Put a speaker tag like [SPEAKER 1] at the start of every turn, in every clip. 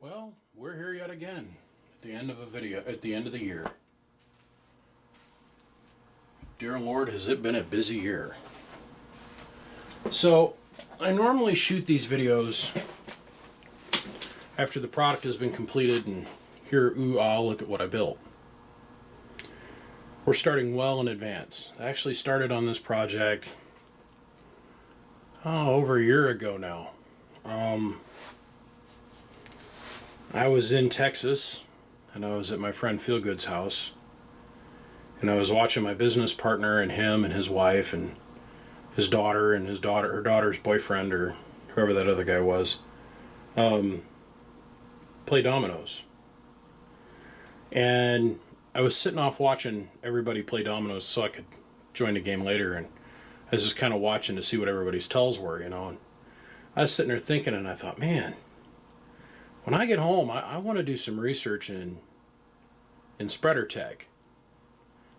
[SPEAKER 1] Well, we're here yet again at the end of a video, at the end of the year. Dear Lord, has it been a busy year. So, I normally shoot these videos after the product has been completed and here, ooh, ah, look at what I built. We're starting well in advance. I actually started on this project over a year ago now. I was in Texas, and I was at my friend Feelgood's house, and I was watching my business partner and him and his wife and his daughter and her daughter's boyfriend, or whoever that other guy was, play dominoes. And I was sitting off watching everybody play dominoes so I could join the game later, and I was just kind of watching to see what everybody's tells were, and I was sitting there thinking, and I thought, man, when I get home, I want to do some research in spreader tech,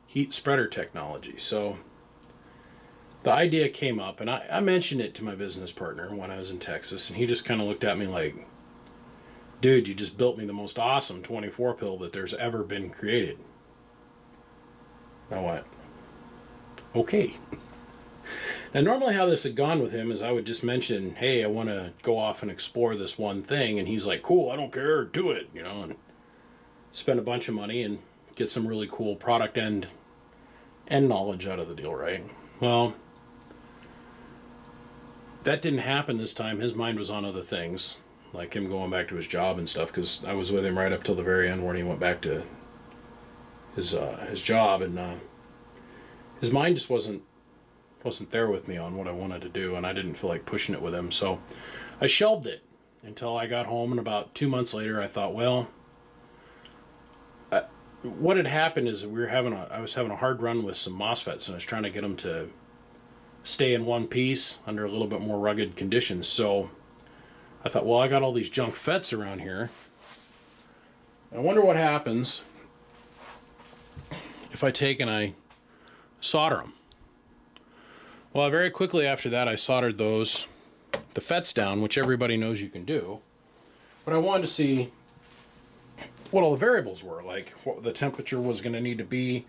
[SPEAKER 1] heat spreader technology. So the idea came up, and I mentioned it to my business partner when I was in Texas, and he just kind of looked at me like, dude, you just built me the most awesome 24 pill that there's ever been created. I went, okay. And normally how this had gone with him is I would just mention, hey, I want to go off and explore this one thing. And he's like, cool, I don't care, do it, and spend a bunch of money and get some really cool product and knowledge out of the deal, right? Well, that didn't happen this time. His mind was on other things, like him going back to his job and stuff, because I was with him right up till the very end when he went back to his job, and his mind just wasn't there with me on what I wanted to do, and I didn't feel like pushing it with him, so I shelved it until I got home. And about 2 months later I thought, well, what had happened is I was having a hard run with some MOSFETs, and I was trying to get them to stay in one piece under a little bit more rugged conditions. So I thought, well, I got all these junk FETs around here. I wonder what happens if I take and I solder them. Well, very quickly after that, I soldered the FETs down, which everybody knows you can do. But I wanted to see what all the variables were, like what the temperature was going to need to be,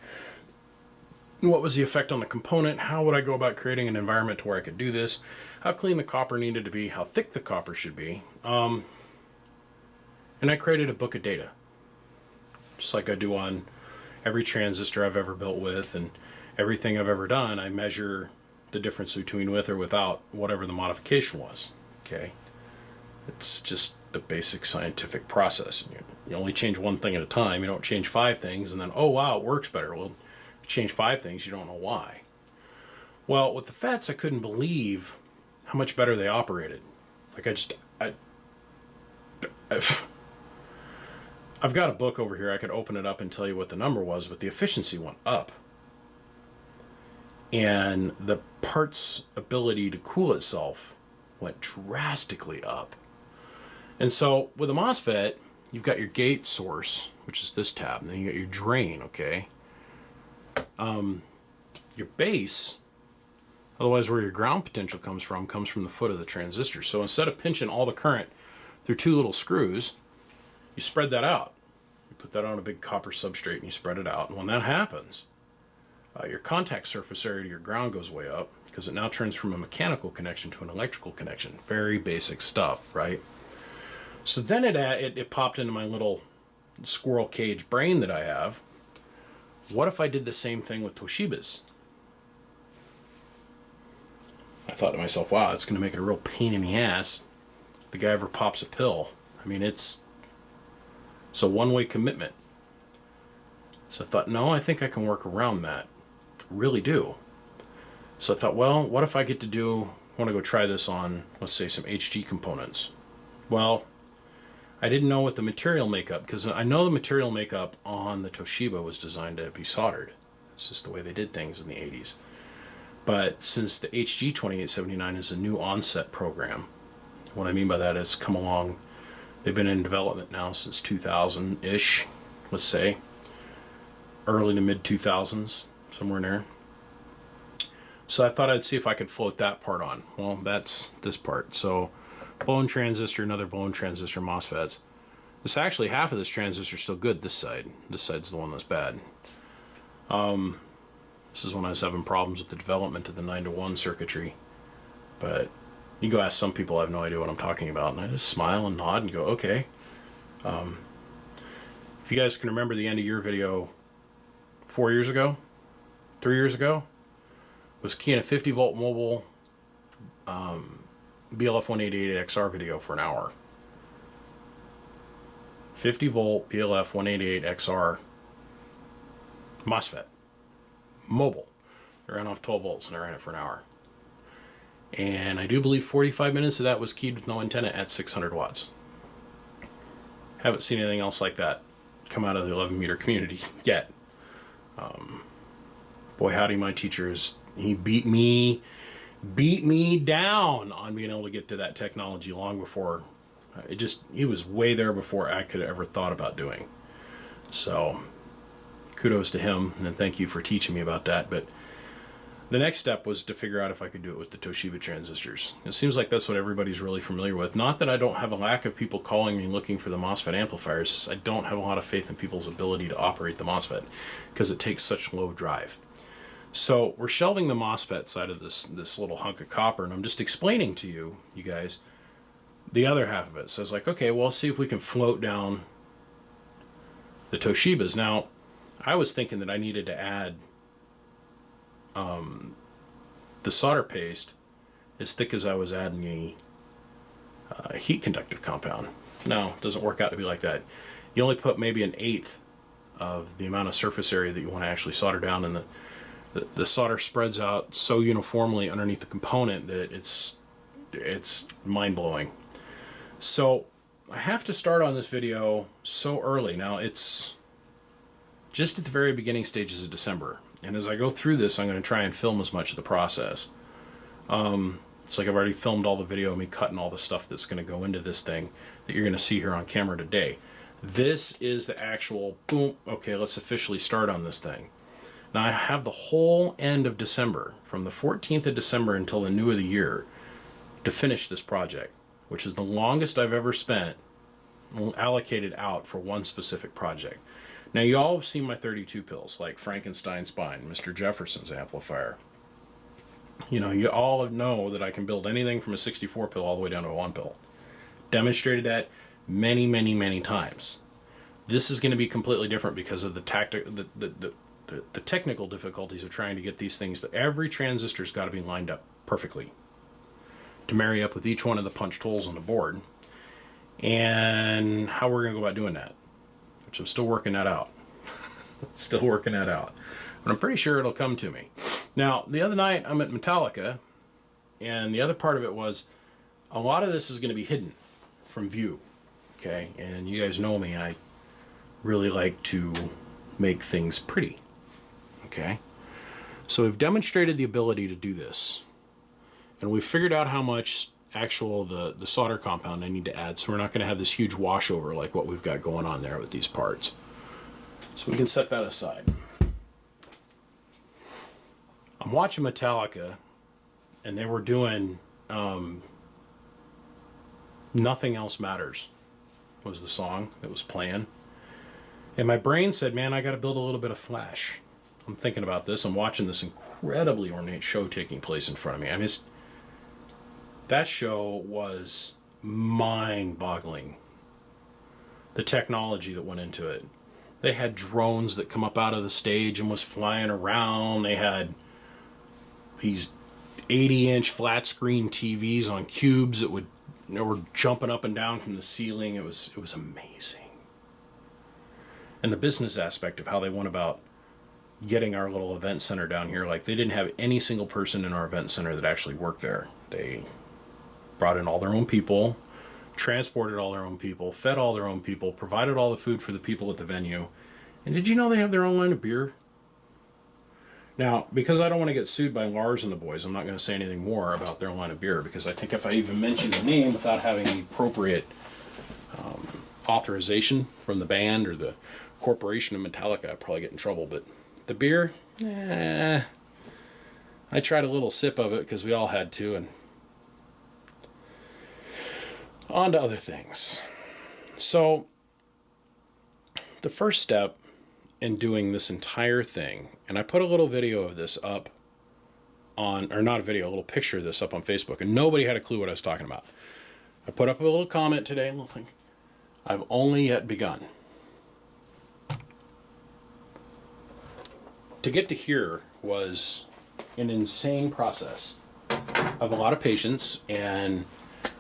[SPEAKER 1] what was the effect on the component, how would I go about creating an environment to where I could do this, how clean the copper needed to be, how thick the copper should be. And I created a book of data, just like I do on every transistor I've ever built with, and everything I've ever done, I measure the difference between with or without whatever the modification was. Okay, it's just the basic scientific process. You only change one thing at a time. You don't change 5 things and then, oh wow, it works better. Well, you change 5 things, you don't know why. Well, with the FETs, I couldn't believe how much better they operated. Like I've got a book over here. I could open it up and tell you what the number was, but the efficiency went up. And the part's ability to cool itself went drastically up. And so with a MOSFET, you've got your gate source, which is this tab, and then you got your drain, okay? Your base, otherwise where your ground potential comes from the foot of the transistor. So instead of pinching all the current through 2 little screws, you spread that out. You put that on a big copper substrate and you spread it out. And when that happens, your contact surface area to your ground goes way up, because it now turns from a mechanical connection to an electrical connection. Very basic stuff, right? So then it popped into my little squirrel cage brain that I have. What if I did the same thing with Toshiba's? I thought to myself, wow, it's going to make it a real pain in the ass if the guy ever pops a pill. I mean, it's a one-way commitment. So I thought, no, I think I can work around that. Really do. So I thought, well, what if I want to go try this on, let's say, some HG components. Well, I didn't know what the material makeup, because I know the material makeup on the Toshiba was designed to be soldered. It's just the way they did things in the 80s. But since the HG 2879 is a new onset program, what I mean by that is come along, they've been in development now since 2000-ish, let's say, early to mid 2000s, somewhere in there. So I thought I'd see if I could float that part on. Well, that's this part. So bone transistor, another bone transistor MOSFETs. This actually, half of this transistor is still good. This side. This side's the one that's bad. This is when I was having problems with the development of the 9-to-1 circuitry. But you go ask some people, I have no idea what I'm talking about. And I just smile and nod and go, okay. If you guys can remember the end of year video 4 years ago, 3 years ago, was keying a 50 volt mobile BLF 188XR video for an hour. 50 volt BLF 188XR MOSFET. Mobile. I ran off 12 volts and I ran it for an hour. And I do believe 45 minutes of that was keyed with no antenna at 600 watts. Haven't seen anything else like that come out of the 11 meter community yet. Boy howdy, my teacher he beat me down on being able to get to that technology long before he was way there before I could have ever thought about doing. So kudos to him, and thank you for teaching me about that. But the next step was to figure out if I could do it with the Toshiba transistors. It seems like that's what everybody's really familiar with. Not that I don't have a lack of people calling me looking for the MOSFET amplifiers. I don't have a lot of faith in people's ability to operate the MOSFET because it takes such low drive. So we're shelving the MOSFET side of this little hunk of copper, and I'm just explaining to you guys, the other half of it. So it's like, okay, well, let's see if we can float down the Toshibas. Now, I was thinking that I needed to add the solder paste as thick as I was adding a heat conductive compound. No, it doesn't work out to be like that. You only put maybe 1/8 of the amount of surface area that you want to actually solder down, and the solder spreads out so uniformly underneath the component that it's mind-blowing. So I have to start on this video so early. Now it's just at the very beginning stages of December. And as I go through this, I'm going to try and film as much of the process. It's like I've already filmed all the video of me cutting all the stuff that's going to go into this thing that you're going to see here on camera today. This is the actual, boom, okay, let's officially start on this thing. Now I have the whole end of December, from the 14th of December until the new of the year, to finish this project, which is the longest I've ever spent allocated out for one specific project. Now, you all have seen my 32 pills, like Frankenstein's Spine, Mr. Jefferson's amplifier. You know, you all know that I can build anything from a 64 pill all the way down to a 1 pill. Demonstrated that many, many, many times. This is going to be completely different because of the technical difficulties of trying to get these things to every transistor's got to be lined up perfectly to marry up with each one of the punched holes on the board, and how we're going to go about doing that, which I'm still working that out. Still working that out. But I'm pretty sure it'll come to me. Now, the other night I'm at Metallica, and the other part of it was a lot of this is going to be hidden from view. Okay? And you guys know me, I really like to make things pretty. Okay? So we've demonstrated the ability to do this. And we've figured out how much the solder compound I need to add, so we're not going to have this huge washover like what we've got going on there with these parts. So we can set that aside. I'm watching Metallica, and they were doing Nothing Else Matters was the song that was playing. And my brain said, man, I got to build a little bit of flash. I'm thinking about this. I'm watching this incredibly ornate show taking place in front of me. I mean, that show was mind-boggling. The technology that went into it. They had drones that come up out of the stage and was flying around. They had these 80-inch flat-screen TVs on cubes that were jumping up and down from the ceiling. It was amazing. And the business aspect of how they went about getting our little event center down here, like they didn't have any single person in our event center that actually worked there. They brought in all their own people, transported all their own people, fed all their own people, provided all the food for the people at the venue. And did you know they have their own line of beer? Now, because I don't want to get sued by Lars and the boys, I'm not going to say anything more about their line of beer, because I think if I even mention the name without having the appropriate authorization from the band or the corporation of Metallica, I'd probably get in trouble. But the beer, I tried a little sip of it because we all had to, and on to other things. So The first step in doing this entire thing, and I put a little video of this up on, or not a video, a little picture of this up on Facebook, and nobody had a clue what I was talking about. I put up a little comment today, a little thing. I've only yet begun. To get to here was an insane process of a lot of patience, and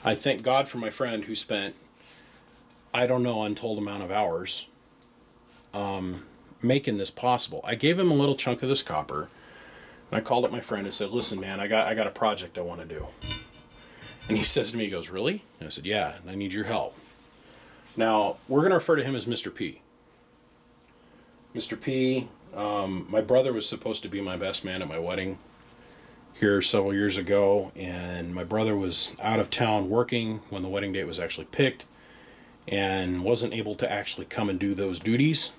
[SPEAKER 1] I thank God for my friend who spent, I don't know, untold amount of hours making this possible. I gave him a little chunk of this copper, and I called up my friend and said, listen, man, I got a project I want to do. And he says to me, he goes, really? And I said, yeah, and I need your help. Now, we're going to refer to him as Mr. P. Mr. P, my brother was supposed to be my best man at my wedding here several years ago, and my brother was out of town working when the wedding date was actually picked and wasn't able to actually come and do those duties.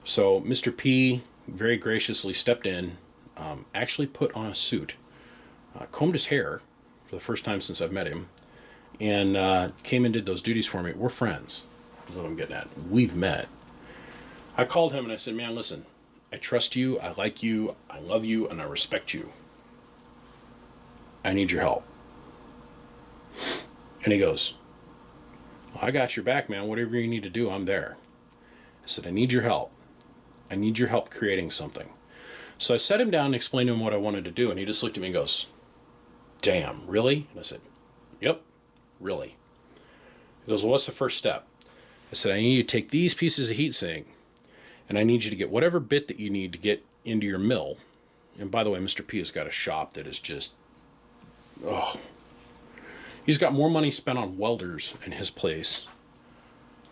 [SPEAKER 1] So Mr. P very graciously stepped in, actually put on a suit, combed his hair for the first time since I've met him, and came and did those duties for me. We're friends, is what I'm getting at. We've met. I called him and I said, man, listen, I trust you, I like you, I love you, and I respect you. I need your help. And he goes, well, I got your back, man. Whatever you need to do, I'm there. I said, I need your help. I need your help creating something. So I sat him down and explained to him what I wanted to do, and he just looked at me and goes, damn, really? And I said, yep, really. He goes, well, what's the first step? I said, I need you to take these pieces of heat sink, and I need you to get whatever bit that you need to get into your mill. And by the way, Mr. P has got a shop that is just, oh. He's got more money spent on welders in his place.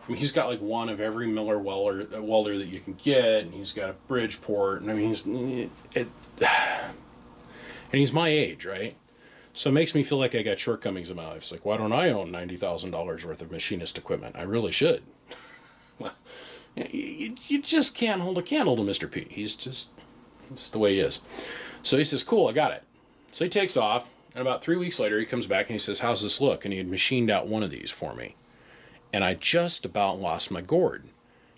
[SPEAKER 1] I mean, he's got like one of every Miller welder that you can get, and he's got a Bridgeport, and I mean, and he's my age, right? So it makes me feel like I got shortcomings in my life. It's like, why don't I own $90,000 worth of machinist equipment? I really should. Well, you just can't hold a candle to Mr. P. He's just, that's the way he is. So he says, cool, I got it. So he takes off, and about 3 weeks later, he comes back and he says, how's this look? And he had machined out one of these for me. And I just about lost my gourd.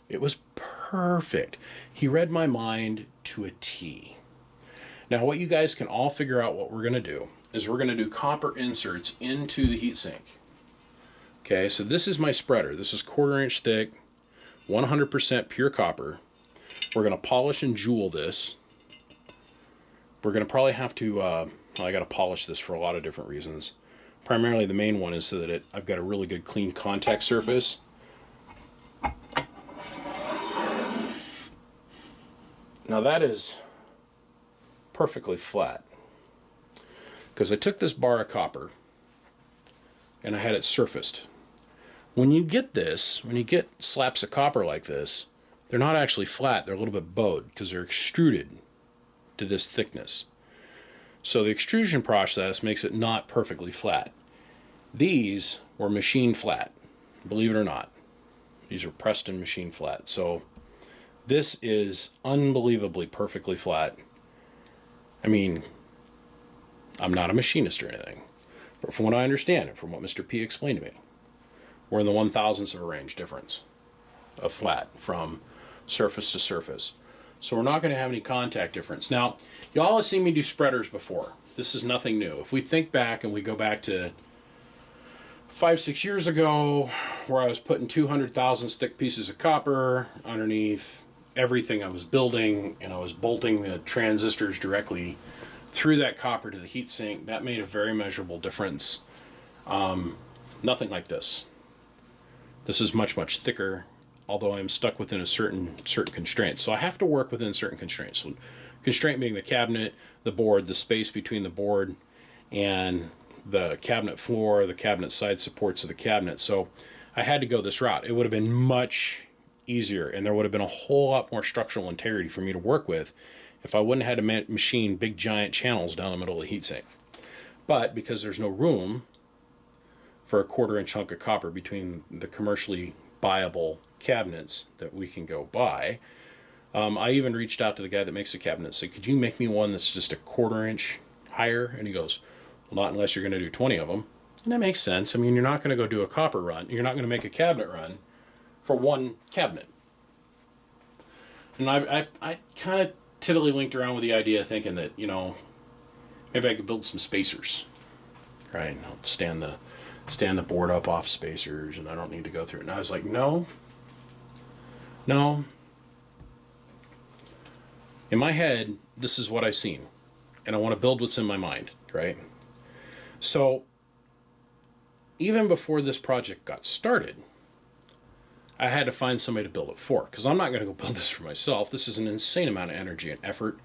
[SPEAKER 1] It was perfect. He read my mind to a T. Now, what you guys can all figure out what we're going to do is we're going to do copper inserts into the heatsink. Okay, so this is my spreader. This is 1/4 inch thick, 100% pure copper. We're going to polish and jewel this. We're going to probably have to, I got to polish this for a lot of different reasons. Primarily the main one is so that I've got a really good clean contact surface. Now that is perfectly flat, because I took this bar of copper and I had it surfaced. When you get this, when you get slabs of copper like this, they're not actually flat, they're a little bit bowed because they're extruded to this thickness. So the extrusion process makes it not perfectly flat. These were machine flat, believe it or not. These are pressed and machine flat. So this is unbelievably perfectly flat. I mean, I'm not a machinist or anything, but from what I understand and from what Mr. P explained to me, we're in the 1/1000th of a range difference of flat from surface to surface. So we're not going to have any contact difference. Now, y'all have seen me do spreaders before. This is nothing new. If we think back and we go back to 5-6 years ago, where I was putting 200,000 thick pieces of copper underneath everything I was building, and I was bolting the transistors directly through that copper to the heatsink, that made a very measurable difference. Nothing like this. This is much, much thicker, although I'm stuck within a certain constraints. So I have to work within certain constraints. So constraint being the cabinet, the board, the space between the board and the cabinet floor, the cabinet side supports of the cabinet. So I had to go this route. It would have been much easier, and there would have been a whole lot more structural integrity for me to work with if I wouldn't have had to machine big giant channels down the middle of the heatsink. But because there's no room for a 1/4 inch chunk of copper between the commercially buyable cabinets that we can go buy, I even reached out to the guy that makes the cabinet and said, could you make me one that's just a 1/4 inch higher? And he goes, well, not unless you're going to do 20 of them. And that makes sense. I mean, you're not going to go do a copper run. You're not going to make a cabinet run for one cabinet. And I kind of tiddly-winked around with the idea, thinking that, you know, maybe I could build some spacers, right? And I'll stand the board up off spacers, and I don't need to go through it. And I was like, no. In my head, this is what I seen, and I want to build what's in my mind, right? So even before this project got started, I had to find somebody to build it for, because I'm not going to go build this for myself. This is an insane amount of energy and effort,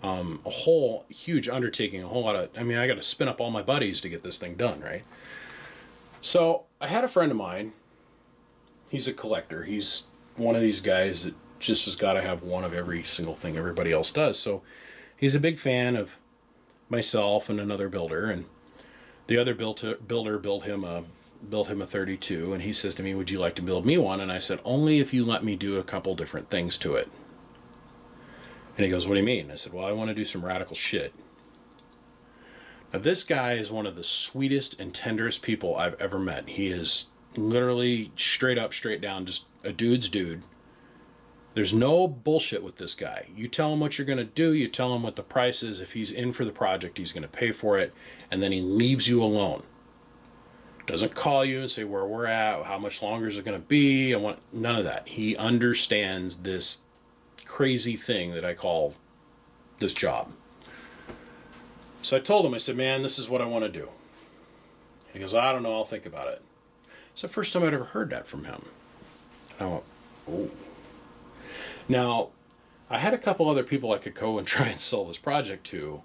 [SPEAKER 1] a whole huge undertaking, I got to spin up all my buddies to get this thing done, right? So I had a friend of mine. He's a collector. He's one of these guys that just has got to have one of every single thing everybody else does. So he's a big fan of myself and another builder, and the other builder built him a 32, and he says to me, would you like to build me one? And I said, only if you let me do a couple different things to it. And he goes, what do you mean? I said, well, I want to do some radical shit. Now, this guy is one of the sweetest and tenderest people I've ever met. He is literally straight up, straight down, just a dude's dude. There's no bullshit with this guy. You tell him what you're going to do, you tell him what the price is. If he's in for the project, he's going to pay for it, and then he leaves you alone. Doesn't call you and say where we're at, how much longer is it going to be, none of that. He understands this crazy thing that I call this job. So I told him, I said, man, this is what I want to do. He goes, I don't know, I'll think about it. It's the first time I'd ever heard that from him. And I went, oh. Now, I had a couple other people I could go and try and sell this project to,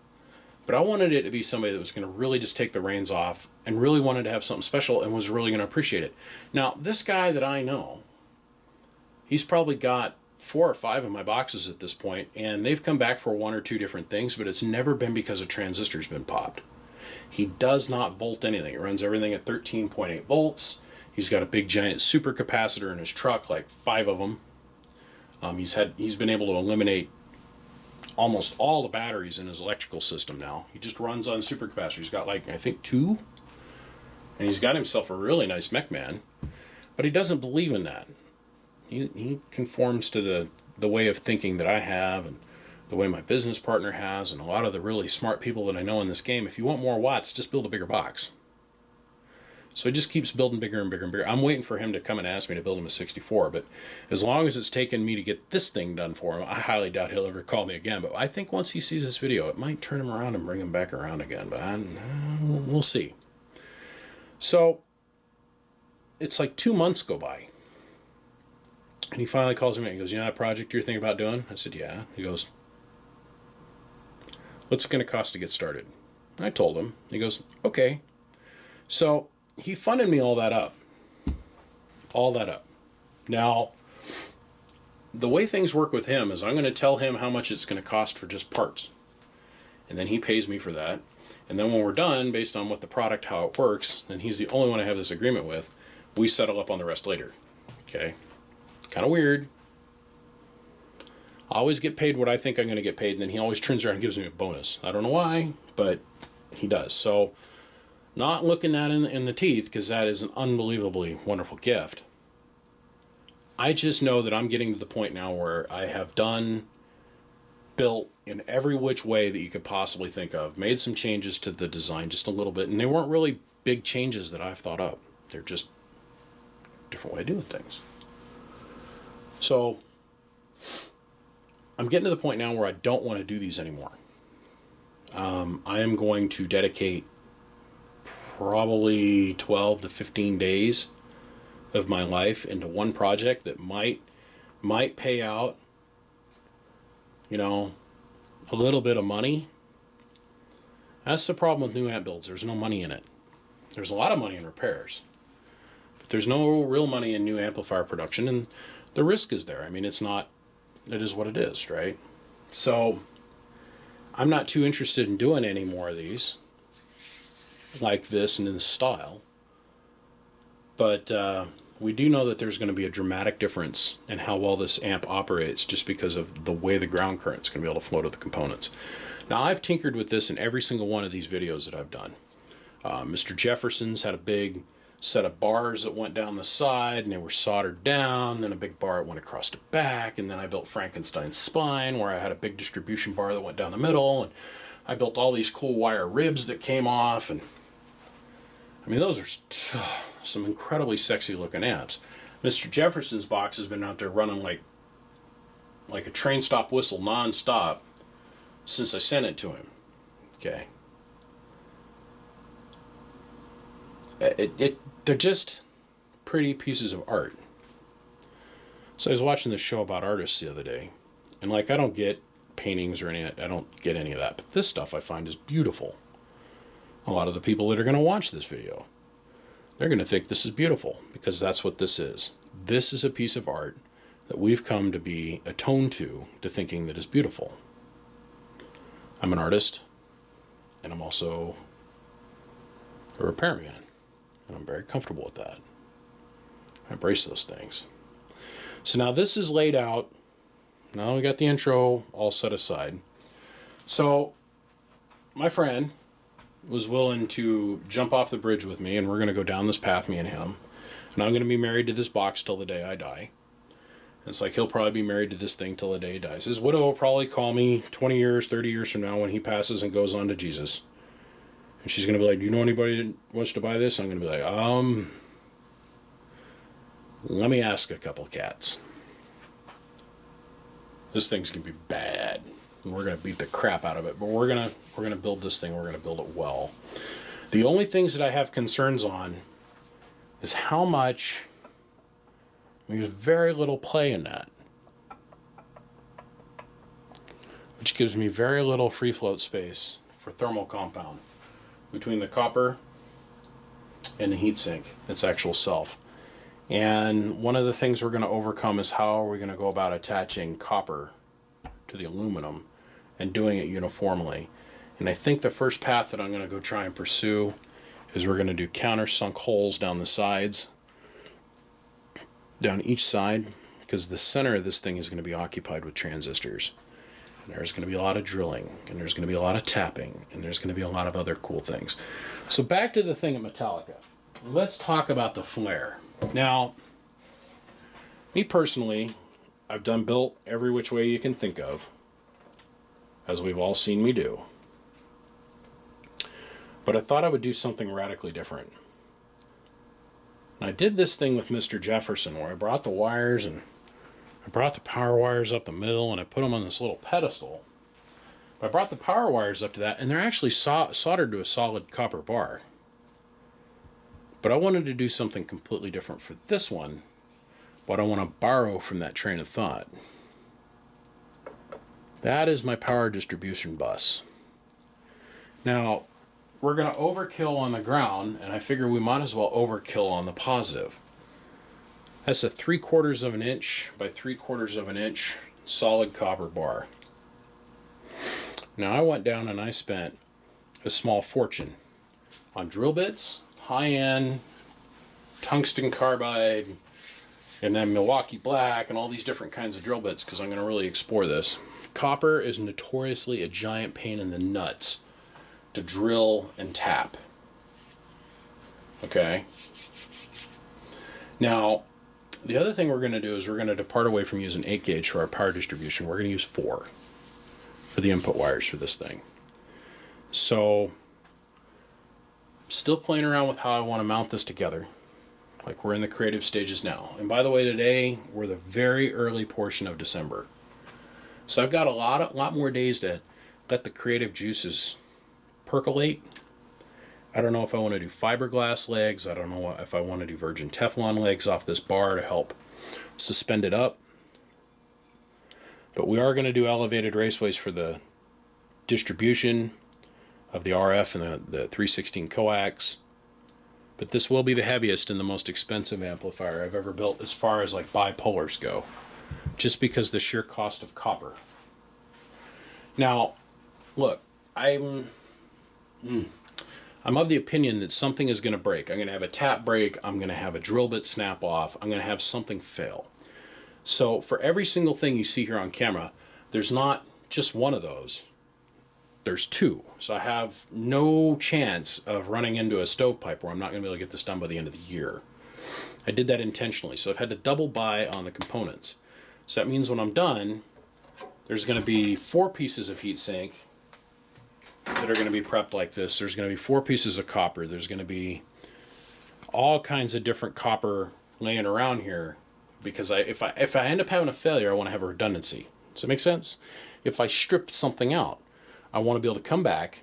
[SPEAKER 1] but I wanted it to be somebody that was going to really just take the reins off and really wanted to have something special and was really going to appreciate it. Now, this guy that I know, he's probably got 4 or 5 of my boxes at this point, and they've come back for 1 or 2 different things, but it's never been because a transistor's been popped. He does not volt anything. He runs everything at 13.8 volts. He's got a big giant supercapacitor in his truck, like 5 of them. He's been able to eliminate almost all the batteries in his electrical system now. He just runs on supercapacitor. He's got, like, I think 2, and he's got himself a really nice mech man, but he doesn't believe in that. He conforms to the way of thinking that I have and the way my business partner has and a lot of the really smart people that I know in this game. If you want more watts, just build a bigger box. So he just keeps building bigger and bigger and bigger. I'm waiting for him to come and ask me to build him a 64, but as long as it's taken me to get this thing done for him, I highly doubt he'll ever call me again. But I think once he sees this video, it might turn him around and bring him back around again, but we'll see. So it's like 2 months go by. And he finally calls me and he goes, you know that project you're thinking about doing? I said, yeah. He goes, what's it going to cost to get started? I told him. He goes, okay. So he funded me all that up. All that up. Now, the way things work with him is I'm going to tell him how much it's going to cost for just parts. And then he pays me for that. And then when we're done, based on what the product, how it works, and he's the only one I have this agreement with, we settle up on the rest later. Okay? Kind of weird. I always get paid what I think I'm going to get paid, and then he always turns around and gives me a bonus. I don't know why, but he does. So, not looking that in the teeth, because that is an unbelievably wonderful gift. I just know that I'm getting to the point now where I have built in every which way that you could possibly think of. Made some changes to the design just a little bit, and they weren't really big changes that I've thought up. They're just a different way of doing things. So, I'm getting to the point now where I don't want to do these anymore. I am going to dedicate probably 12 to 15 days of my life into one project that might pay out, you know, a little bit of money. That's the problem with new amp builds. There's no money in it. There's a lot of money in repairs, but there's no real money in new amplifier production, and the risk is there. I mean, it is what it is, right? So I'm not too interested in doing any more of these like this and in this style. But we do know that there's going to be a dramatic difference in how well this amp operates just because of the way the ground current's going to be able to flow to the components. Now, I've tinkered with this in every single one of these videos that I've done. Mr. Jefferson's had a big set of bars that went down the side and they were soldered down, then a big bar that went across the back, and then I built Frankenstein's spine where I had a big distribution bar that went down the middle, and I built all these cool wire ribs that came off, and I mean, those are some incredibly sexy looking amps. Mr. Jefferson's box has been out there running like a train stop whistle non-stop since I sent it to him. Okay. They're just pretty pieces of art. So I was watching this show about artists the other day, and like, I don't get paintings or I don't get any of that, but this stuff I find is beautiful. A lot of the people that are going to watch this video, they're going to think this is beautiful, because that's what this is. This is a piece of art that we've come to be attuned to thinking that is beautiful. I'm an artist, and I'm also a repairman, and I'm very comfortable with that. I embrace those things. So now this is laid out. Now we got the intro all set aside. So my friend was willing to jump off the bridge with me, and we're going to go down this path, me and him. And I'm going to be married to this box till the day I die. It's like he'll probably be married to this thing till the day he dies. His widow will probably call me 20 years, 30 years from now when he passes and goes on to Jesus. And she's going to be like, do you know anybody that wants to buy this? I'm going to be like, let me ask a couple cats. This thing's going to be bad. And we're going to beat the crap out of it. But we're going to build this thing. We're going to build it well. The only things that I have concerns on is how much. There's very little play in that, which gives me very little free float space for thermal compound between the copper and the heatsink, its actual self. And one of the things we're going to overcome is how are we going to go about attaching copper to the aluminum and doing it uniformly. And I think the first path that I'm going to go try and pursue is we're going to do countersunk holes down the sides, down each side, because the center of this thing is going to be occupied with transistors. And there's going to be a lot of drilling, and there's going to be a lot of tapping, and there's going to be a lot of other cool things. So back to the thing at Metallica. Let's talk about the flare. Now, me personally, I've done built every which way you can think of, as we've all seen me do. But I thought I would do something radically different. And I did this thing with Mr. Jefferson where I brought the wires and I brought the power wires up the middle and I put them on this little pedestal. But I brought the power wires up to that and they're actually soldered to a solid copper bar. But I wanted to do something completely different for this one, but I want to borrow from that train of thought. That is my power distribution bus. Now, we're going to overkill on the ground, and I figure we might as well overkill on the positive. That's a 3/4 of an inch by 3/4 of an inch solid copper bar. Now I went down and I spent a small fortune on drill bits, high-end tungsten carbide, and then Milwaukee black, and all these different kinds of drill bits, because I'm going to really explore this. Copper is notoriously a giant pain in the nuts to drill and tap. Okay. Now, the other thing we're going to do is we're going to depart away from using 8 gauge for our power distribution. We're going to use 4 for the input wires for this thing. So, still playing around with how I want to mount this together. Like, we're in the creative stages now. And by the way, today we're the very early portion of December. So I've got a lot more days to let the creative juices percolate. I don't know if I want to do fiberglass legs. I don't know if I want to do virgin Teflon legs off this bar to help suspend it up. But we are going to do elevated raceways for the distribution of the RF and the 316 coax. But this will be the heaviest and the most expensive amplifier I've ever built as far as like bipolars go, just because the sheer cost of copper. Now, look, I'm of the opinion that something is going to break. I'm going to have a tap break. I'm going to have a drill bit snap off. I'm going to have something fail. So for every single thing you see here on camera, there's not just one of those. there's two. So I have no chance of running into a stovepipe where I'm not going to be able to get this done by the end of the year. I did that intentionally. So I've had to double buy on the components. So that means when I'm done, there's going to be 4 pieces of heatsink that are going to be prepped like this. There's going to be 4 pieces of copper. There's going to be all kinds of different copper laying around here, because if I end up having a failure, I want to have a redundancy. Does that make sense? If I strip something out, I want to be able to come back,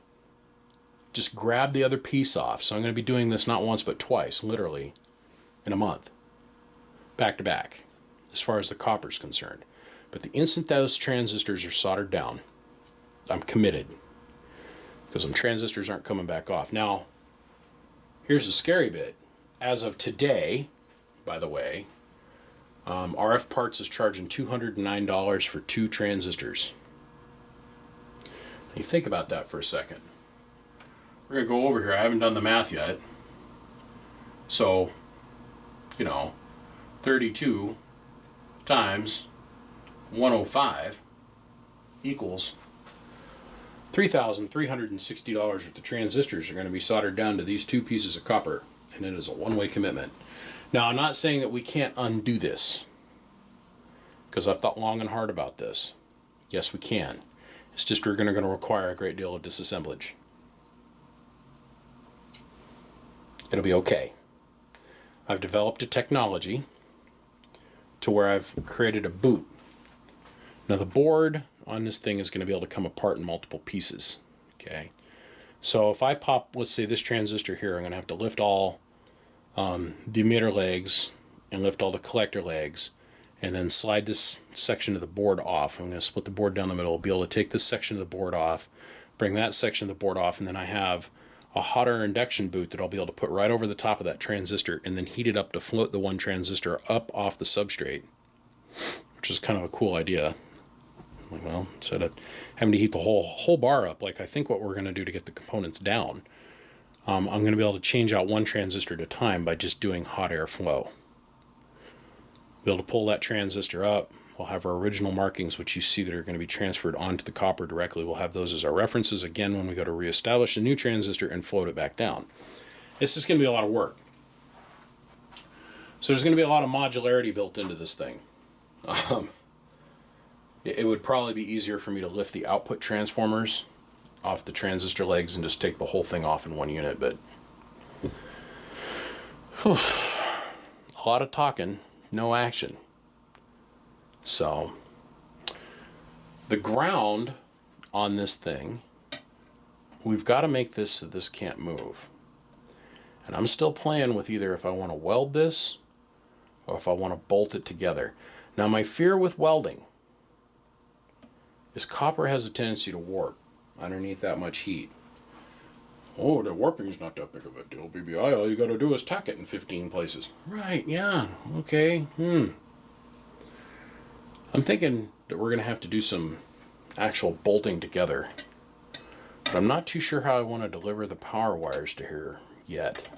[SPEAKER 1] just grab the other piece off. So I'm going to be doing this not once but twice, literally, in a month, back to back, as far as the copper is concerned. But the instant those transistors are soldered down, I'm committed, because them transistors aren't coming back off. Now, here's the scary bit. As of today, by the way, RF Parts is charging $209 for 2 transistors. You think about that for a second. We're going to go over here. I haven't done the math yet. So, 32 times 105 equals $3,360 worth of transistors are going to be soldered down to these 2 pieces of copper, and it is a one-way commitment. Now, I'm not saying that we can't undo this, because I've thought long and hard about this. Yes, we can. It's just we're going to require a great deal of disassemblage. It'll be okay. I've developed a technology to where I've created a boot. Now, the board on this thing is going to be able to come apart in multiple pieces. Okay, so if I pop, let's say, this transistor here, I'm going to have to lift all the emitter legs and lift all the collector legs, and then slide this section of the board off. I'm going to split the board down the middle, be able to take this section of the board off, bring that section of the board off, and then I have a hot air induction boot that I'll be able to put right over the top of that transistor and then heat it up to float the one transistor up off the substrate, which is kind of a cool idea. Well, instead of having to heat the whole bar up, like I think what we're going to do to get the components down, I'm going to be able to change out one transistor at a time by just doing hot air flow. Be able to pull that transistor up. We'll have our original markings, which you see that are going to be transferred onto the copper directly. We'll have those as our references again when we go to reestablish a new transistor and float it back down. It's just going to be a lot of work. So there's going to be a lot of modularity built into this thing. It would probably be easier for me to lift the output transformers off the transistor legs and just take the whole thing off in one unit, but a lot of talking, no action. So the ground on this thing, we've got to make this so this can't move. And I'm still playing with either if I want to weld this or if I want to bolt it together. Now, my fear with welding is copper has a tendency to warp underneath that much heat. Oh, the warping is not that big of a deal, BBI. All you got to do is tack it in 15 places. Right, yeah, okay, I'm thinking that we're going to have to do some actual bolting together. But I'm not too sure how I want to deliver the power wires to here yet.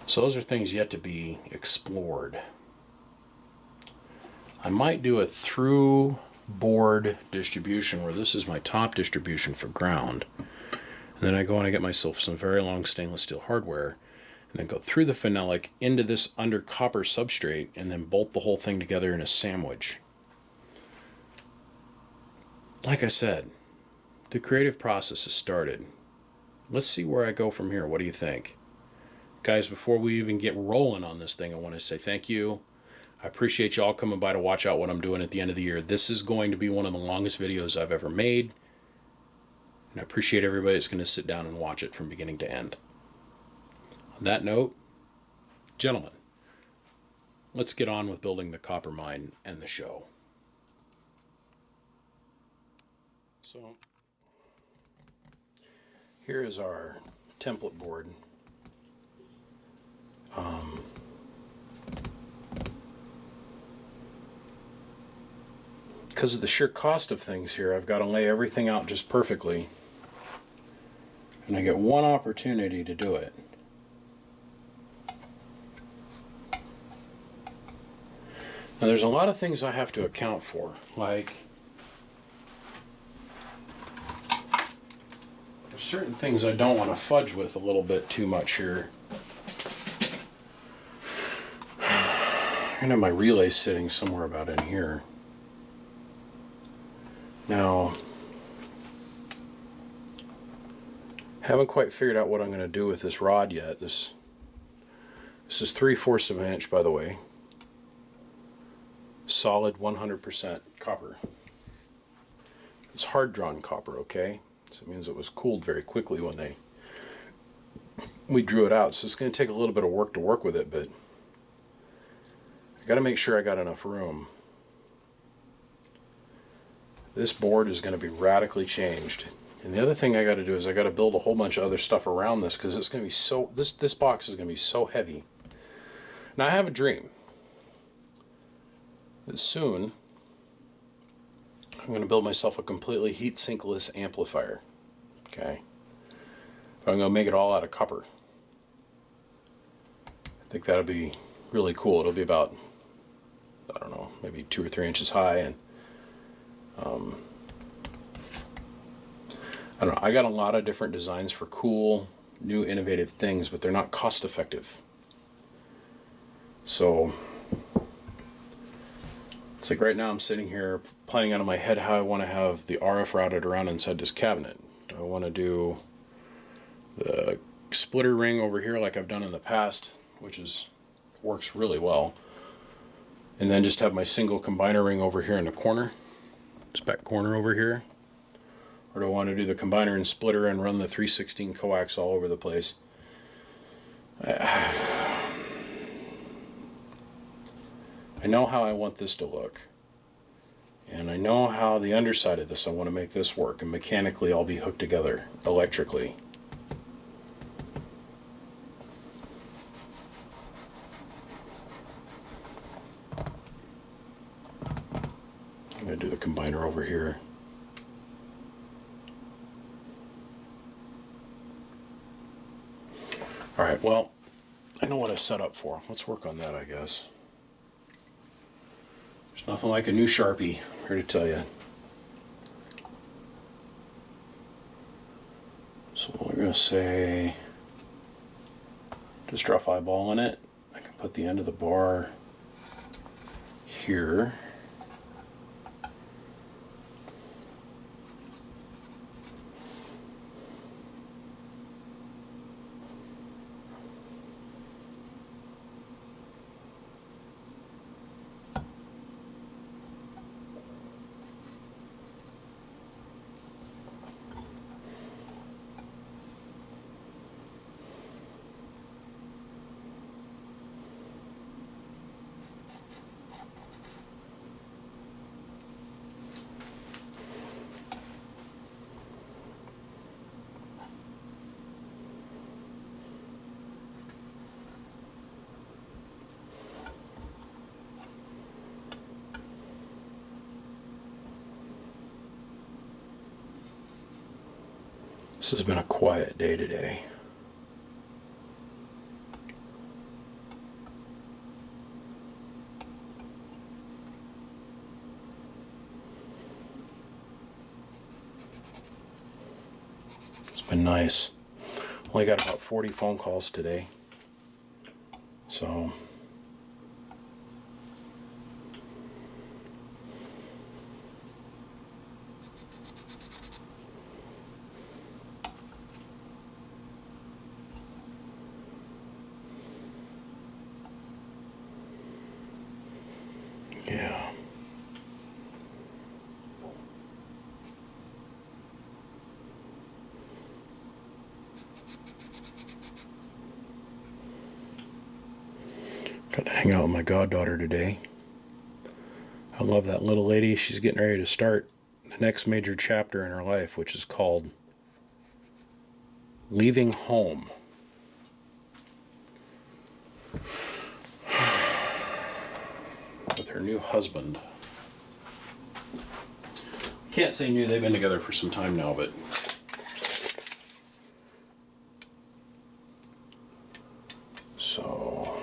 [SPEAKER 1] So those are things yet to be explored. I might do a through board distribution where this is my top distribution for ground. And then I go and I get myself some very long stainless steel hardware and then go through the phenolic into this under copper substrate and then bolt the whole thing together in a sandwich. Like I said, the creative process has started. Let's see where I go from here. What do you think? Guys, before we even get rolling on this thing, I want to say thank you. I appreciate y'all coming by to watch out what I'm doing at the end of the year. This is going to be one of the longest videos I've ever made. And I appreciate everybody that's going to sit down and watch it from beginning to end. On that note, gentlemen, let's get on with building the copper mine and the show. So, here is our template board. Because of the sheer cost of things here, I've got to lay everything out just perfectly. And I get one opportunity to do it. Now there's a lot of things I have to account for, like certain things I don't want to fudge with a little bit too much here. I'm gonna have my relay sitting somewhere about in here. Now, haven't quite figured out what I'm going to do with this rod yet. This is 3/4 of an inch, by the way. Solid 100% copper. It's hard drawn copper, okay? So it means it was cooled very quickly when we drew it out. So it's going to take a little bit of work to work with it, but I got to make sure I got enough room. This board is going to be radically changed. And the other thing I got to do is I got to build a whole bunch of other stuff around this, because it's going to be so, this box is going to be so heavy. Now I have a dream that soon I'm going to build myself a completely heat sinkless amplifier. Okay. But I'm going to make it all out of copper. I think that'll be really cool. It'll be about, I don't know, maybe 2 or 3 inches high, and I don't know. I got a lot of different designs for cool, new, innovative things, but they're not cost effective. So it's like right now I'm sitting here planning out in my head how I want to have the RF routed around inside this cabinet. Do I want to do the splitter ring over here like I've done in the past, which works really well, and then just have my single combiner ring over here in the corner, spec corner over here? Or do I want to do the combiner and splitter and run the 316 coax all over the place? I know how I want this to look. And I know how the underside of this, I want to make this work. And mechanically, I'll be hooked together electrically. I'm going to do the combiner over here. Alright, well, I know what I set up for. Let's work on that, I guess. There's nothing like a new Sharpie, I'm here to tell you. So we're going to say, just rough eyeballing it. I can put the end of the bar here. This has been a quiet day today. It's been nice. Only got about 40 phone calls today. So yeah. Got to hang out with my goddaughter today. I love that little lady. She's getting ready to start the next major chapter in her life, which is called leaving home. With her new husband. Can't say new, they've been together for some time now, but so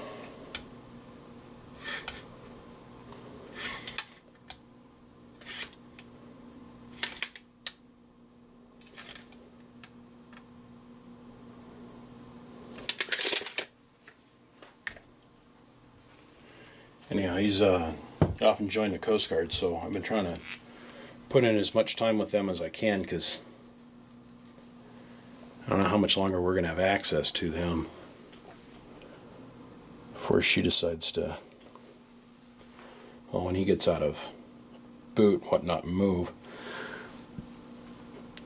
[SPEAKER 1] Anyhow, he's often joined the Coast Guard, so I've been trying to put in as much time with them as I can, because I don't know how much longer we're going to have access to them before she decides to, well, when he gets out of boot, whatnot, move.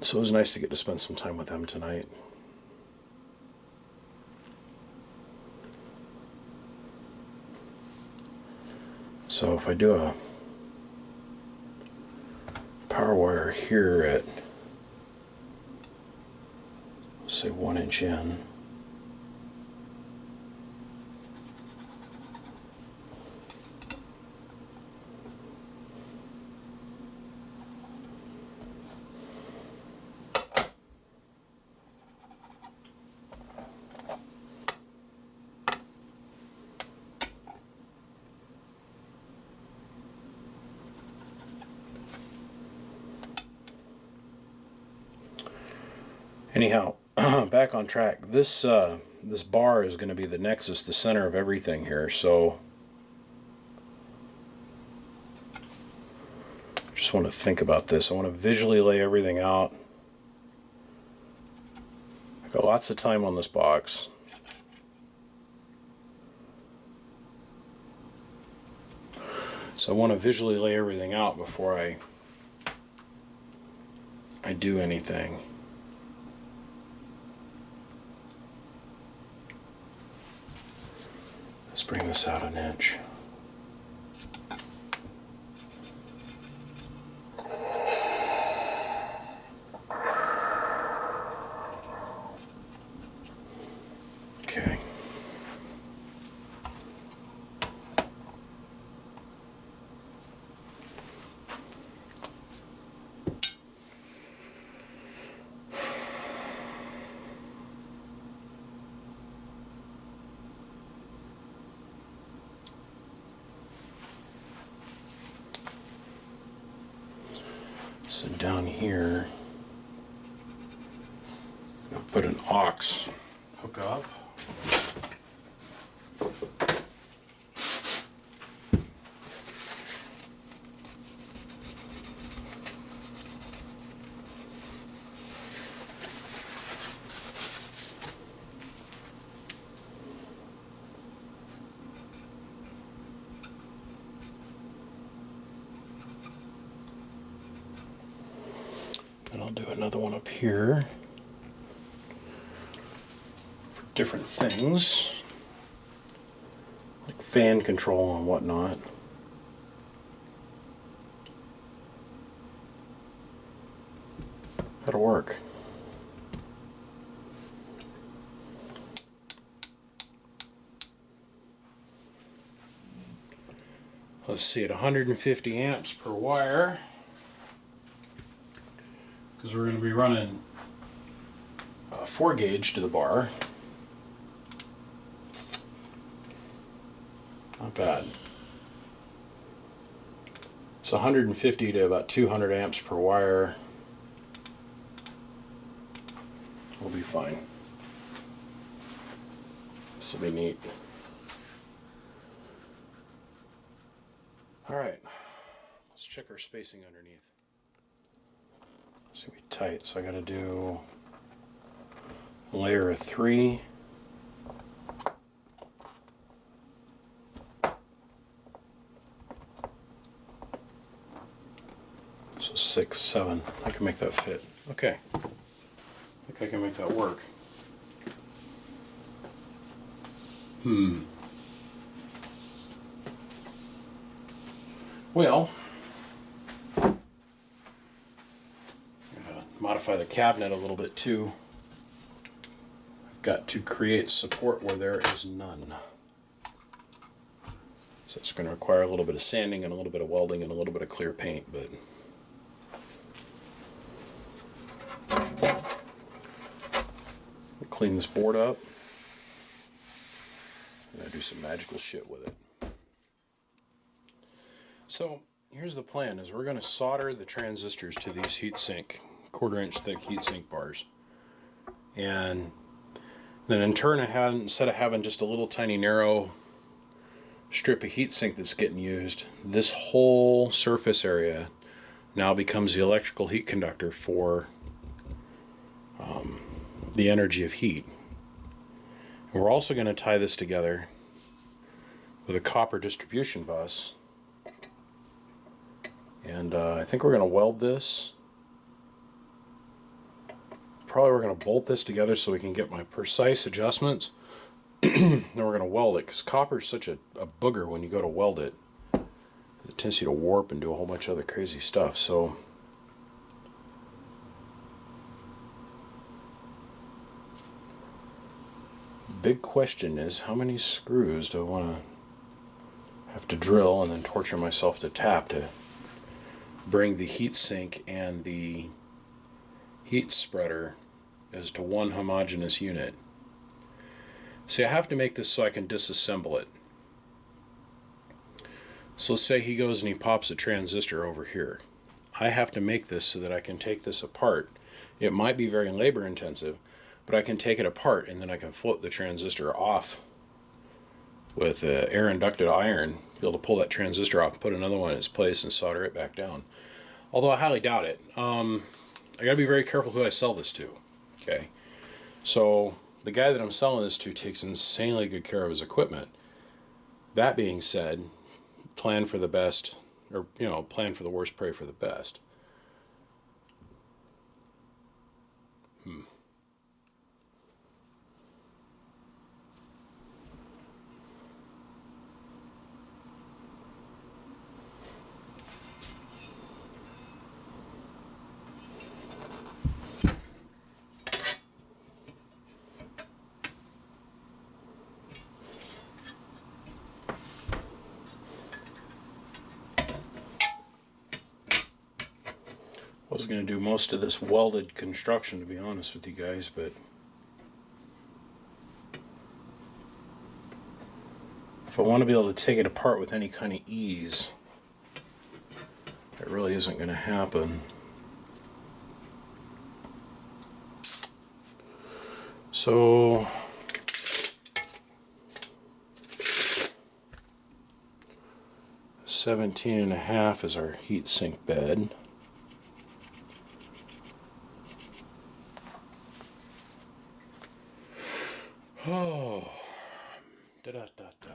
[SPEAKER 1] So it was nice to get to spend some time with them tonight. So if I do a power wire here at, say, 1 inch in, anyhow, back on track. This bar is going to be the nexus, the center of everything here. So just want to think about this. I want to visually lay everything out. I've got lots of time on this box. So I want to visually lay everything out before I do anything. Let's bring this out an inch. Okay. So down here, I'll put an aux hook up. And I'll do another one up here for different things, like fan control and whatnot. That'll work. Let's see, at 150 amps per wire, because we're going to be running 4 gauge to the bar. Not bad. It's 150 to about 200 amps per wire. We'll be fine. This will be neat. Alright, let's check our spacing underneath. It's going to be tight, so I got to do a layer of 3. So 6, 7. I can make that fit. Okay. I think I can make that work. Well, modify the cabinet a little bit too. I've got to create support where there is none. So it's going to require a little bit of sanding and a little bit of welding and a little bit of clear paint, but I'll clean this board up and I'll do some magical shit with it. So here's the plan: is we're going to solder the transistors to these heatsink, 1/4 inch thick heatsink bars, and then in turn, instead of having just a little tiny narrow strip of heatsink that's getting used, this whole surface area now becomes the electrical heat conductor for the energy of heat. And we're also going to tie this together with a copper distribution bus. And I think we're going to weld this. Probably we're going to bolt this together so we can get my precise adjustments. Then we're going to weld it, because copper is such a booger when you go to weld it. It tends you to warp and do a whole bunch of other crazy stuff. So big question is, how many screws do I want to have to drill and then torture myself to tap to bring the heat sink and the heat spreader as to one homogeneous unit? See, I have to make this so I can disassemble it. So let's say he goes and he pops a transistor over here. I have to make this so that I can take this apart. It might be very labor intensive, but I can take it apart and then I can float the transistor off with air inducted iron, be able to pull that transistor off, put another one in its place, and solder it back down. Although I highly doubt it. I gotta be very careful who I sell this to. Okay, so the guy that I'm selling this to takes insanely good care of his equipment. That being said, plan for the best, or plan for the worst, pray for the best. I was going to do most of this welded construction, to be honest with you guys, but if I want to be able to take it apart with any kind of ease, that really isn't going to happen. So 17.5 is our heat sink bed. Oh, da da da da.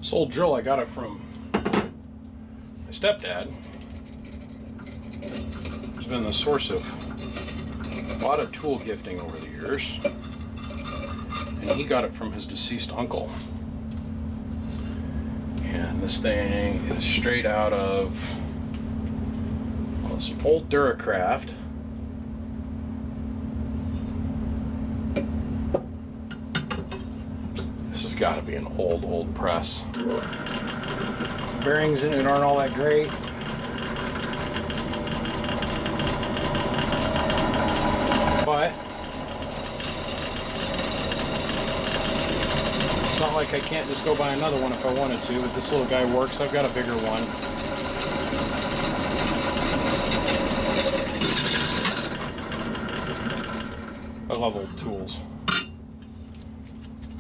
[SPEAKER 1] This old drill, I got it from my stepdad. He's been the source of a lot of tool gifting over the years. And he got it from his deceased uncle. And this thing is straight out of, well, it's an old Duracraft. got to be an old press. Bearings in it aren't all that great. But it's not like I can't just go buy another one if I wanted to, but this little guy works. I've got a bigger one. I love old tools.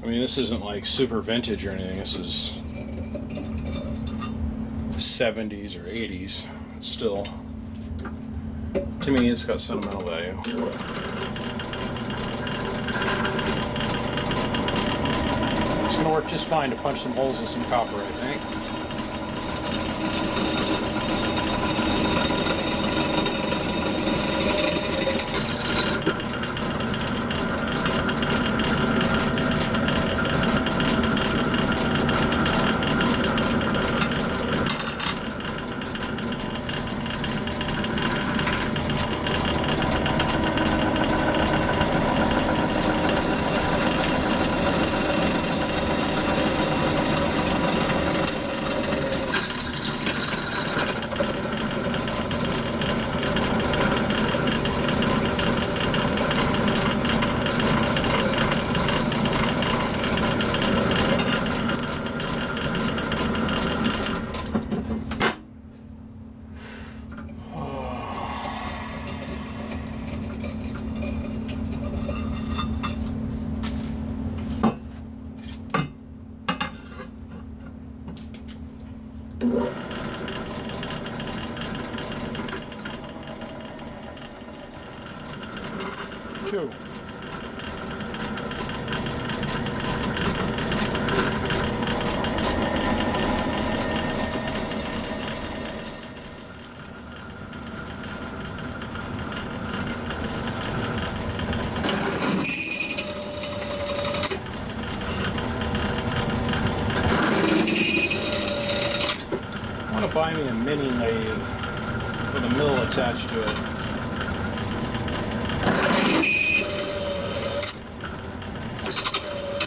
[SPEAKER 1] I mean, this isn't like super vintage or anything. This is 70s or 80s. Still, to me, it's got sentimental value. It's going to work just fine to punch some holes in some copper, I think. Two. I want to buy me a mini lathe with a mill attached to it.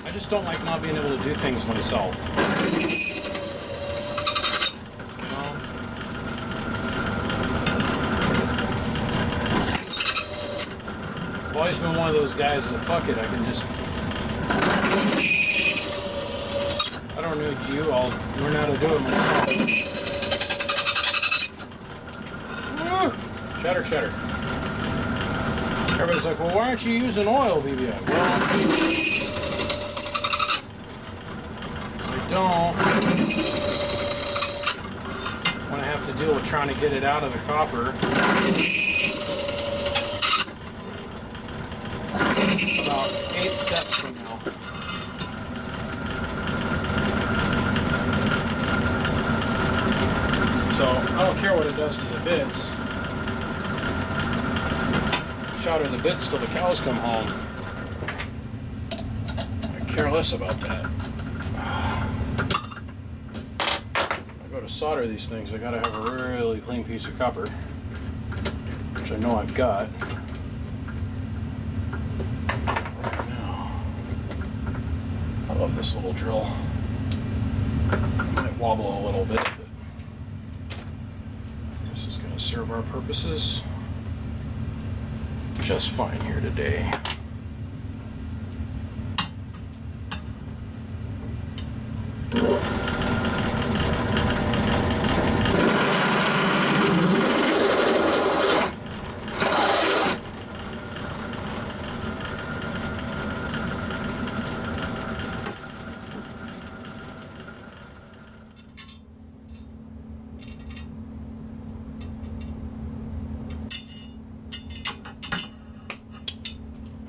[SPEAKER 1] I just don't like not being able to do things myself. You know? I've always been one of those guys that, fuck it, I can just... I don't need you, I'll learn how to do it myself. Woo! Cheddar, cheddar. Everybody's like, well, why aren't you using oil, BBI? Well, I don't want to have to deal with trying to get it out of the copper. About 8 steps from now. So I don't care what it does to the bits. Solder the bits till the cows come home. I care less about that. I go to solder these things, I gotta have a really clean piece of copper, which I know I've got. Right now, I love this little drill. It might wobble a little bit, but this is gonna serve our purposes just fine here today.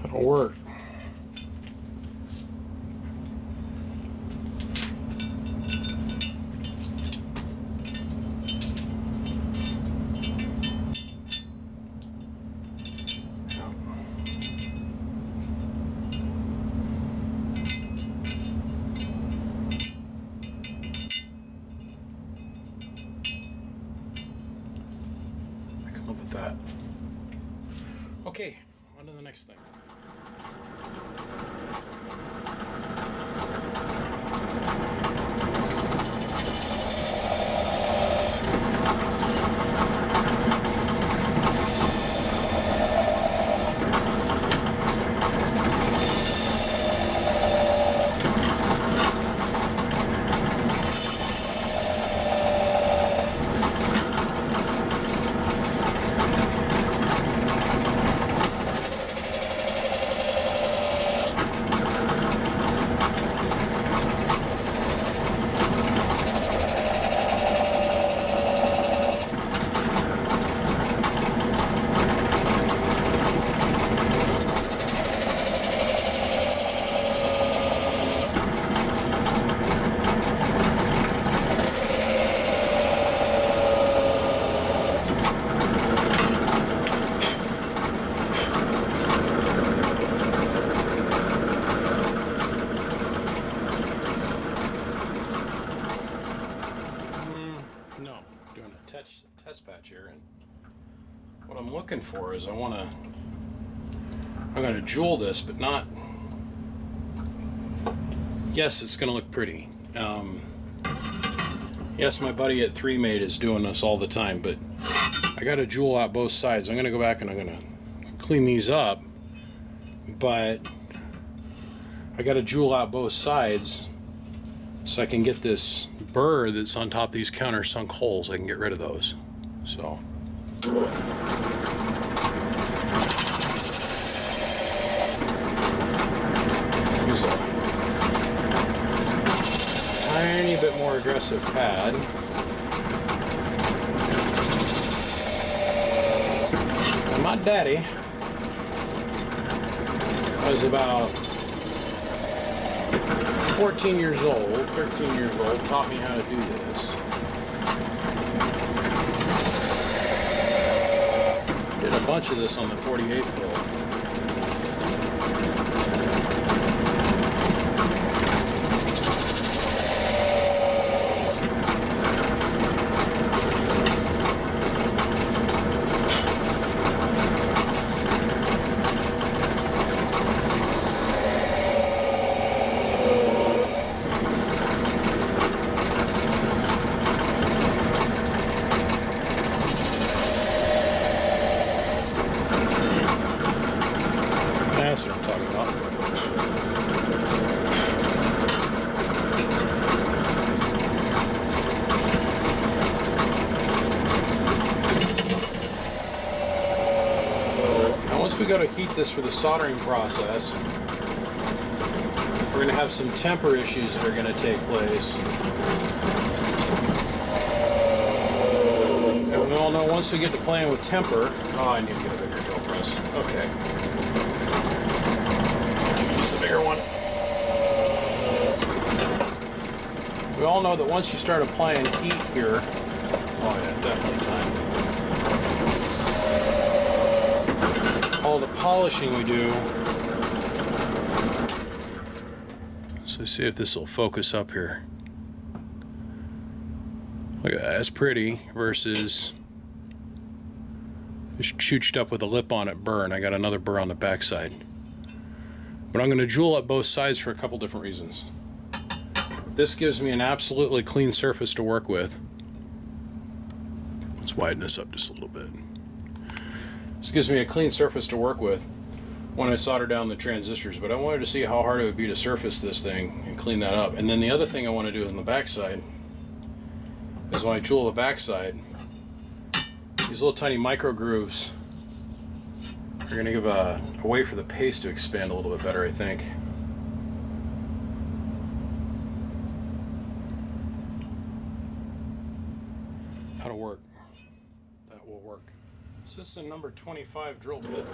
[SPEAKER 1] That'll work. I can live with that. Okay, on to the next thing. what I'm looking for is I'm going to jewel this, but not. Yes, it's going to look pretty. Yes, my buddy at 3Mate is doing this all the time, but I got to jewel out both sides. I'm going to go back and I'm going to clean these up, but I got to jewel out both sides so I can get this burr that's on top of these countersunk holes. I can get rid of those. So. Use a tiny bit more aggressive pad. And my daddy was about 14 years old, 13 years old, taught me how to do this. Did a bunch of this on the 48 pill. That's what I'm talking about. Now once we go to heat this for the soldering process, we're going to have some temper issues that are going to take place. And we all know once we get to playing with temper, oh, I need to get a bigger drill press. Okay. Bigger one. We all know that once you start applying heat here, oh yeah, definitely time. All the polishing we do. So see if this will focus up here. Look at that, that's pretty versus just chooched up with a lip on it burr, and I got another burr on the backside. But I'm going to jewel up both sides for a couple different reasons. This gives me an absolutely clean surface to work with. Let's widen this up just a little bit. This gives me a clean surface to work with when I solder down the transistors, but I wanted to see how hard it would be to surface this thing and clean that up. And then the other thing I want to do on the backside is when I jewel the backside, these little tiny micro grooves are going to give a way for the paste to expand a little bit better, I think. That'll work. That will work. This is a number 25 drill bit.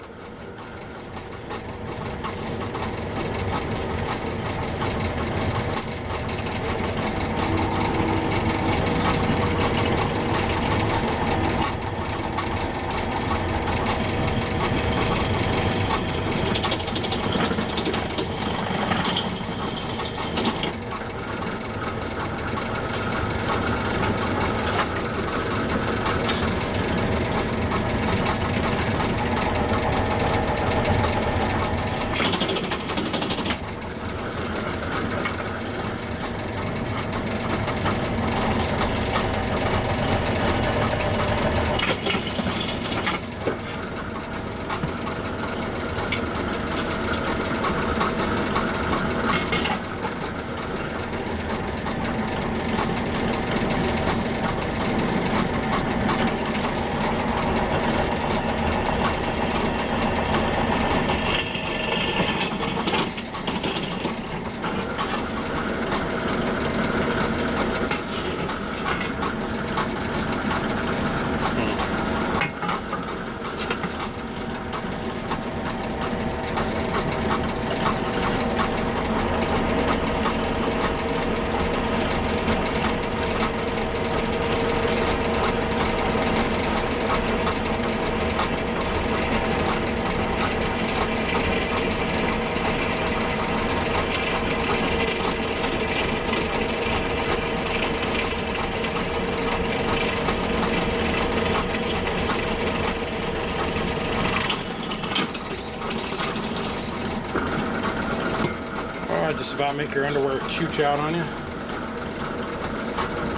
[SPEAKER 1] want to just about make your underwear chooch out on you.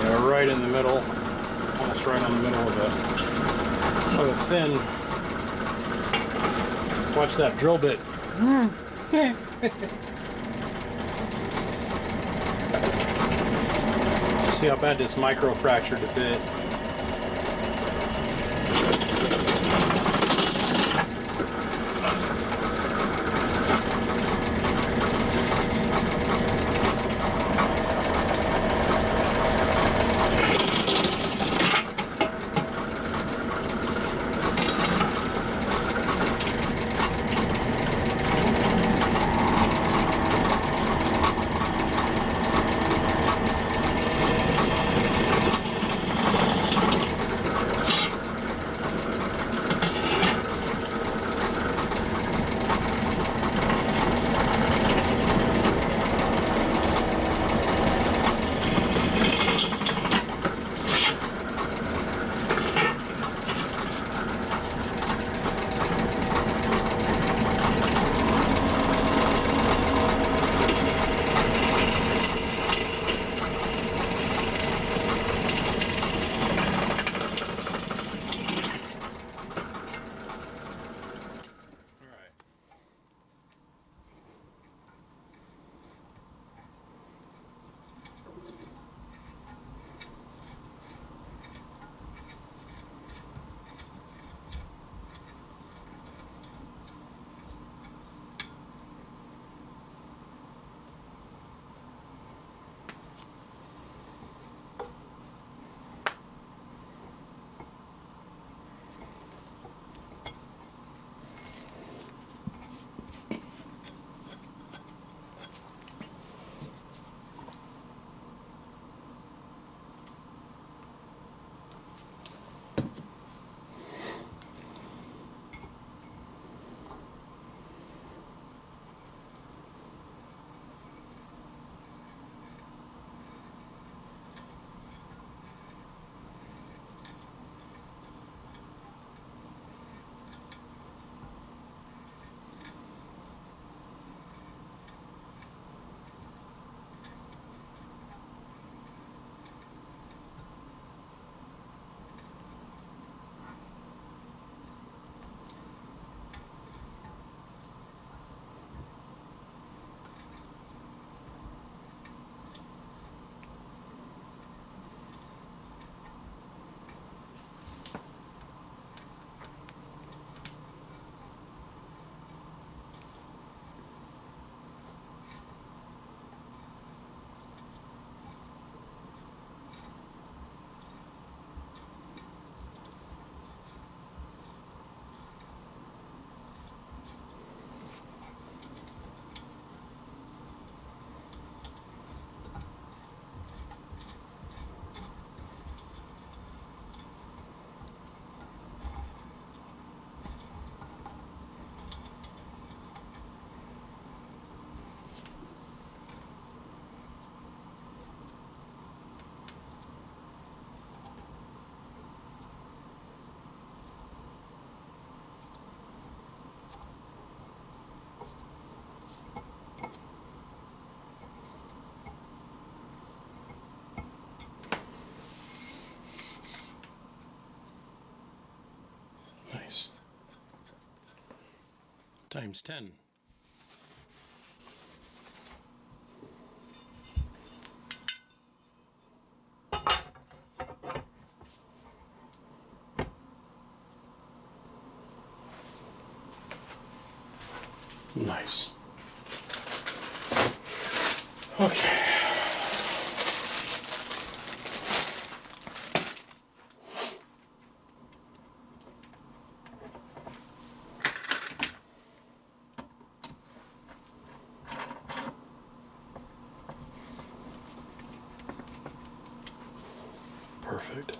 [SPEAKER 1] Yeah, right in the middle, almost right on the middle of the fin. Watch that drill bit. See how bad this micro fractured a bit. Nice. Times 10. Nice. Okay. Perfect.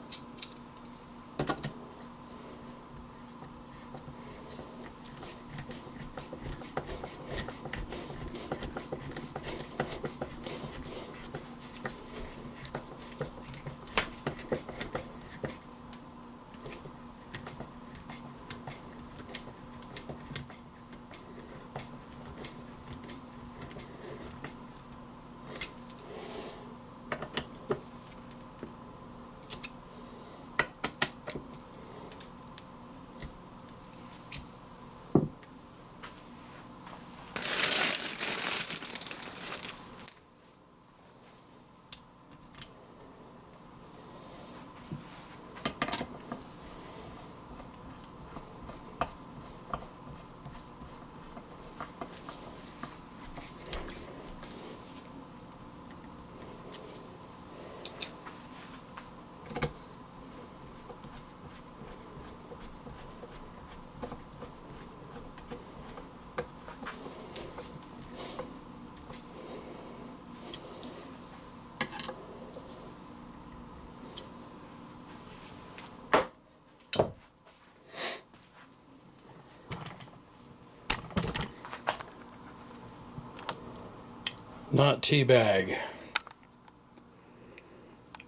[SPEAKER 1] Not teabag.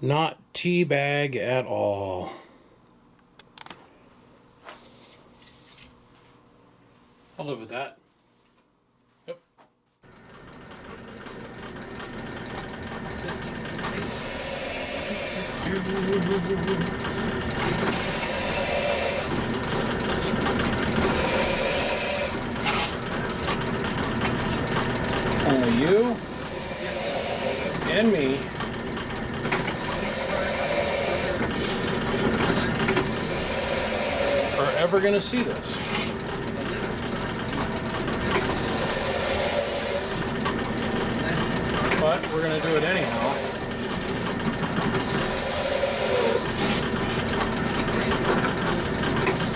[SPEAKER 1] Not teabag at all. I'll live with that. Yep. Only you and me are ever going to see this. But we're going to do it anyhow.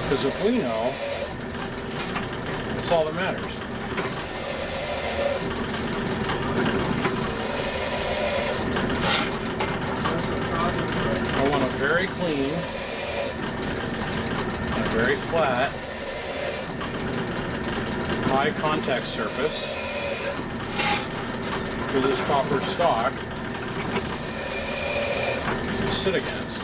[SPEAKER 1] Because if we know, that's all that matters. I want a very clean, a very flat, high contact surface for this copper stock to sit against.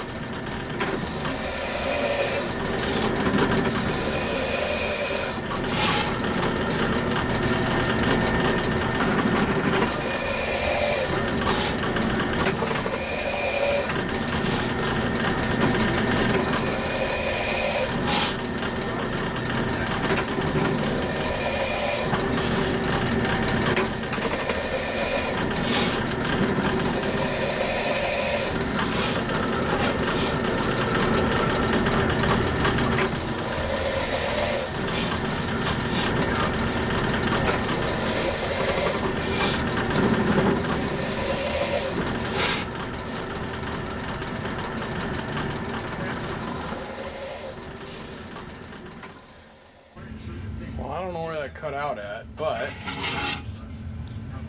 [SPEAKER 1] Well, I don't know where that cut out at, but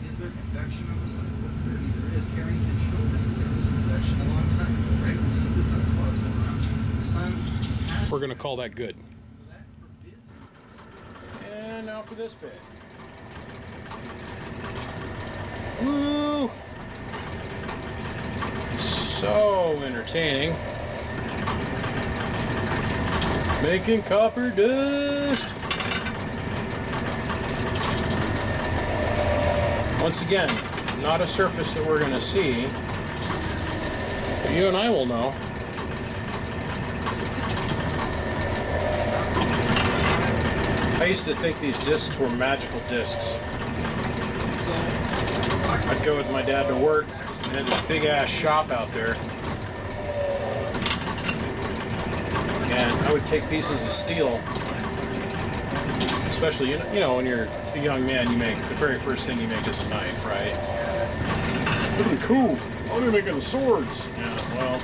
[SPEAKER 2] is there convection on the sun? Well, clearly there is. Carrie can show us that there was convection a long time ago, right? We see the sunspots going around. The sun has.
[SPEAKER 1] we're going to call that good.
[SPEAKER 2] So that forbids.
[SPEAKER 1] And now for this bit. Woo! So entertaining. Making copper dust. Once again, not a surface that we're going to see, but you and I will know. I used to think these discs were magical discs.
[SPEAKER 2] So
[SPEAKER 1] I'd go with my dad to work and had this big ass shop out there. And I would take pieces of steel, especially, you know, when you're a young man, you make, the very first thing you make is a knife, right? Really cool. Oh, they're making swords. Yeah, well.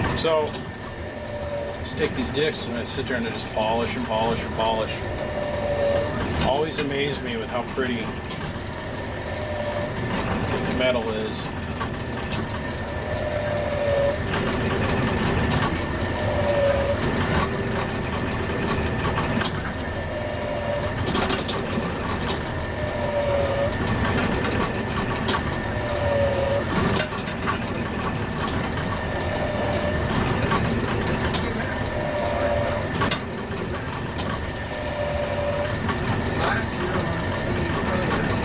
[SPEAKER 1] So, I just take these discs and I sit there and I just polish and polish and polish. Always amazed me with how pretty metal is.
[SPEAKER 2] last year on the City Brothers,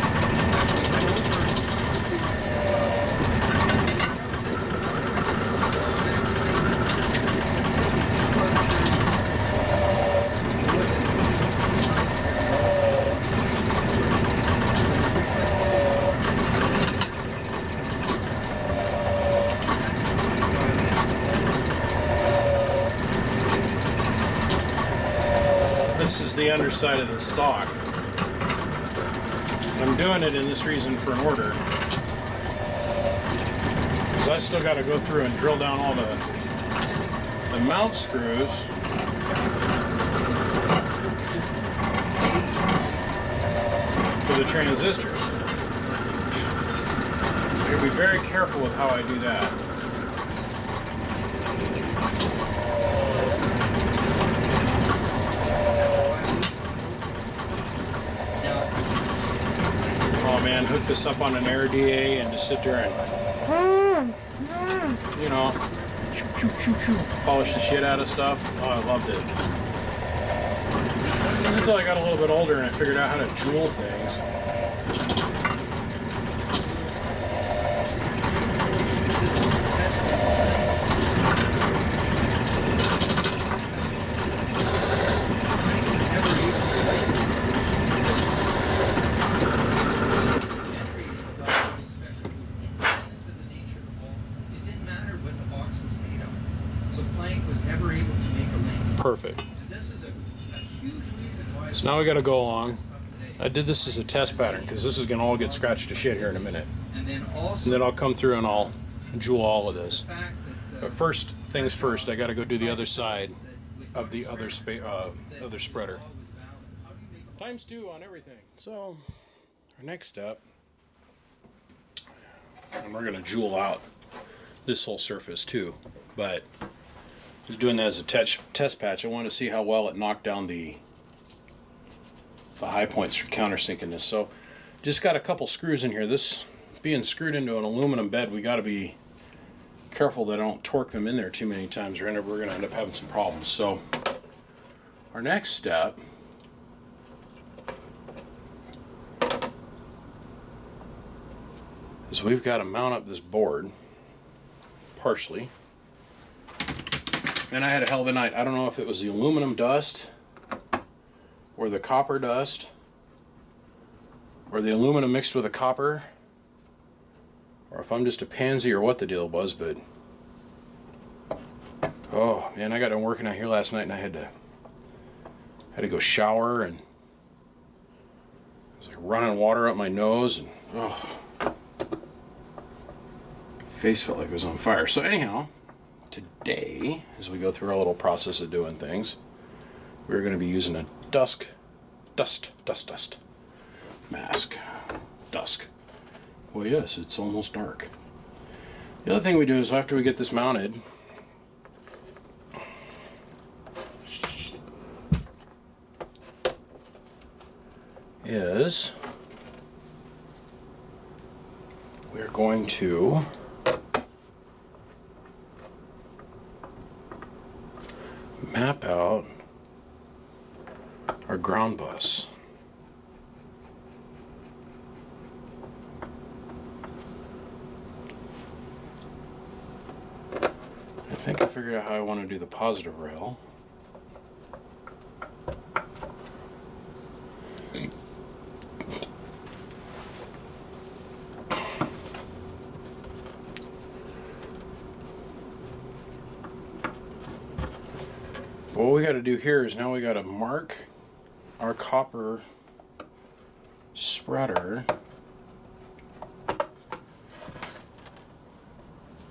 [SPEAKER 1] This is the underside of the stock. I'm doing it in this reason for an order, because I still got to go through and drill down all the mount screws for the transistors. I gotta be very careful with how I do that. Oh man, hook this up on an air DA and just sit there and, you know, polish the shit out of stuff. Oh, I loved it. Until I got a little bit older and I figured out how to jewel things. Perfect. So now we got to go along. I did this as a test pattern because this is going to all get scratched to shit here in a minute. And then I'll come through and I'll jewel all of this. But first things first, I got to go do the other side of the other spreader. ×2 on everything. So our next step, and we're going to jewel out this whole surface too, but just doing that as a test patch. I want to see how well it knocked down the high points for countersinking this. So just got a couple screws in here. This being screwed into an aluminum bed, we got to be careful that I don't torque them in there too many times, or we're going to end up having some problems. So our next step is we've got to mount up this board partially. And I had a hell of a night. I don't know if it was the aluminum dust or the copper dust or the aluminum mixed with the copper, or if I'm just a pansy or what the deal was, but oh man, I got done working out here last night and I had to go shower, and it was like running water up my nose, and oh, face felt like it was on fire. So anyhow, today, as we go through our little process of doing things, we're going to be using a dust mask. Dusk. Well, yes, it's almost dark. The other thing we do is after we get this mounted, is we're going to map out our ground bus. I think I figured out how I want to do the positive rail. What we got to do here is now we got to mark our copper spreader.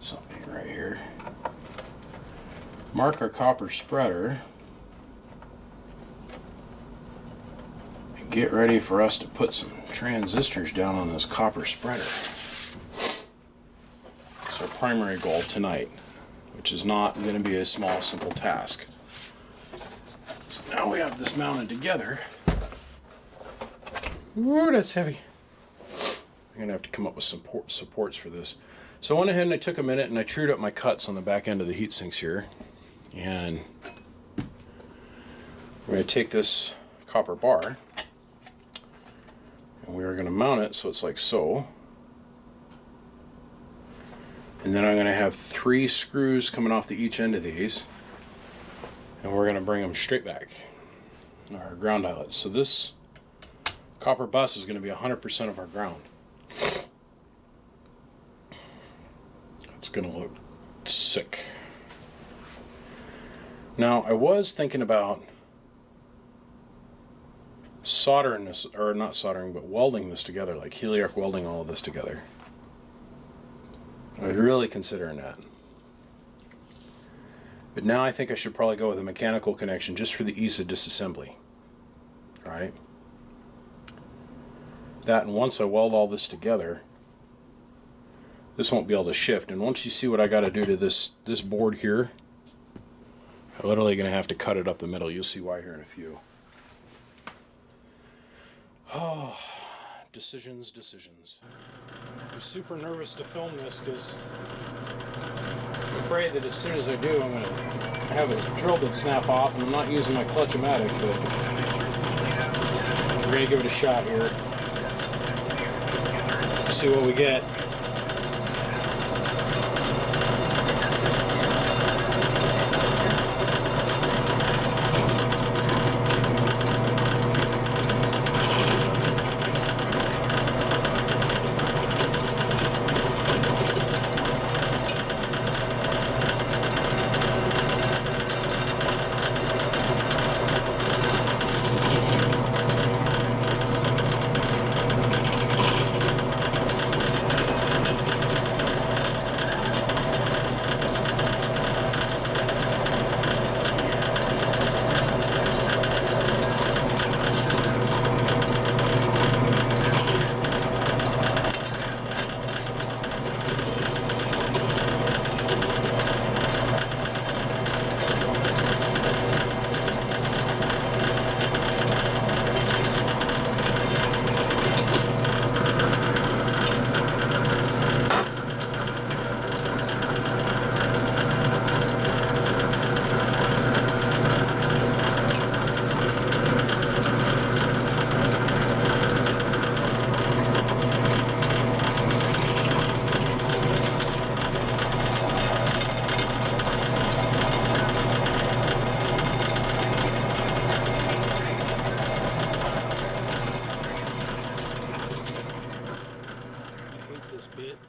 [SPEAKER 1] Something right here. Mark our copper spreader and get ready for us to put some transistors down on this copper spreader. It's our primary goal tonight, which is not going to be a small, simple task. So now we have this mounted together. Ooh, that's heavy. I'm going to have to come up with some supports for this. So I went ahead and I took a minute and I trued up my cuts on the back end of the heat sinks here. And we're going to take this copper bar and we're going to mount it so it's like so. And then I'm going to have 3 screws coming off the each end of these. And we're going to bring them straight back. Our ground eyelets. So this copper bus is going to be 100% of our ground. It's going to look sick. Now, I was thinking about soldering this, or not soldering, but welding this together, like heliarc welding all of this together. I was really considering that. But now I think I should probably go with a mechanical connection just for the ease of disassembly. Alright? That, and once I weld all this together, this won't be able to shift. And once you see what I got to do to this board here, I'm literally going to have to cut it up the middle. You'll see why here in a few. Oh, Decisions. I'm super nervous to film this because I'm afraid that as soon as I do, I'm going to have a drill bit snap off, and I'm not using my clutch-o-matic, but we're going to give it a shot here. See what we get.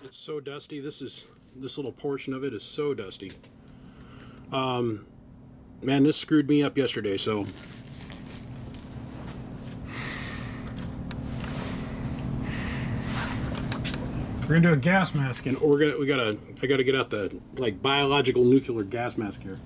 [SPEAKER 1] It's so dusty. This little portion of it is so dusty. Man, this screwed me up yesterday. So we're gonna do a gas mask, and I gotta get out the biological nuclear gas mask here.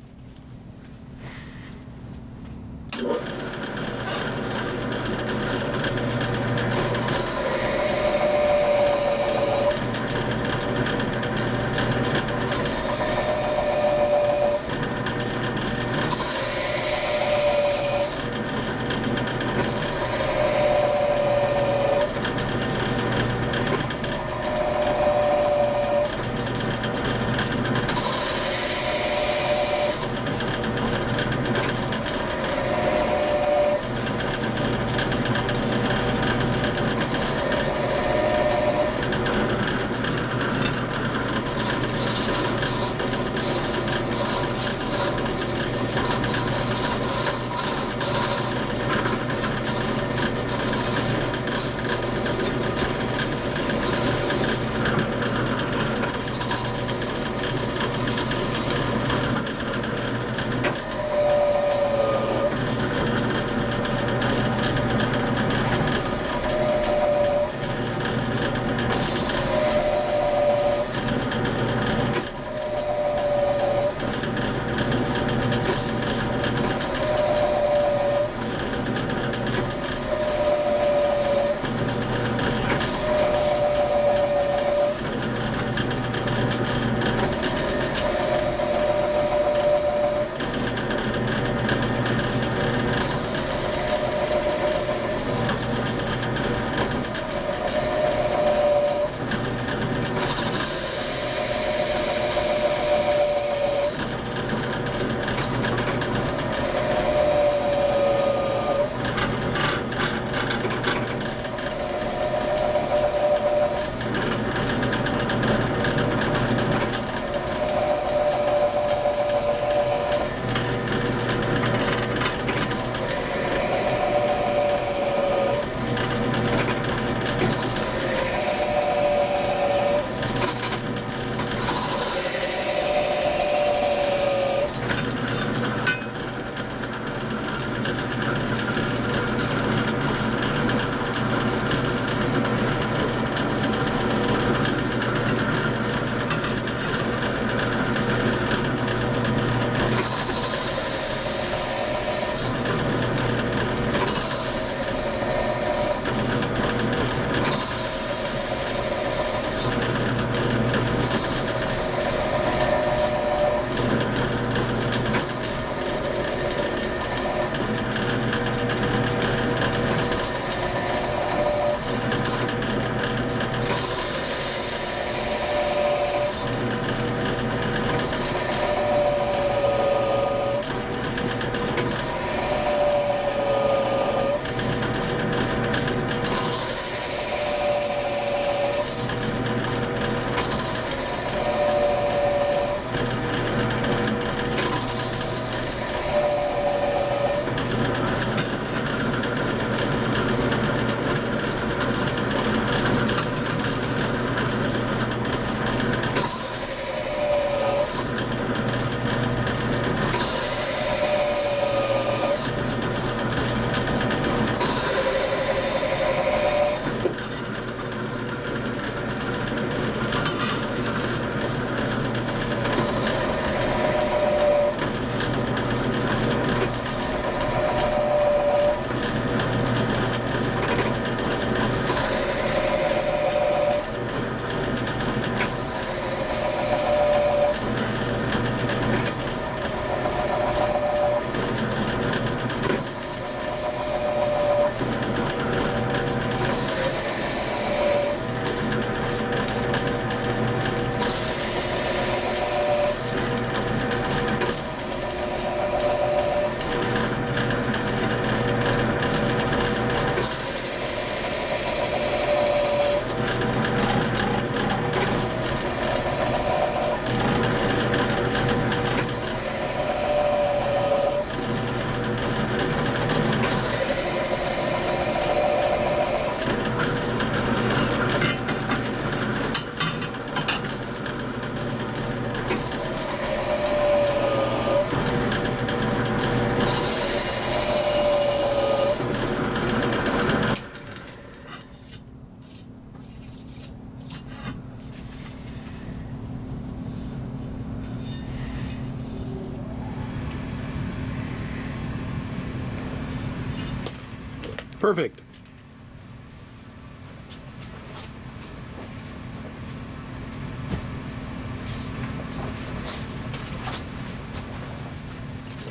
[SPEAKER 1] Perfect.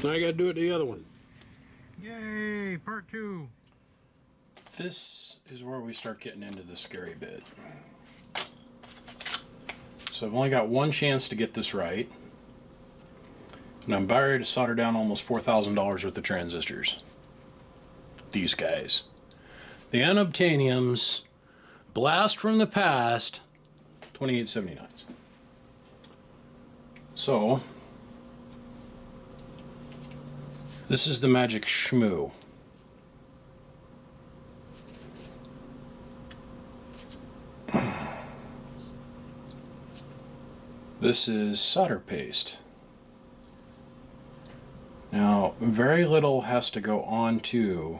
[SPEAKER 1] Now I gotta do it to the other one.
[SPEAKER 3] Yay, part 2.
[SPEAKER 1] This is where we start getting into the scary bit. So I've only got one chance to get this right. And I'm about ready to solder down almost $4,000 worth of transistors. These guys. The unobtainiums, blast from the past, 2879s. So, this is the magic shmoo. This is solder paste. Now, very little has to go onto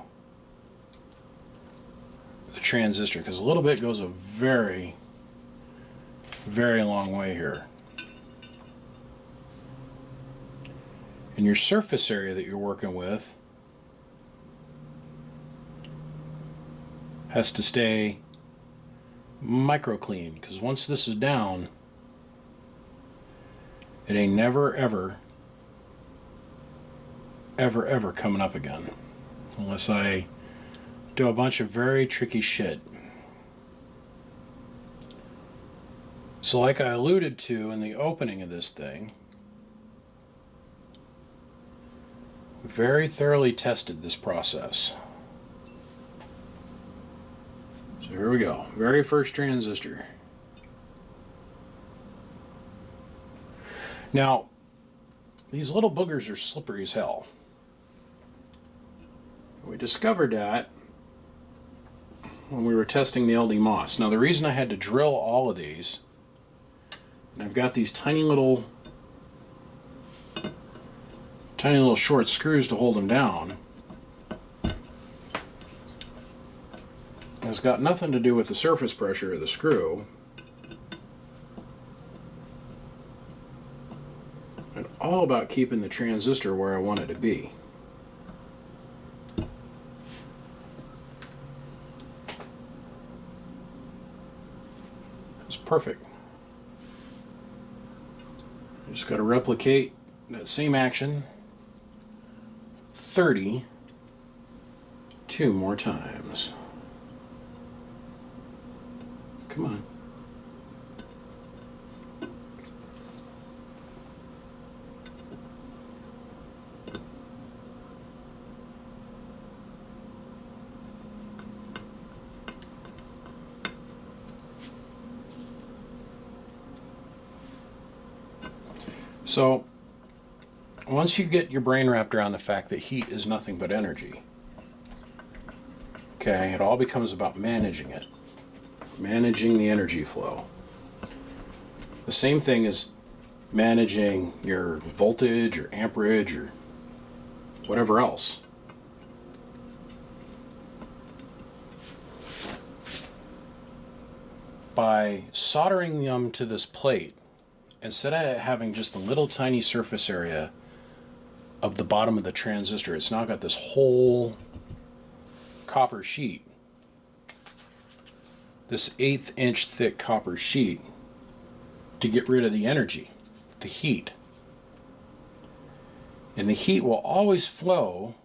[SPEAKER 1] the transistor because a little bit goes a very, very long way here. And your surface area that you're working with has to stay micro clean, because once this is down, it ain't never ever coming up again, unless I do a bunch of very tricky shit. So like I alluded to in the opening of this thing, very thoroughly tested this process. So here we go. Very first transistor. Now, these little boogers are slippery as hell. We discovered that when we were testing the LD MOS. Now, the reason I had to drill all of these, and I've got these tiny little short screws to hold them down, it's got nothing to do with the surface pressure of the screw, and all about keeping the transistor where I want it to be. It's perfect. I just got to replicate that same action 32 more times. Come on. So, once you get your brain wrapped around the fact that heat is nothing but energy, okay, it all becomes about managing it. Managing the energy flow. The same thing as managing your voltage or amperage or whatever else. By soldering them to this plate, instead of having just a little tiny surface area of the bottom of the transistor, it's now got this whole copper sheet. This 1/8 inch thick copper sheet to get rid of the energy, the heat. And the heat will always flow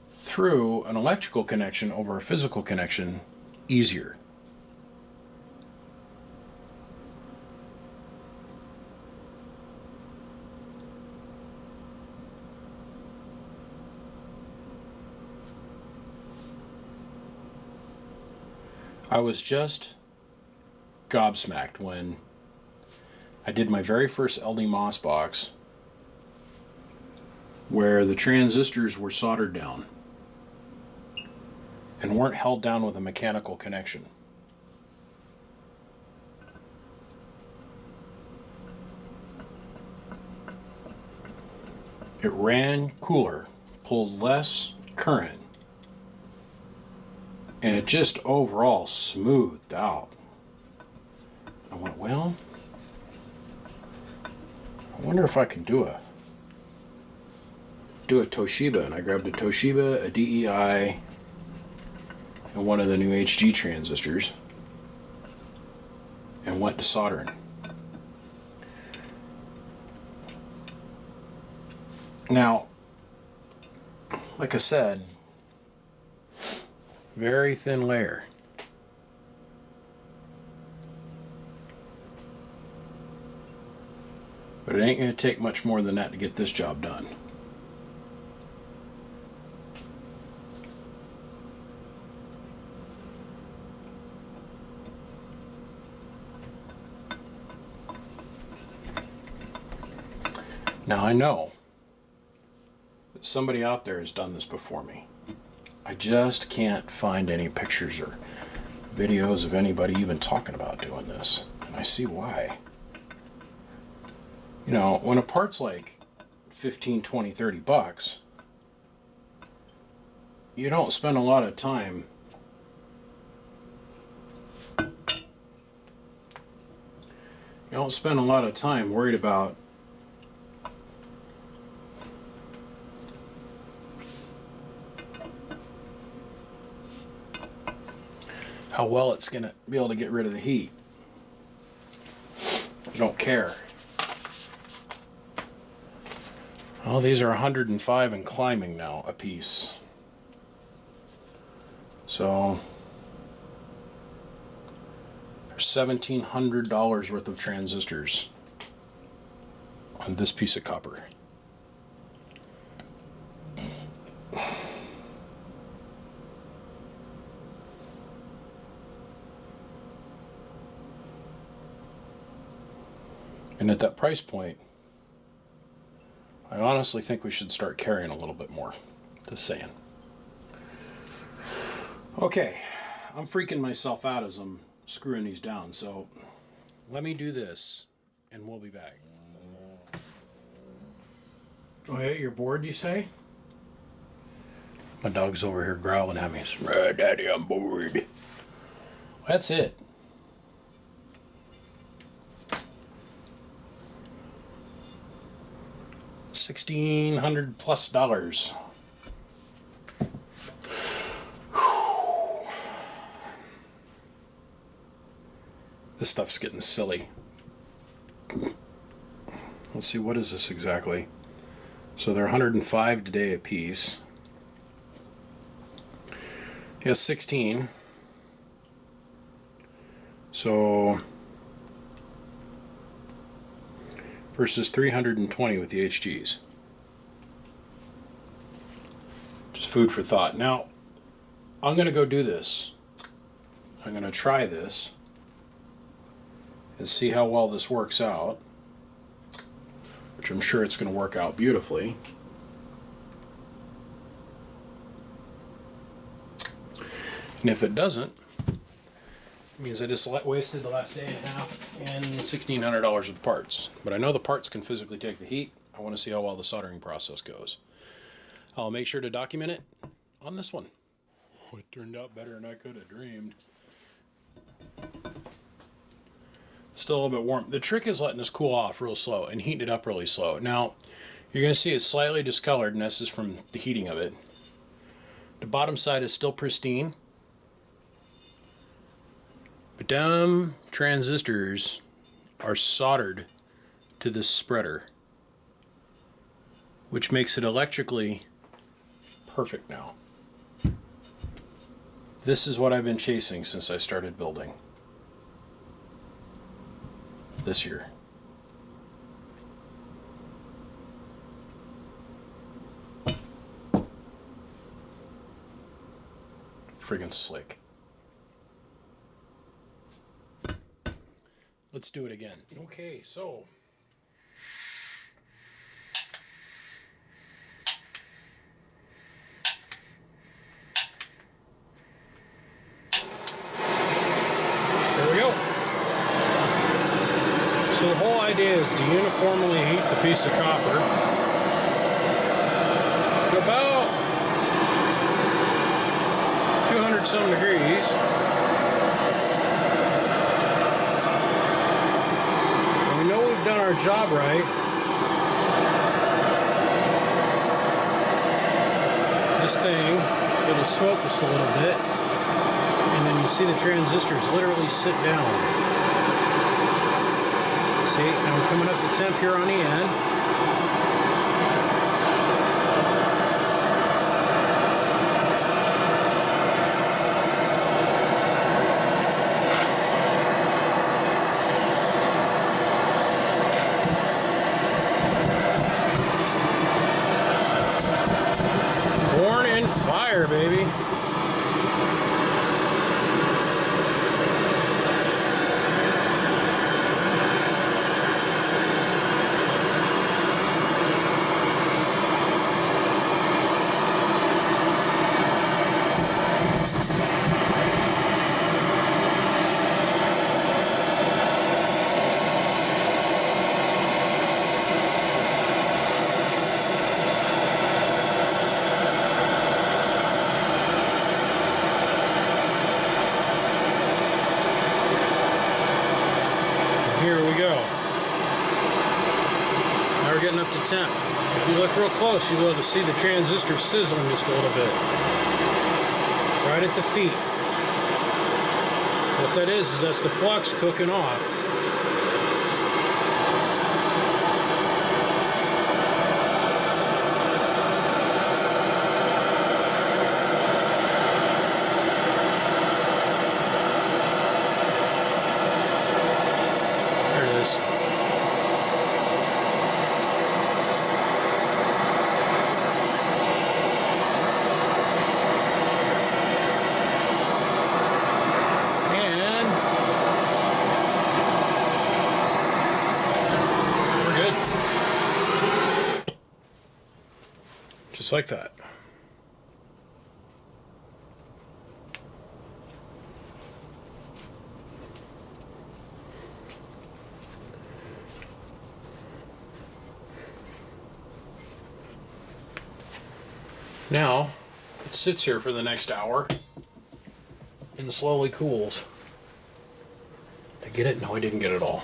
[SPEAKER 1] through an electrical connection over a physical connection easier. I was just gobsmacked when I did my very first LD MOS box where the transistors were soldered down and weren't held down with a mechanical connection. It ran cooler, pulled less current, and it just overall smoothed out. I went, well, I wonder if I can do do a Toshiba, and I grabbed a Toshiba, a DEI, and one of the new HG transistors, and went to soldering. Now, like I said, very thin layer. But it ain't going to take much more than that to get this job done. Now I know that somebody out there has done this before me. I just can't find any pictures or videos of anybody even talking about doing this. And I see why. You know, when a part's like 15, 20, 30 bucks, you don't spend a lot of time worried about how well it's going to be able to get rid of the heat. You don't care. Oh, these are 105 and climbing now a piece. So there's $1,700 worth of transistors on this piece of copper. And at that price point, I honestly think we should start carrying a little bit more. Just saying. Okay, I'm freaking myself out as I'm screwing these down, so let me do this and we'll be back. Oh yeah, you're bored, you say? My dog's over here growling at me. Daddy, I'm bored. That's it. $1,600+ This stuff's getting silly. Let's see, what is this exactly? So they're 105 today a piece. He has 16. So versus 320 with the HGs. Just food for thought. Now, I'm going to go do this. I'm going to try this and see how well this works out, which I'm sure it's going to work out beautifully. And if it doesn't, it means I just wasted the last day and a half and $1,600 of parts. But I know the parts can physically take the heat. I want to see how well the soldering process goes. I'll make sure to document it on this one. Oh, it turned out better than I could have dreamed. Still a little bit warm. The trick is letting this cool off real slow and heating it up really slow. Now, you're going to see it's slightly discolored, and this is from the heating of it. The bottom side is still pristine. But them transistors are soldered to this spreader, which makes it electrically perfect now. This is what I've been chasing since I started building this year. Friggin' slick. Let's do it again. Okay, so there we go. So the whole idea is to uniformly heat the piece of copper to about 200 some degrees. Done our job right this thing, it'll smoke just a little bit, and then you see the transistors literally sit down. See, now I'm coming up to temp here on the end. Born in fire, baby. Here we go. Now we're getting up to temp. If you look real close, you'll be able to see the transistor sizzling just a little bit. Right at the feet. What that is that's the flux cooking off. There it is. And we're good. Just like that. Now, it sits here for the next hour and slowly cools. Did I get it? No, I didn't get it all.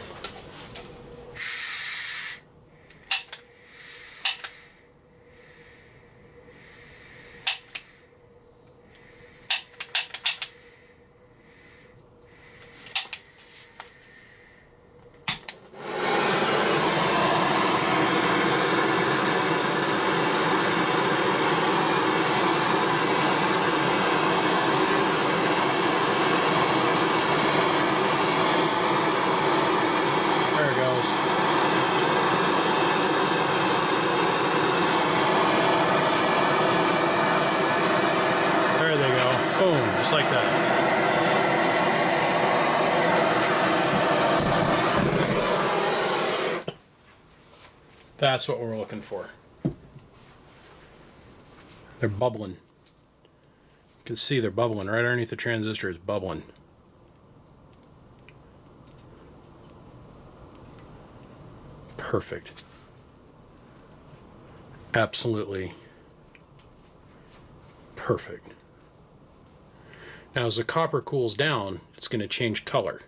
[SPEAKER 1] There it goes. There they go. Boom, just like that. That's what we're looking for. They're bubbling. You can see they're bubbling right underneath the transistor. It's bubbling. Perfect. Absolutely perfect. Now as the copper cools down, it's going to change color.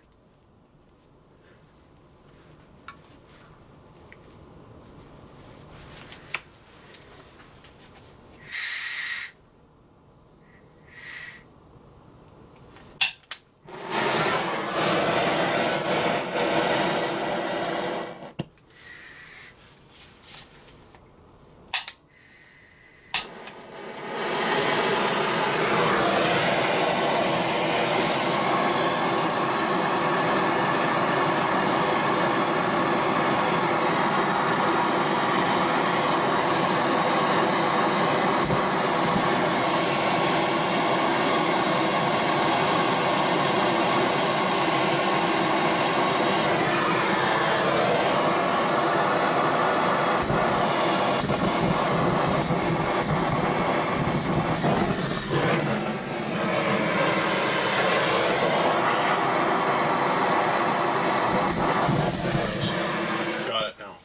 [SPEAKER 1] Got it now.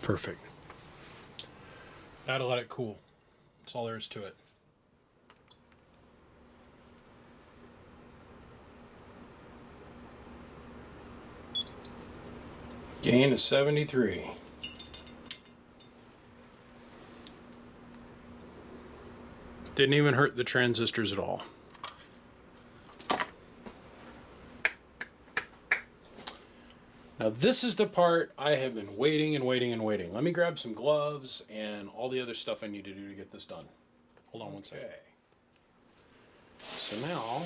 [SPEAKER 1] Perfect. Now to let it cool. That's all there is to it. Gain is 73. Didn't even hurt the transistors at all. Now this is the part I have been waiting and waiting and waiting. Let me grab some gloves and all the other stuff I need to do to get this done. Hold on one second. So now,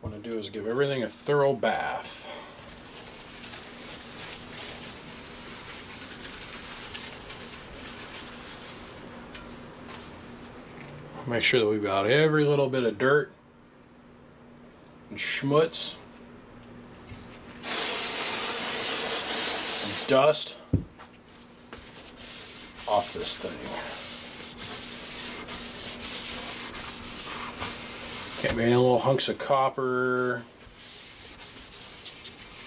[SPEAKER 1] what I want to do is give everything a thorough bath. Make sure that we've got every little bit of dirt and schmutz and dust off this thing. Can't be any little hunks of copper,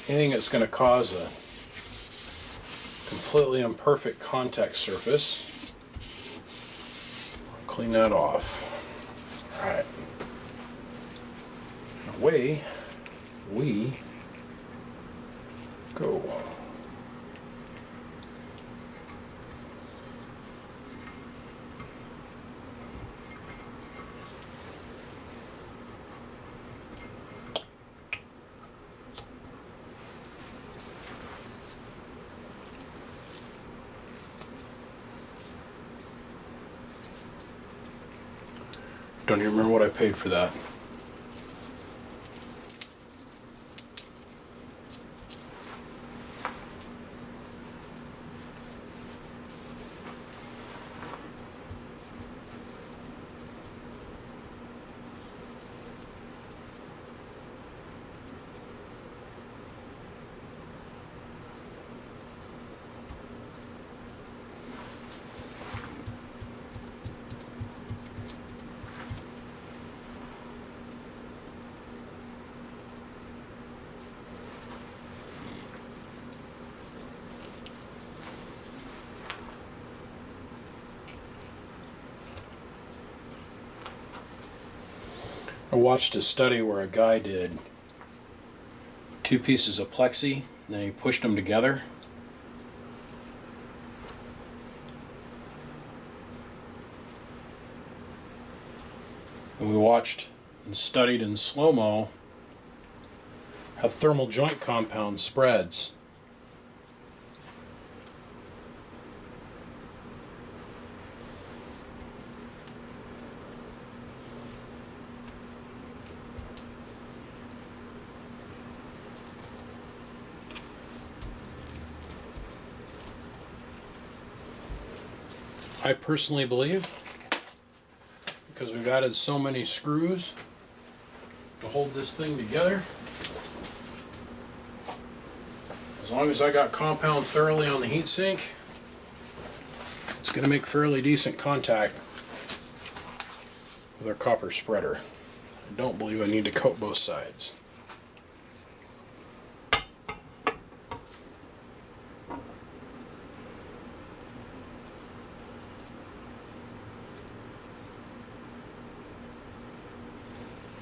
[SPEAKER 1] anything that's going to cause a completely imperfect contact surface. Clean that off. All right. Away we go. Don't even remember what I paid for that. I watched a study where a guy did 2 pieces of plexi, and then he pushed them together. And we watched and studied in slow-mo how thermal joint compound spreads. I personally believe, because we've added so many screws to hold this thing together, as long as I got compound thoroughly on the heatsink, it's going to make fairly decent contact with our copper spreader. I don't believe I need to coat both sides.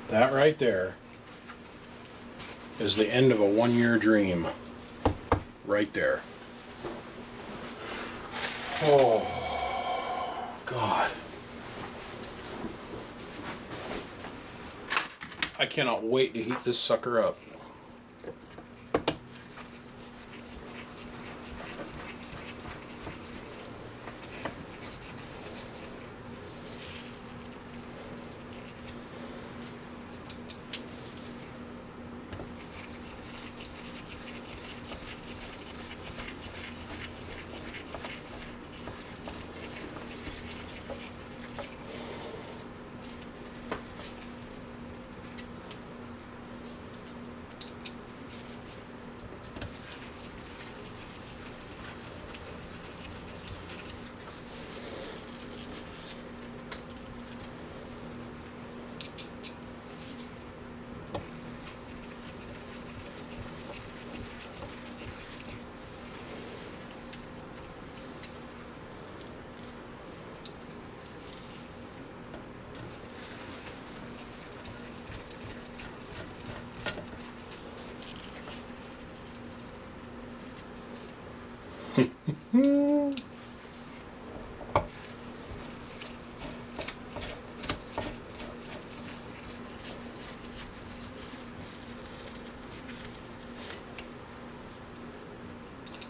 [SPEAKER 1] That right there is the end of a 1-year dream. Right there. Oh, God. I cannot wait to heat this sucker up.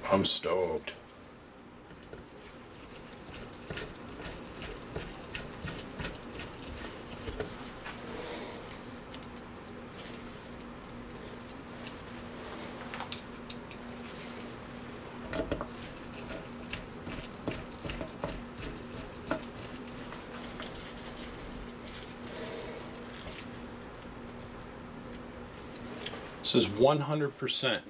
[SPEAKER 1] I'm stoked. This is 100%.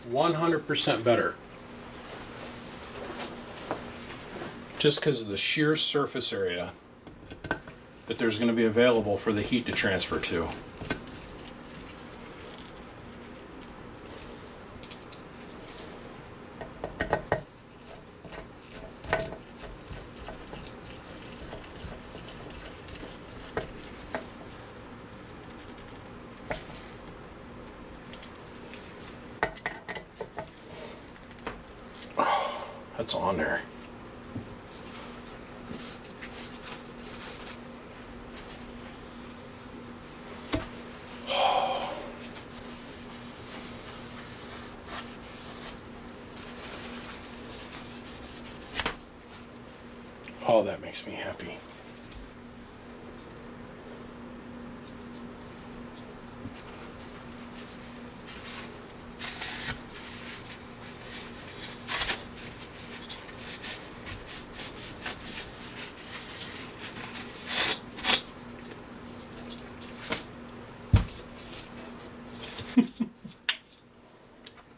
[SPEAKER 1] 100% better. Just because of the sheer surface area that there's going to be available for the heat to transfer to. That's on there. Oh, that makes me happy.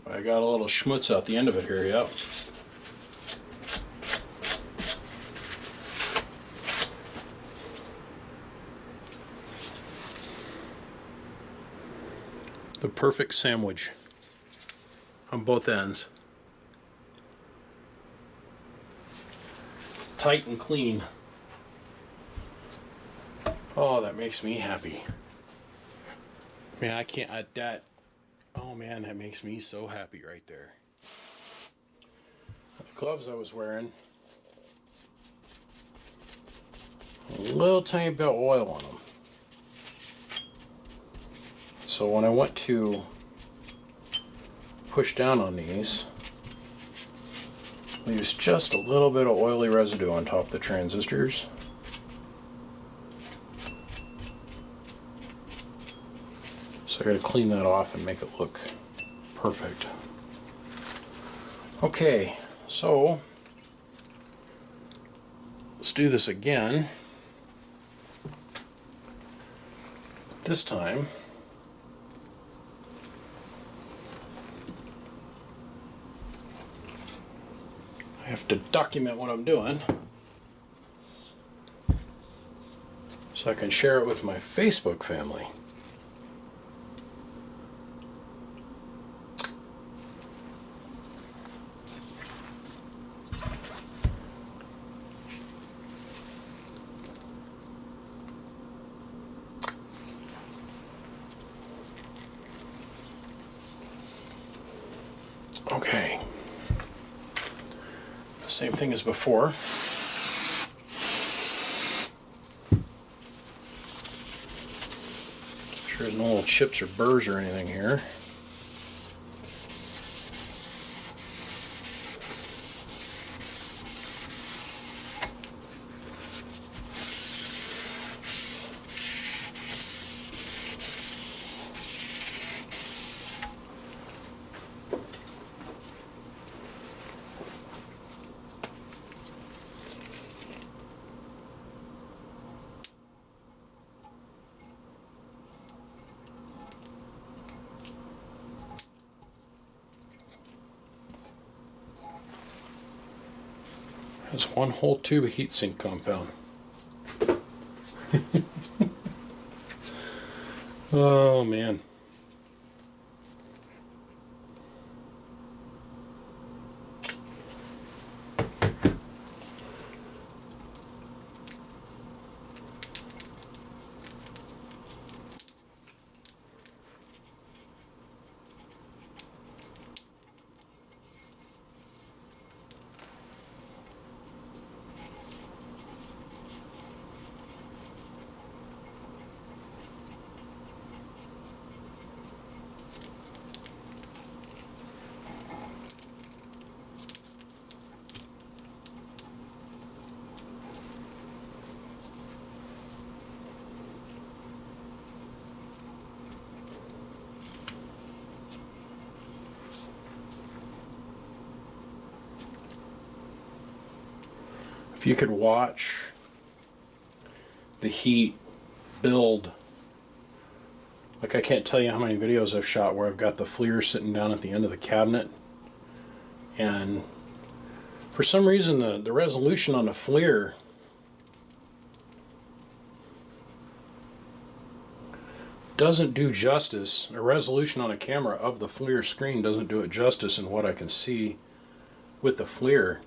[SPEAKER 1] I got a little schmutz out the end of it here, yep. The perfect sandwich on both ends. Tight and clean. Oh, that makes me happy. Man, I can't, oh man, that makes me so happy right there. The gloves I was wearing, a little tiny bit of oil on them. So when I went to push down on these, leaves just a little bit of oily residue on top of the transistors. So I gotta clean that off and make it look perfect. Okay, so let's do this again. This time, I have to document what I'm doing so I can share it with my Facebook family. Okay. Same thing as before. Sure there's no little chips or burrs or anything here. There's one whole tube of heatsink compound. Oh man. If you could watch the heat build, like I can't tell you how many videos I've shot where I've got the FLIR sitting down at the end of the cabinet, and for some reason the resolution on the FLIR doesn't do justice. A resolution on a camera of the FLIR screen doesn't do it justice in what I can see with the FLIR.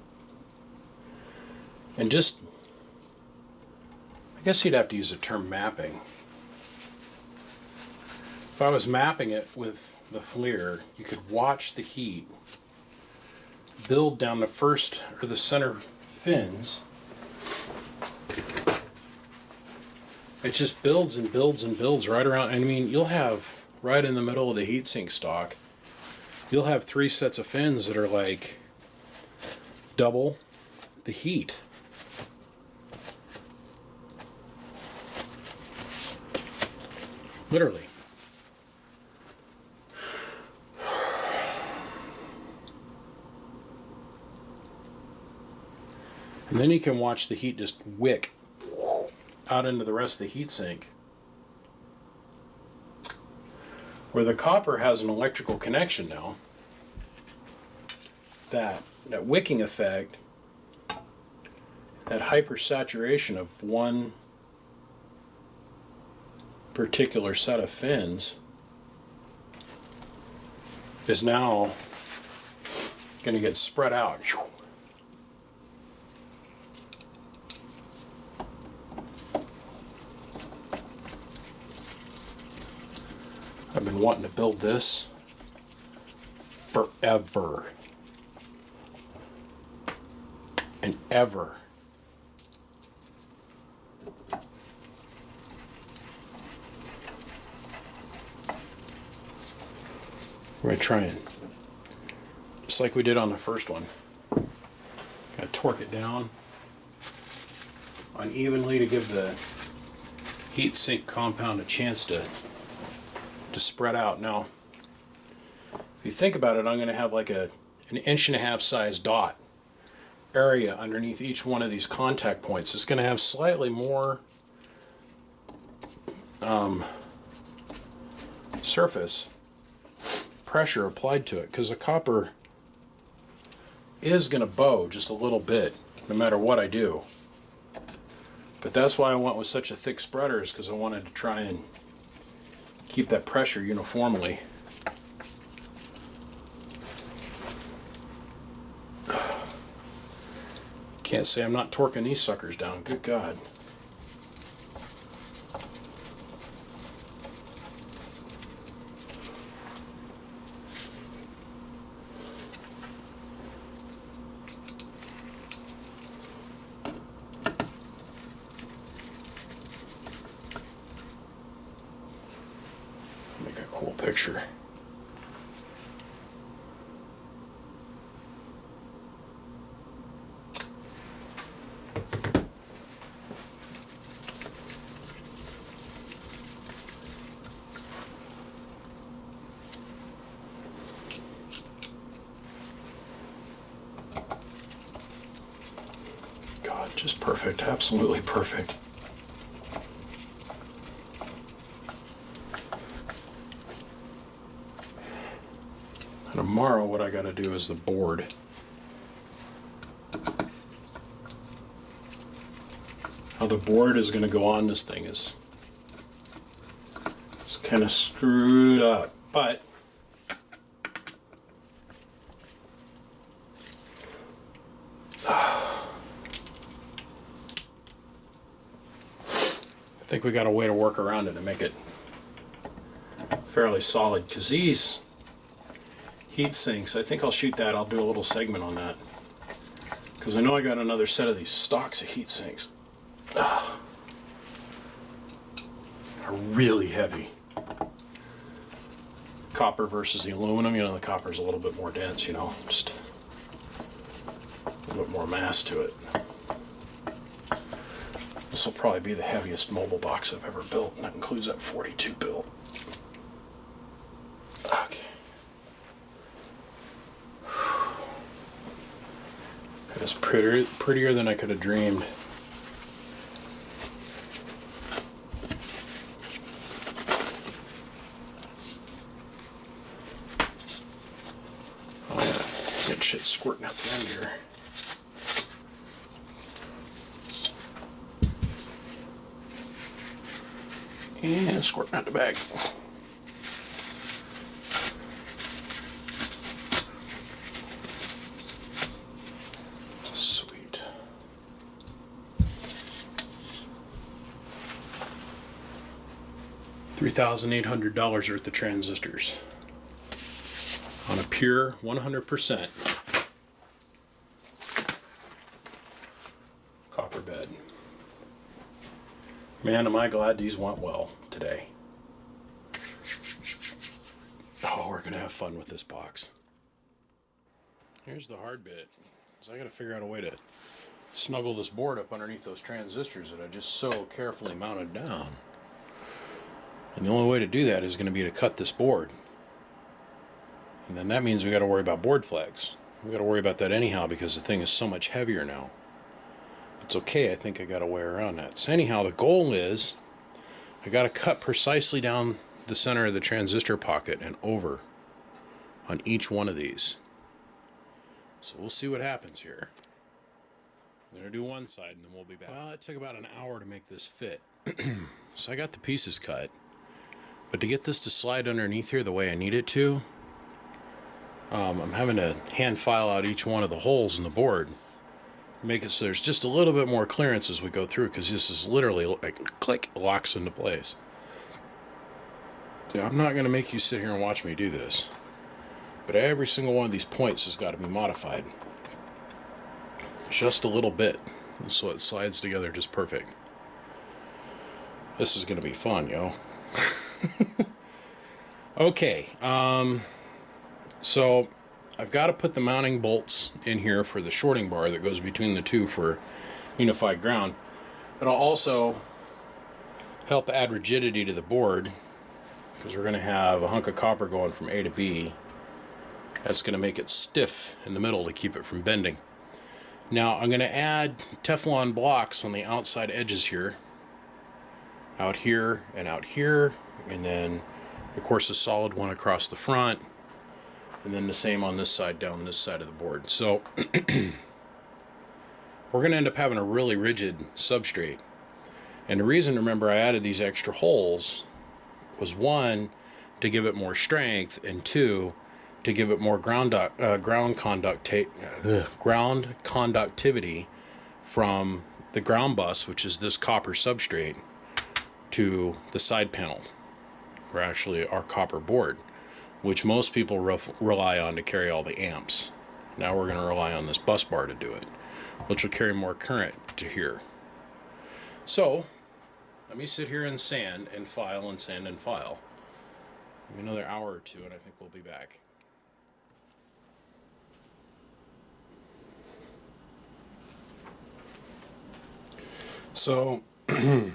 [SPEAKER 1] And just, I guess you'd have to use the term mapping. If I was mapping it with the FLIR, you could watch the heat build down the first or the center fins. It just builds and builds and builds right around. I mean, you'll have right in the middle of the heatsink stock, you'll have 3 sets of fins that are like double the heat. Literally. And then you can watch the heat just wick out into the rest of the heatsink. Where the copper has an electrical connection now, that wicking effect, that hypersaturation of one particular set of fins is now going to get spread out. I've been wanting to build this forever and ever. We're going to try and, just like we did on the first one, gotta torque it down unevenly to give the heat sink compound a chance to spread out. Now, if you think about it, I'm going to have like an 1.5 inch size dot area underneath each one of these contact points. It's going to have slightly more surface pressure applied to it because the copper is going to bow just a little bit no matter what I do. But that's why I went with such a thick spreader, is because I wanted to try and keep that pressure uniformly. Can't say I'm not torquing these suckers down. Good God. Make a cool picture. God, just perfect, absolutely perfect. Tomorrow what I got to do is the board. How the board is going to go on this thing is kind of screwed up, but I think we got a way to work around it and make it fairly solid, because these heat sinks, I think I'll shoot that. I'll do a little segment on that, because I know I got another set of these stocks of heat sinks. Are really heavy. Copper versus the aluminum, you know, the copper's a little bit more dense, you know, just a little bit more mass to it. This will probably be the heaviest mobile box I've ever built, and that includes that 42 build. Okay. It's prettier than I could have dreamed. Oh yeah, get shit squirting out the end here. And squirting out the bag. Sweet. $3,800 worth of transistors on a pure 100% copper bed. Man, am I glad these went well today. Oh, we're gonna have fun with this box. Here's the hard bit. So I gotta figure out a way to snuggle this board up underneath those transistors that I just so carefully mounted down. And the only way to do that is going to be to cut this board. And then that means we got to worry about board flags. We got to worry about that anyhow because the thing is so much heavier now. It's okay, I think I got a way around that. So anyhow, the goal is I got to cut precisely down the center of the transistor pocket and over on each one of these. So we'll see what happens here. I'm going to do one side and then we'll be back. Well, it took about an hour to make this fit. So I got the pieces cut. But to get this to slide underneath here the way I need it to, I'm having to hand file out each one of the holes in the board. Make it so there's just a little bit more clearance as we go through, because this is literally like click, locks into place. So I'm not going to make you sit here and watch me do this. But every single one of these points has got to be modified. Just a little bit. So it slides together just perfect. This is going to be fun, yo. Okay, so I've got to put the mounting bolts in here for the shorting bar that goes between the two for unified ground. It'll also help add rigidity to the board because we're going to have a hunk of copper going from A to B. That's going to make it stiff in the middle to keep it from bending. Now I'm going to add Teflon blocks on the outside edges here, out here, and then of course a solid one across the front, and then the same on this side down this side of the board. So we're going to end up having a really rigid substrate. And the reason, remember, I added these extra holes was, one, to give it more strength, and two, to give it more ground conductivity from the ground bus, which is this copper substrate, to the side panel, or actually our copper board, which most people rely on to carry all the amps. Now we're going to rely on this bus bar to do it, which will carry more current to here. So let me sit here and sand and file and sand and file. Maybe another hour or two and I think we'll be back. So I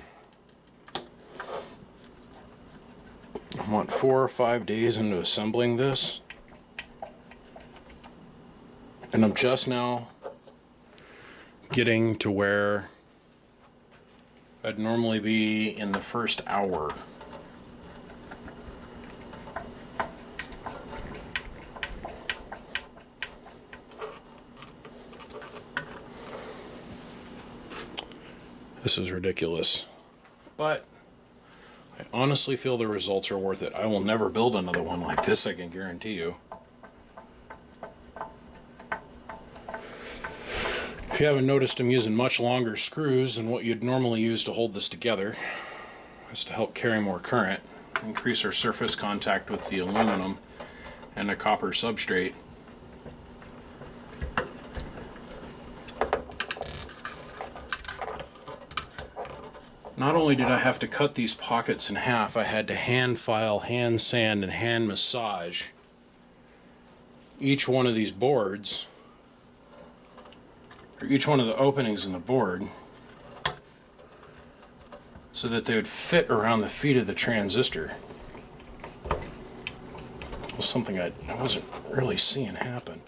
[SPEAKER 1] want 4 or 5 days into assembling this, and I'm just now getting to where I'd normally be in the first hour. This is ridiculous, but I honestly feel the results are worth it. I will never build another one like this, I can guarantee you. If you haven't noticed, I'm using much longer screws than what you'd normally use to hold this together. It's to help carry more current, increase our surface contact with the aluminum and the copper substrate. Not only did I have to cut these pockets in half, I had to hand file, hand sand, and hand massage each one of these boards, or each one of the openings in the board, so that they would fit around the feet of the transistor. It was something I wasn't really seeing happen.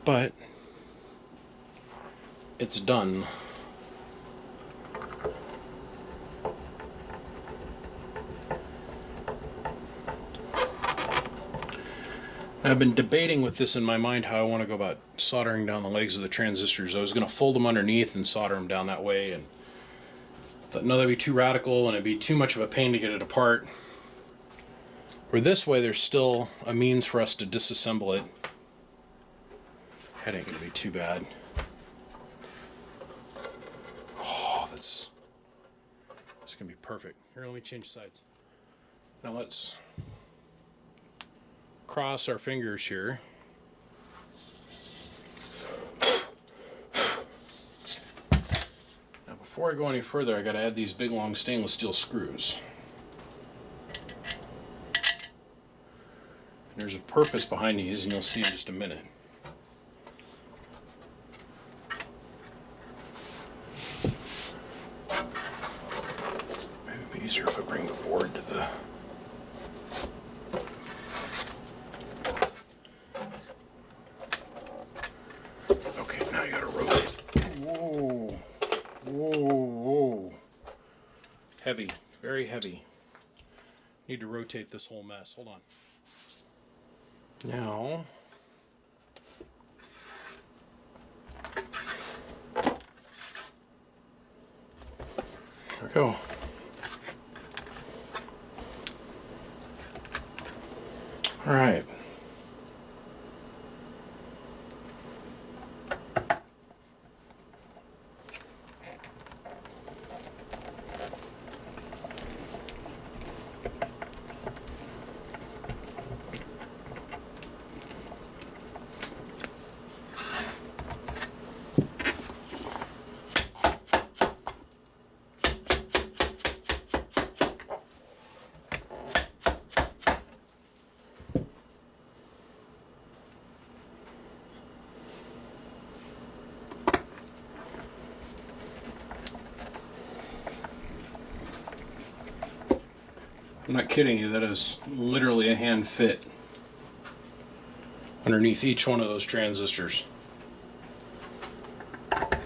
[SPEAKER 1] but it's done. I've been debating with this in my mind how I want to go about soldering down the legs of the transistors. I was going to fold them underneath and solder them down that way, and thought, no, that'd be too radical and it'd be too much of a pain to get it apart. Where this way there's still a means for us to disassemble it. That ain't going to be too bad. Oh, that's going to be perfect. Here, let me change sides. Now let's cross our fingers here. Now before I go any further, I got to add these big long stainless steel screws. And there's a purpose behind these, and you'll see in just a minute. Maybe it'd be easier if I bring the board to the... Heavy, very heavy. Need to rotate this whole mess. Hold on. Now, there we go. All right. I'm not kidding you, that is literally a hand fit underneath each one of those transistors.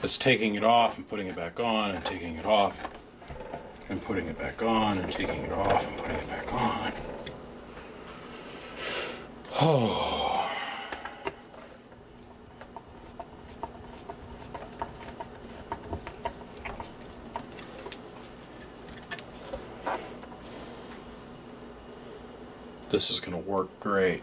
[SPEAKER 1] It's taking it off and putting it back on and taking it off and putting it back on and taking it off and putting it back on. Oh. This is going to work great.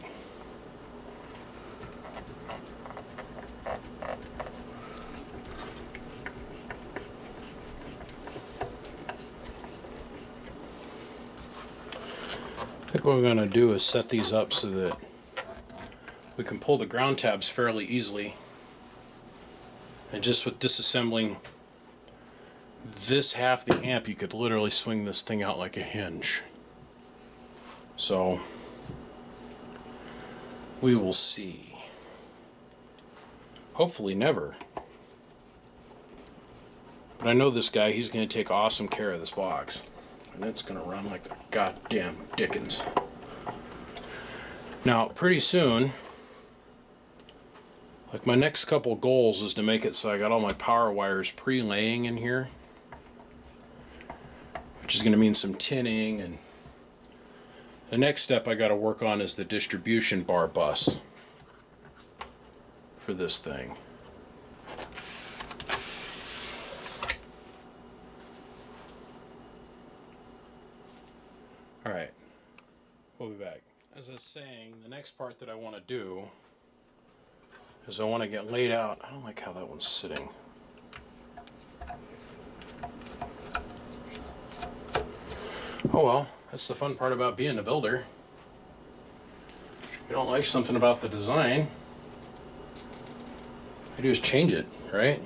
[SPEAKER 1] I think what we're going to do is set these up so that we can pull the ground tabs fairly easily. And just with disassembling this half the amp, you could literally swing this thing out like a hinge. So we will see. Hopefully never. But I know this guy, he's going to take awesome care of this box. And it's going to run like the goddamn dickens. Now, pretty soon, like my next couple goals is to make it so I got all my power wires pre-laying in here. Which is going to mean some tinning, and the next step I got to work on is the distribution bar bus for this thing. Alright, we'll be back. As I was saying, the next part that I want to do is I want to get laid out. I don't like how that one's sitting. Oh well. That's the fun part about being a builder. If you don't like something about the design, all you do is change it, right?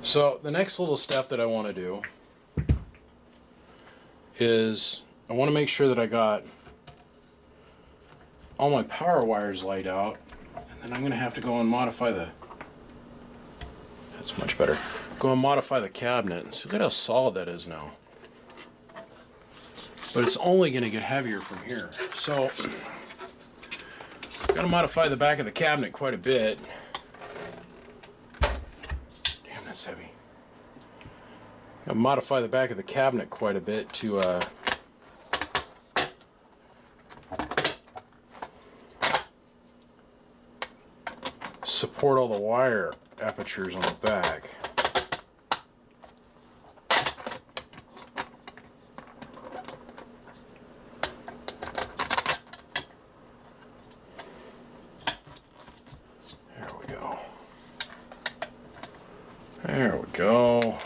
[SPEAKER 1] So the next little step that I want to do is I want to make sure that I got all my power wires laid out, and then I'm going to have to go and modify the... That's much better. Go and modify the cabinet and see, look at how solid that is now. But it's only going to get heavier from here. So Got to modify the back of the cabinet quite a bit. Damn, that's heavy. Got to modify the back of the cabinet quite a bit to support all the wire apertures on the back. There we go. There we go.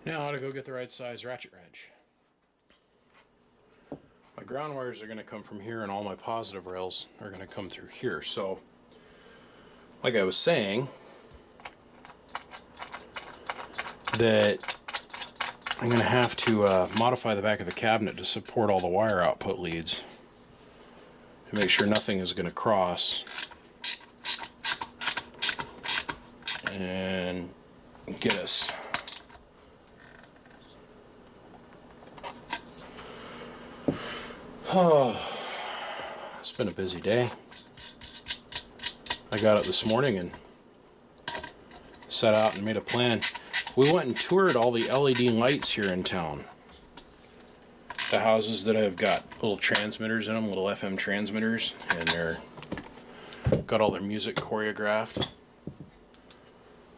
[SPEAKER 1] Now I ought to go get the right size ratchet wrench. My ground wires are going to come from here and all my positive rails are going to come through here. So, like I was saying, that I'm going to have to modify the back of the cabinet to support all the wire output leads to make sure nothing is going to cross and get us. Oh, it's been a busy day. I got up this morning and set out and made a plan. We went and toured all the LED lights here in town. The houses that have got little transmitters in them, little FM transmitters, and they're got all their music choreographed,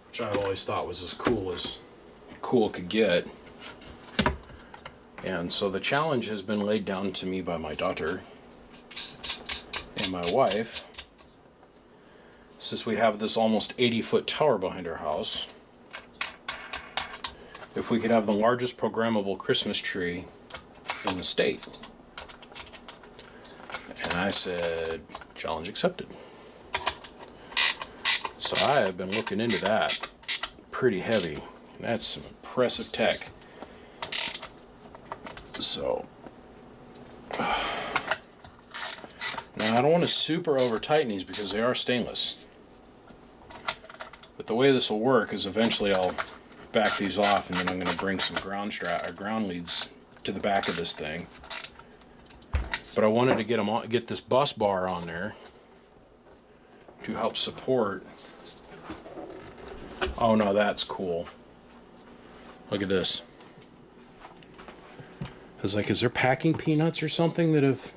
[SPEAKER 1] which I always thought was as cool could get. And so the challenge has been laid down to me by my daughter and my wife. Since we have this almost 80-foot tower behind our house, if we could have the largest programmable Christmas tree in the state. And I said, challenge accepted. So I have been looking into that pretty heavy. And that's some impressive tech. So, now I don't want to super over tighten these because they are stainless. But the way this will work is eventually I'll back these off and then I'm going to bring some ground leads to the back of this thing. But I wanted to get this bus bar on there to help support. Oh no, that's cool. Look at this. I was like, is there packing peanuts or something that have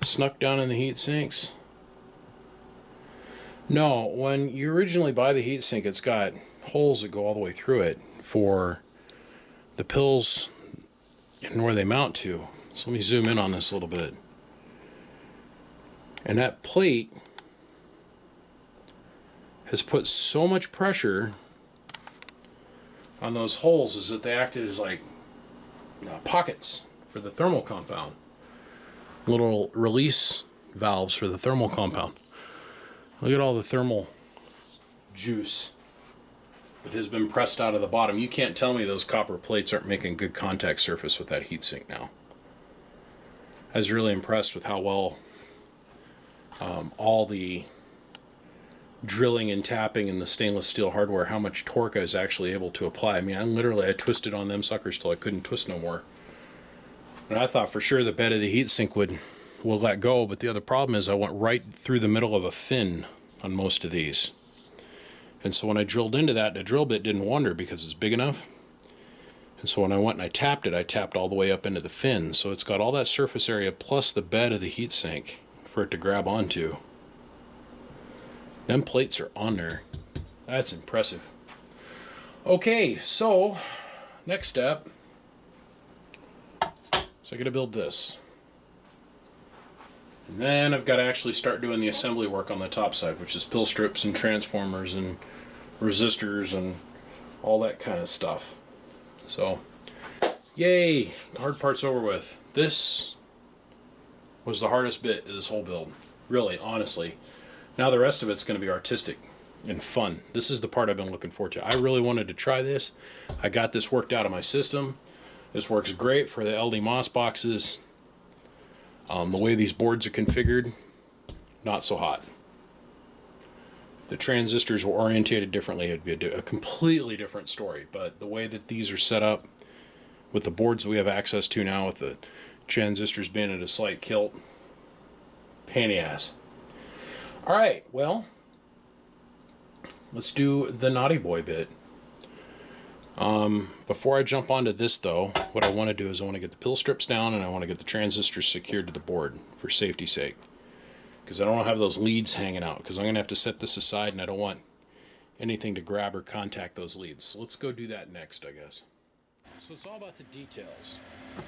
[SPEAKER 1] snuck down in the heat sinks? No, when you originally buy the heat sink, it's got holes that go all the way through it for the pills and where they mount to. So let me zoom in on this a little bit. And that plate has put so much pressure on those holes is that they acted as like pockets for the thermal compound, little release valves for the thermal compound. Look at all the thermal juice that has been pressed out of the bottom. You can't tell me those copper plates aren't making good contact surface with that heatsink now. I was really impressed with how well all the drilling and tapping in the stainless steel hardware, how much torque I was actually able to apply. I mean, I twisted on them suckers till I couldn't twist no more. And I thought for sure the bed of the heatsink will let go, but the other problem is I went right through the middle of a fin on most of these. And so when I drilled into that, the drill bit didn't wander because it's big enough. And so when I went and I tapped all the way up into the fin. So it's got all that surface area plus the bed of the heatsink for it to grab onto. Them plates are on there. That's impressive. Okay, so next step is I gotta build this. And then I've got to actually start doing the assembly work on the top side, which is pill strips and transformers and resistors and all that kind of stuff. So, yay! The hard part's over with. This was the hardest bit of this whole build. Really, honestly. Now the rest of it's going to be artistic and fun. This is the part I've been looking forward to. I really wanted to try this. I got this worked out of my system. This works great for the LD MOS boxes. The way these boards are configured, not so hot. The transistors were orientated differently. It'd be a completely different story. But the way that these are set up, with the boards we have access to now, with the transistors being at a slight kilt, pain in the ass. Alright, well, let's do the naughty boy bit. Before I jump onto this though, what I want to do is I want to get the pill strips down and I want to get the transistors secured to the board for safety's sake. Because I don't want to have those leads hanging out, because I'm going to have to set this aside and I don't want anything to grab or contact those leads. So let's go do that next, I guess. So it's all about the details,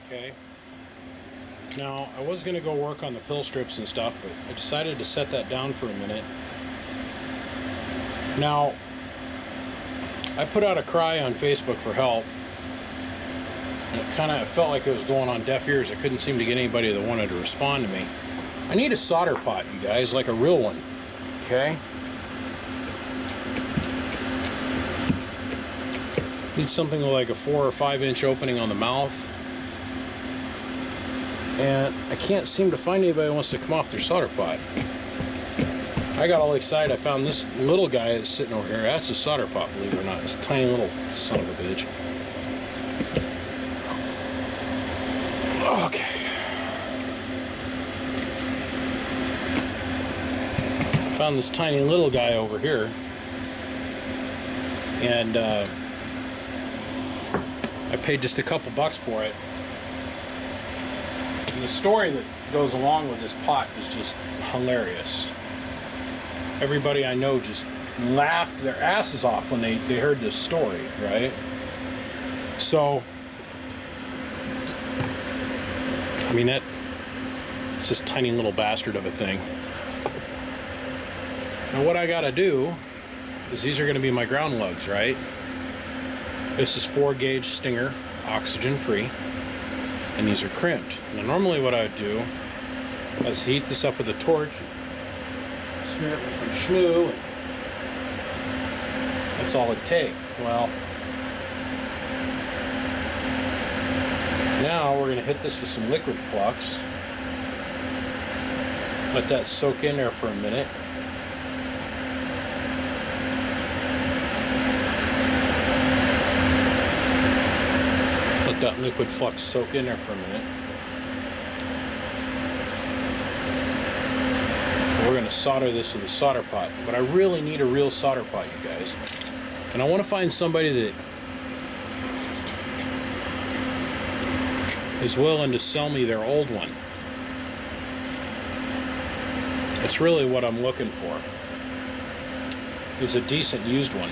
[SPEAKER 1] okay? Now, I was going to go work on the pill strips and stuff, but I decided to set that down for a minute. Now, I put out a cry on Facebook for help, and it kind of felt like it was going on deaf ears. I couldn't seem to get anybody that wanted to respond to me. I need a solder pot, you guys, like a real one, okay? Need something with like a 4 or 5 inch opening on the mouth. And I can't seem to find anybody who wants to come off their solder pot. I got all excited. I found this little guy that's sitting over here. That's a solder pot, believe it or not. This tiny little son of a bitch. Okay. Found this tiny little guy over here. And I paid just a couple bucks for it. And the story that goes along with this pot is just hilarious. Everybody I know just laughed their asses off when they heard this story, right? So, I mean, it's this tiny little bastard of a thing. Now what I gotta do is these are gonna be my ground lugs, right? This is 4-gauge Stinger, oxygen free, and these are crimped. Now normally what I would do is heat this up with a torch, smear it with some schmoo, and that's all it'd take. Well, now we're going to hit this with some liquid flux. Let that soak in there for a minute. Let that liquid flux soak in there for a minute. We're going to solder this with a solder pot. But I really need a real solder pot, you guys. And I want to find somebody that is willing to sell me their old one. That's really what I'm looking for. Is a decent used one.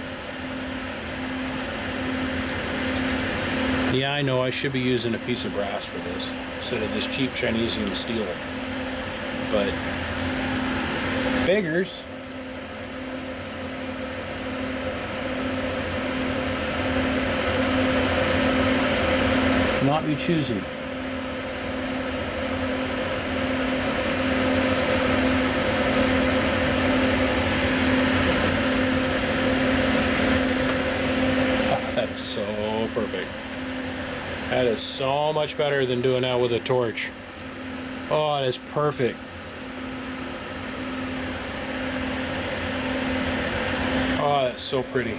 [SPEAKER 1] Yeah, I know I should be using a piece of brass for this instead of this cheap Chinesium steel. But beggars. Not be choosing. That is so perfect. That is so much better than doing that with a torch. Oh, that is perfect. Oh, that's so pretty.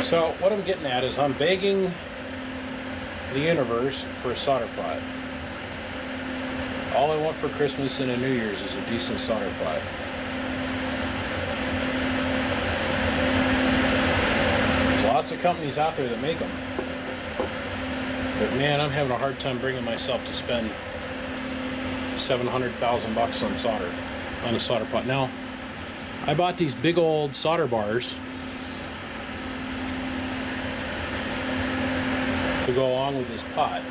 [SPEAKER 1] So what I'm getting at is I'm begging the universe for a solder pot. All I want for Christmas and a New Year's is a decent solder pot. There's lots of companies out there that make them. But man, I'm having a hard time bringing myself to spend $700,000 on solder, on a solder pot. Now, I bought these big old solder bars to go along with this pot.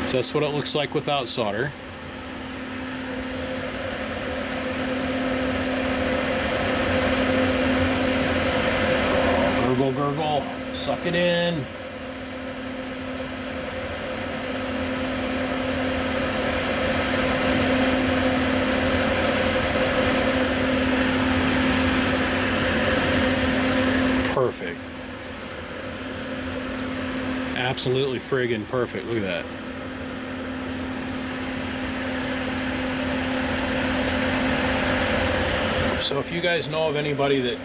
[SPEAKER 1] So that's what it looks like without solder. Gurgle, gurgle, suck it in. Absolutely friggin' perfect. Look at that. So if you guys know of anybody that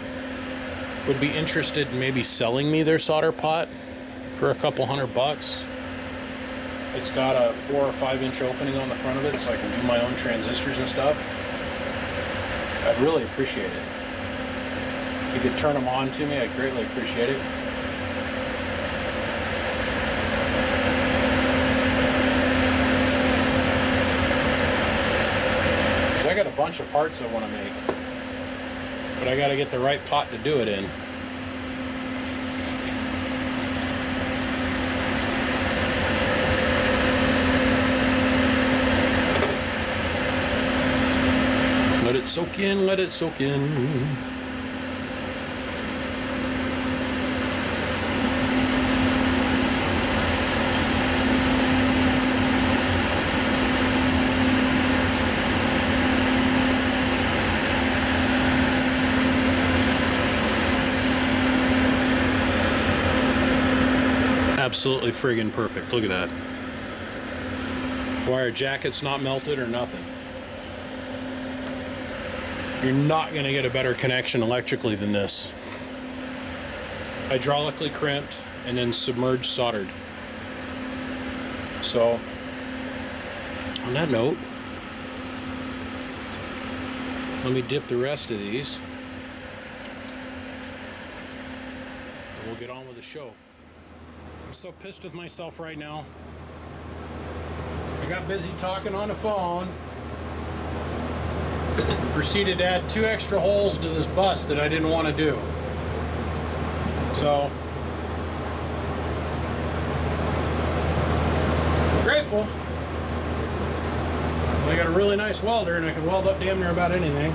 [SPEAKER 1] would be interested in maybe selling me their solder pot for a couple $100, it's got a 4 or 5 inch opening on the front of it so I can do my own transistors and stuff. I'd really appreciate it. If you could turn them on to me, I'd greatly appreciate it. Because I got a bunch of parts I want to make, but I got to get the right pot to do it in. Let it soak in, let it soak in. Absolutely friggin' perfect. Look at that. Wire jacket's not melted or nothing. You're not going to get a better connection electrically than this. Hydraulically crimped and then submerged soldered. So, on that note, let me dip the rest of these. And we'll get on with the show. I'm so pissed with myself right now. I got busy talking on the phone. Proceeded to add 2 extra holes to this bus that I didn't want to do. So, grateful. I got a really nice welder and I can weld up damn near about anything.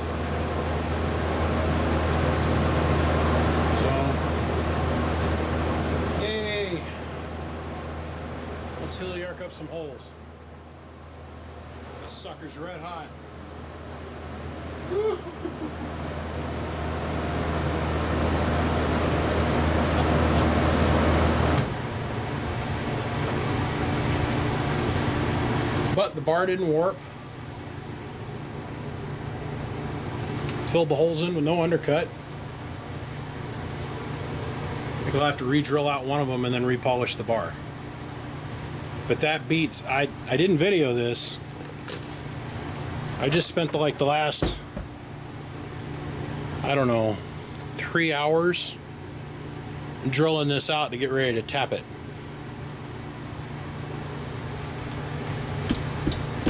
[SPEAKER 1] So, yay! Let's hilly arc up some holes. This sucker's red hot. But the bar didn't warp. Filled the holes in with no undercut. I think I'll have to re-drill out one of them and then repolish the bar. But that beats. I didn't video this. I just spent the last, I don't know, 3 hours drilling this out to get ready to tap it.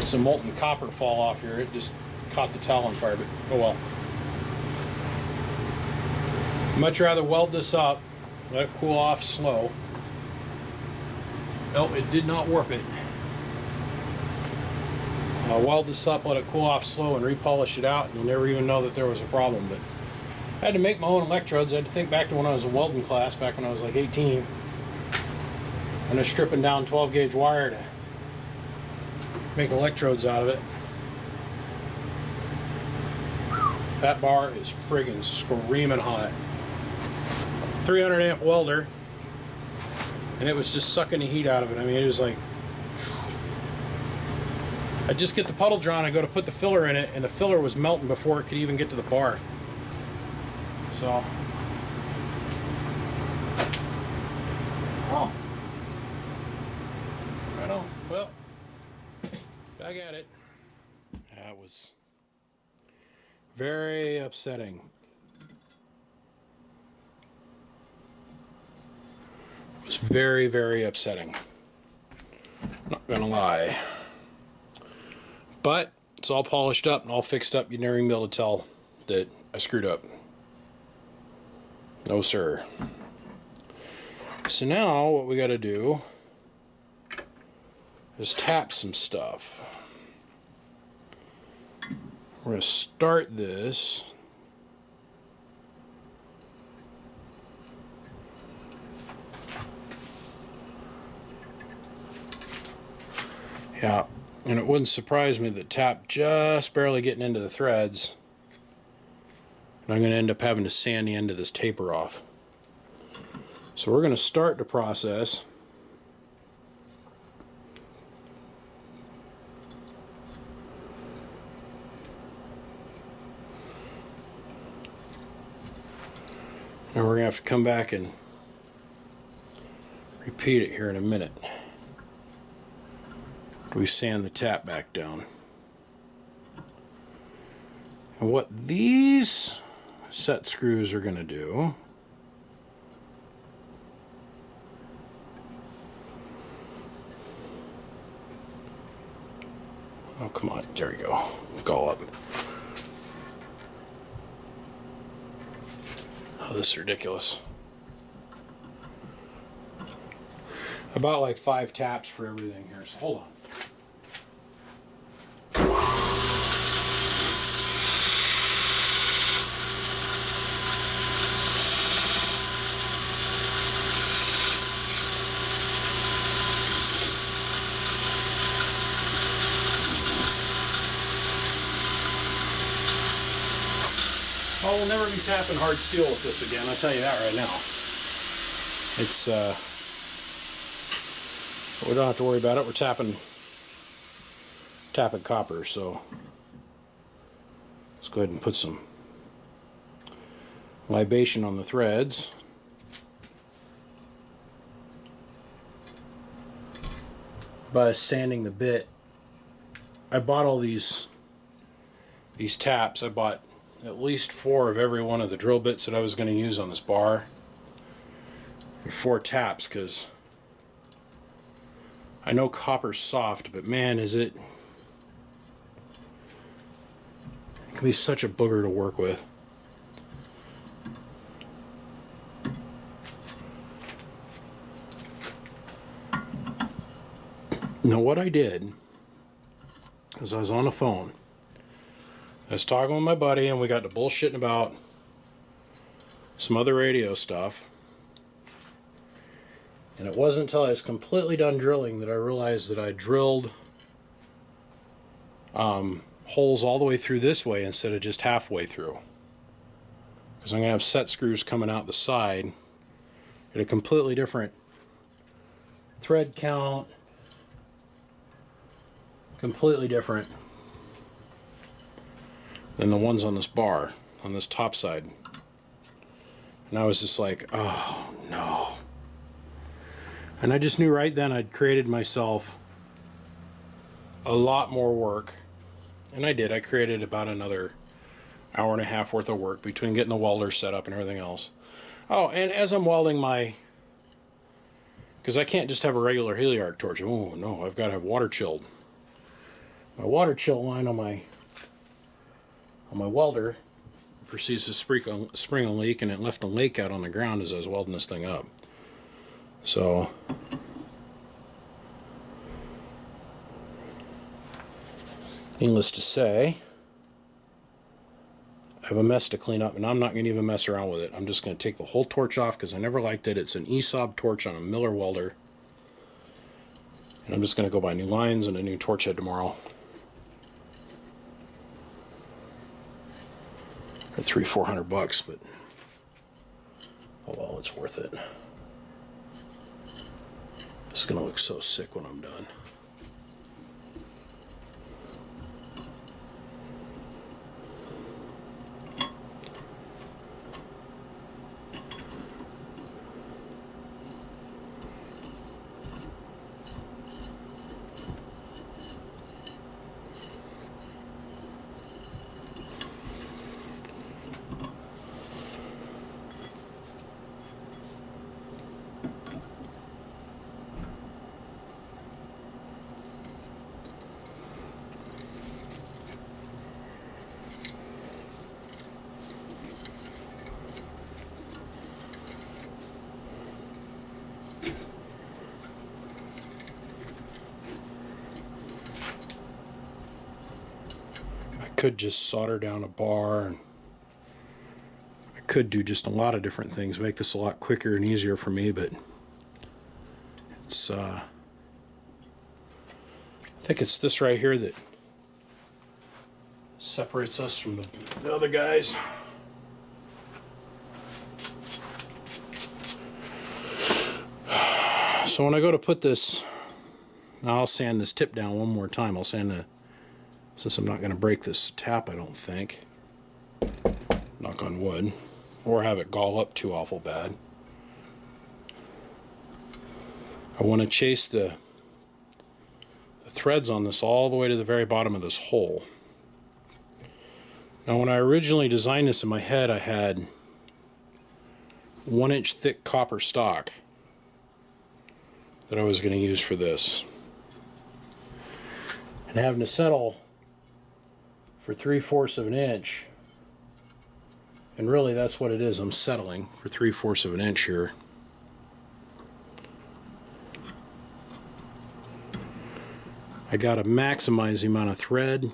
[SPEAKER 1] Some molten copper fall off here. It just caught the towel on fire, but oh well. Much rather weld this up, let it cool off slow. Nope, it did not warp it. I'll weld this up, let it cool off slow, and repolish it out, and you'll never even know that there was a problem. But I had to make my own electrodes. I had to think back to when I was in welding class, back when I was like 18. And I was stripping down 12 gauge wire to make electrodes out of it. That bar is friggin' screaming hot. 300 amp welder, and it was just sucking the heat out of it. I mean, it was like, I just get the puddle drawn, I go to put the filler in it, and the filler was melting before it could even get to the bar. So, oh, right on. Well, back at it. That was very upsetting. It was very, very upsetting. Not gonna lie. But it's all polished up and all fixed up. You'd never even be able to tell that I screwed up. No, sir. So now what we got to do is tap some stuff. We're going to start this. Yeah. And it wouldn't surprise me that tap just barely getting into the threads. And I'm going to end up having to sand the end of this taper off. So we're going to start the process And we're going to have to come back and repeat it here in a minute. We sand the tap back down. And what these set screws are going to do oh, come on, there we go. Go up. Oh, this is ridiculous. About like 5 taps for everything here, so hold on. Oh, we'll never be tapping hard steel with this again, I'll tell you that right now. It's, we don't have to worry about it. We're tapping copper, so let's go ahead and put some libation on the threads. By sanding the bit, I bought all these taps. I bought at least 4 of every one of the drill bits that I was going to use on this bar. And 4 taps, because I know copper's soft, but man, it can be such a booger to work with. Now what I did is I was on the phone. I was talking with my buddy and we got to bullshitting about some other radio stuff. And it wasn't until I was completely done drilling that I realized that I drilled holes all the way through this way instead of just halfway through. Because I'm going to have set screws coming out the side at a completely different thread count. Completely different than the ones on this bar, on this top side. And I was just like, oh no. And I just knew right then I'd created myself a lot more work. And I did. I created about another hour and a half worth of work between getting the welder set up and everything else. Oh, and as I'm welding because I can't just have a regular heliarc torch. Oh no, I've got to have water chilled. My water chill line on my welder proceeds to spring a leak, and it left a lake out on the ground as I was welding this thing up. So needless to say, I have a mess to clean up, and I'm not going to even mess around with it. I'm just going to take the whole torch off because I never liked it. It's an ESOB torch on a Miller welder, and I'm just going to go buy new lines and a new torch head tomorrow. For $300-400, but oh well, it's worth it. It's gonna look so sick when I'm done. Could just solder down a bar, and I could do just a lot of different things, make this a lot quicker and easier for me, but it's I think it's this right here that separates us from the other guys. So when I go to put this, I'll sand this tip down one more time. I'll sand the, since I'm not going to break this tap, I don't think. Knock on wood. or have it gall up too awful bad. I want to chase the threads on this all the way to the very bottom of this hole. Now when I originally designed this in my head, I had 1-inch thick copper stock that I was going to use for this. And having to settle for 3/4 of an inch, and really that's what it is, I'm settling for 3/4 of an inch here. I got to maximize the amount of thread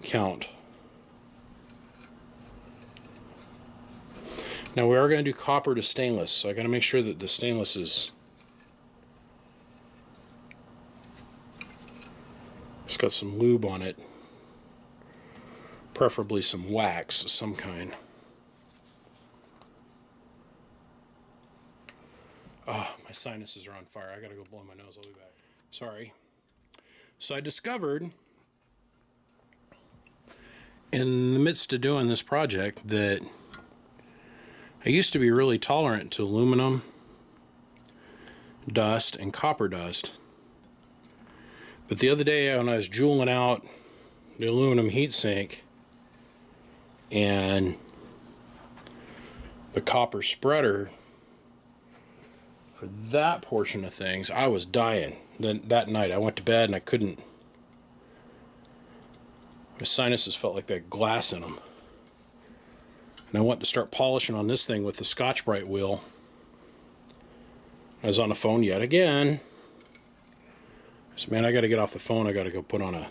[SPEAKER 1] count. Now we are going to do copper to stainless, so I got to make sure that the stainless is, it's got some lube on it, preferably some wax of some kind. Oh, my sinuses are on fire. I gotta go blow my nose. I'll be back. Sorry. So I discovered in the midst of doing this project that I used to be really tolerant to aluminum dust and copper dust. But the other day when I was jeweling out the aluminum heatsink and the copper spreader for that portion of things, I was dying. Then that night I went to bed and I couldn't, my sinuses felt like they had glass in them. And I went to start polishing on this thing with the Scotch-Brite wheel. I was on the phone yet again. I said, man, I got to get off the phone. I got to go put on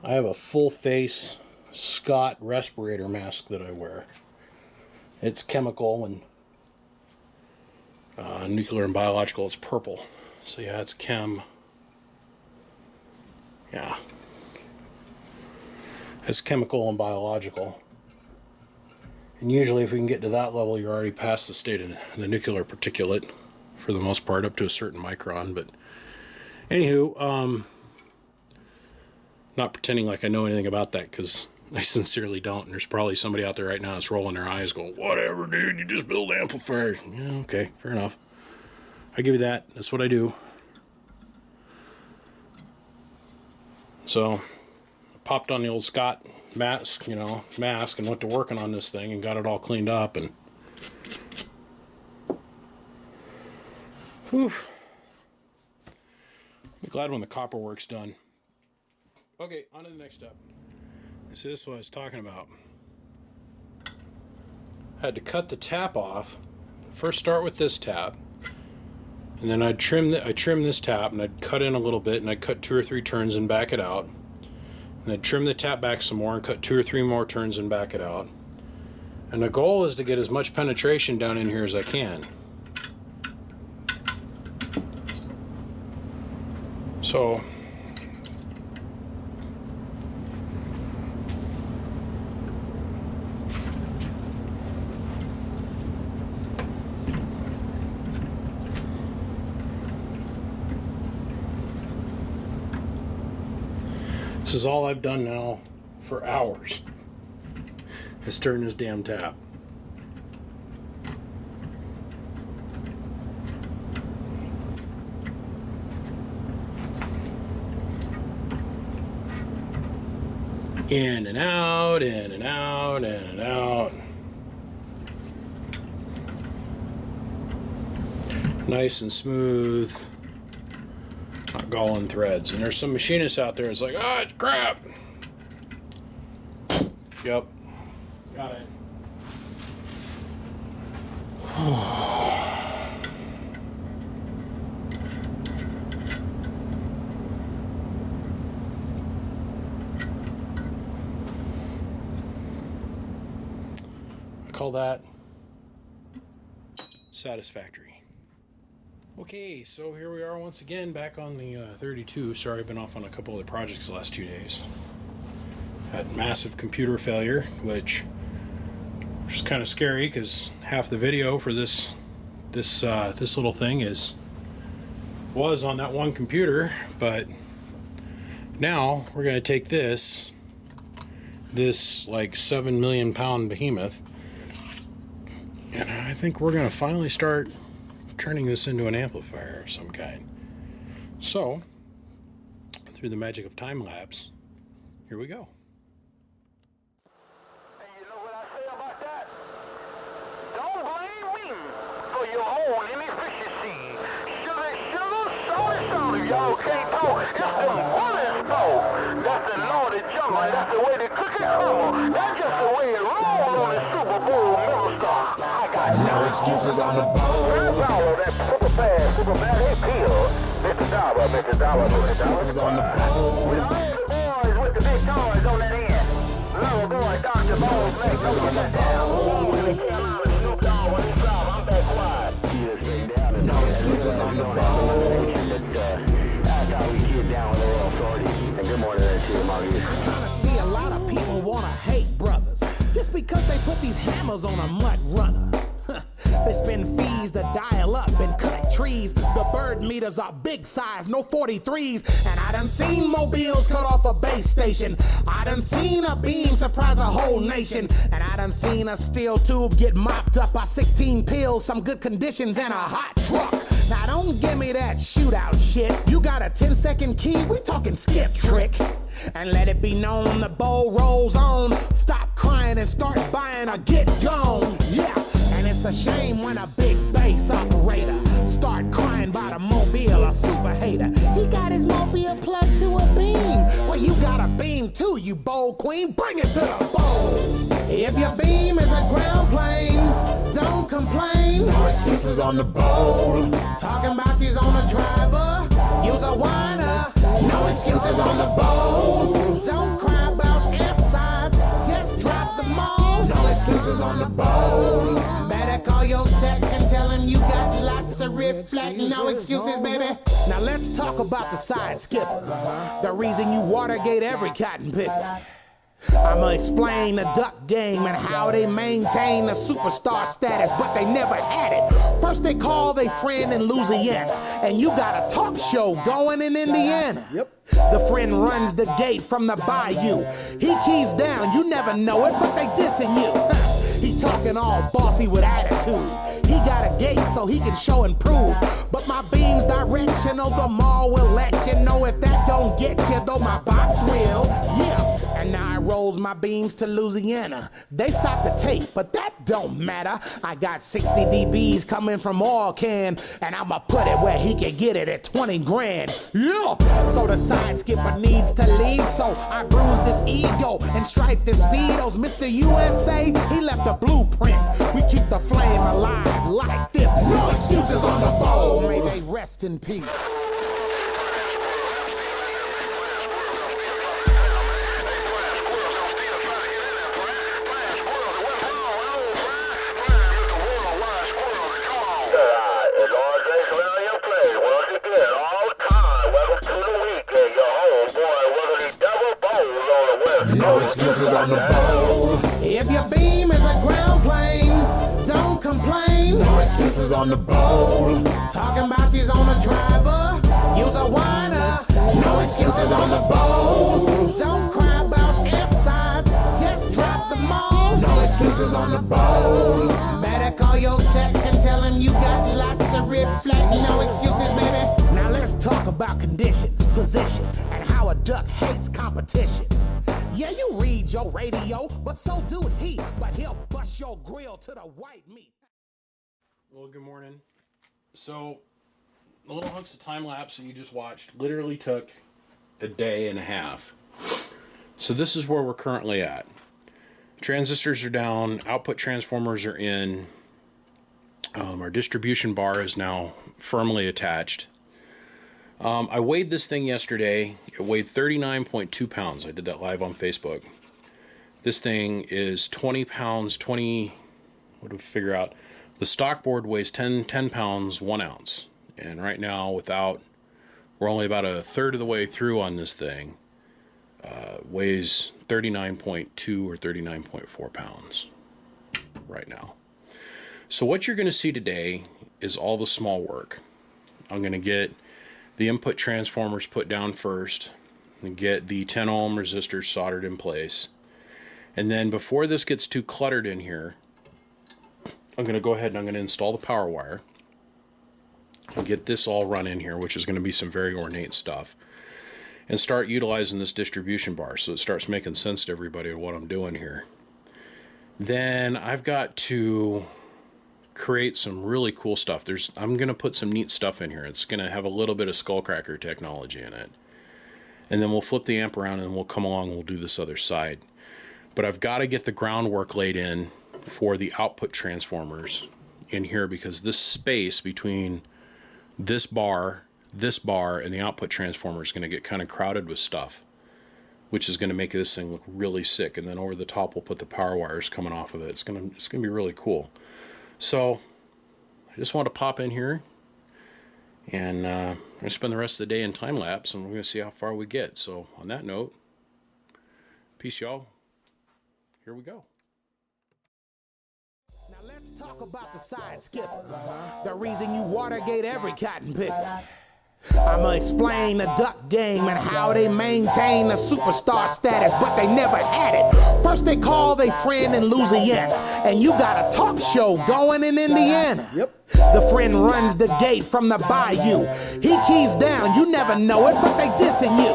[SPEAKER 1] I have a full face Scott respirator mask that I wear. It's chemical and nuclear and biological. It's purple. So yeah, it's chem. Yeah. It's chemical and biological. And usually if we can get to that level, you're already past the state of the nuclear particulate, for the most part, up to a certain micron. But anywho, not pretending like I know anything about that, because I sincerely don't. And there's probably somebody out there right now that's rolling their eyes going, whatever, dude, you just build amplifiers. Yeah, okay, fair enough. I give you that. That's what I do. So, I popped on the old Scott mask, and went to working on this thing and got it all cleaned up, and whew. I'm glad when the copper work's done. Okay, on to the next step. So this is what I was talking about. I had to cut the tap off. First start with this tap, and then I'd trim this tap, and I'd cut in a little bit, and I'd cut 2 or 3 turns and back it out. And I'd trim the tap back some more and cut 2 or 3 more turns and back it out. And the goal is to get as much penetration down in here as I can. So this is all I've done now for hours, is turn this damn tap. In and out, in and out, in and out. Nice and smooth. Not galling threads. And there's some machinists out there that's like, oh, it's crap. Yep. Got it. I call that satisfactory. Okay, so here we are once again back on the 32. Sorry, I've been off on a couple other projects the last 2 days. Had massive computer failure, which is kind of scary because half the video for this little thing was on that one computer. But now we're going to take this this like 7 million pound behemoth. And I think we're going to finally start turning this into an amplifier of some kind. So, through the magic of time lapse, here we go.
[SPEAKER 4] And you know what I say about that? Don't blame me for your own inefficiency. Sugar, salty, y'all can't talk. It's the woman's fault. That's the law of the jungle. That's the way the cookie crumble. That's just the way it rolled on the Super Bowl middle star. I got
[SPEAKER 5] No excuses on the bowl.
[SPEAKER 4] that super bad appeal. Mr. Dollar.
[SPEAKER 5] No excuses on the bowl.
[SPEAKER 4] With all the boys with the big toys on that end. Little boy, Dr. Bones, make no that down. When they came out of Snoop Dogg when he dropped, I'm back quiet.
[SPEAKER 5] No excuses on the bowl.
[SPEAKER 4] That's how we get down with the real authority. And good morning to you, Marty.
[SPEAKER 5] I kinda see a lot of people wanna hate brothers just because they put these hammers on a mud runner. They spend fees to dial up and cut trees. The bird meters are big size, no 43s. And I done seen mobiles cut off a base station. I done seen a beam surprise a whole nation. And I done seen a steel tube get mopped up by 16 pills, some good conditions, and a hot truck. Now don't give me that shootout shit. You got a 10-second key, we talking skip trick. And let it be known the bowl rolls on. Stop crying and start buying or get gone. Yeah. And it's a shame when a big bass operator start crying about a mobile or super hater. He got his mobile plugged to a beam. Well, you got a beam too, you bowl queen. Bring it to the bowl. If your beam is a ground plane, don't complain. No excuses on the bowl. Talking about you's on a driver, you's a whiner. No excuses on the bowl. Don't cry about amp size, just drop the mold. No excuses on the bowl. Better call your tech and tell him you got lots of reflect. No excuses, baby. Now let's talk about the side skippers. The reason you Watergate every cotton picker. I'ma explain the duck game and how they maintain the superstar status, but they never had it. First they call they friend in Louisiana, and you got a talk show going in Indiana. Yep. The friend runs the gate from the bayou. He keys down, you never know it, but they dissing you. He talking all bossy with attitude. He got a gate so he can show and prove. But my beam's directional, the mall will let you know if that don't get you, though my box will. Yeah. And now I rolls my beams to Louisiana. They stopped the tape, but that don't matter. I got 60 dBs coming from Oil Can, and I'ma put it where he can get it at 20 grand. Yeah! So the side skipper needs to leave, so I bruised his ego and striped his speedos. Mr. USA, he left a blueprint. We keep the flame alive like this. No excuses on the bowl. May they rest in peace. No excuses on the bowl. If your beam is a ground plane, don't complain. No excuses on the bowl. Talking about you's on a driver, you's a whiner. No excuses on the bowl. Don't cry about amp size, just drop the mold. No excuses on the bowl. Better call your tech and tell him you got lots of reflect. No excuses, baby. Now let's talk about conditions, position, and how a duck hates competition. Yeah, you read your radio, but so do he. But he'll bust your grill to the white meat.
[SPEAKER 1] Well, good morning. So, the little hunks of time lapse that you just watched literally took a day and a half. So this is where we're currently at. Transistors are down, output transformers are in, our distribution bar is now firmly attached. I weighed this thing yesterday. It weighed 39.2 pounds. I did that live on Facebook. This thing is 20 pounds, what do we figure out? The stock board weighs 10 pounds, 1 ounce. And right now, we're only about a third of the way through on this thing. Weighs 39.2 or 39.4 pounds right now. So what you're going to see today is all the small work. I'm going to get the input transformers put down first and get the 10 ohm resistors soldered in place. And then before this gets too cluttered in here, I'm going to go ahead and I'm going to install the power wire and get this all run in here, which is going to be some very ornate stuff, and start utilizing this distribution bar so it starts making sense to everybody of what I'm doing here. Then I've got to create some really cool stuff. I'm going to put some neat stuff in here. It's going to have a little bit of skullcracker technology in it. And then we'll flip the amp around and we'll come along and we'll do this other side. But I've got to get the groundwork laid in for the output transformers in here, because this space between this bar, and the output transformer is going to get kind of crowded with stuff, which is going to make this thing look really sick. And then over the top, we'll put the power wires coming off of it. It's going to be really cool. So I just want to pop in here, and I'm going to spend the rest of the day in time lapse, and we're going to see how far we get. So on that note, peace, y'all. Here we go.
[SPEAKER 5] Now let's talk about the side skippers. The reason you Watergate every cotton picker. I'ma explain the duck game and how they maintain the superstar status, but they never had it. First they call their friend in Louisiana, and you got a talk show going in Indiana. Yep. The friend runs the gate from the bayou. He keys down, you never know it, but they dissing you.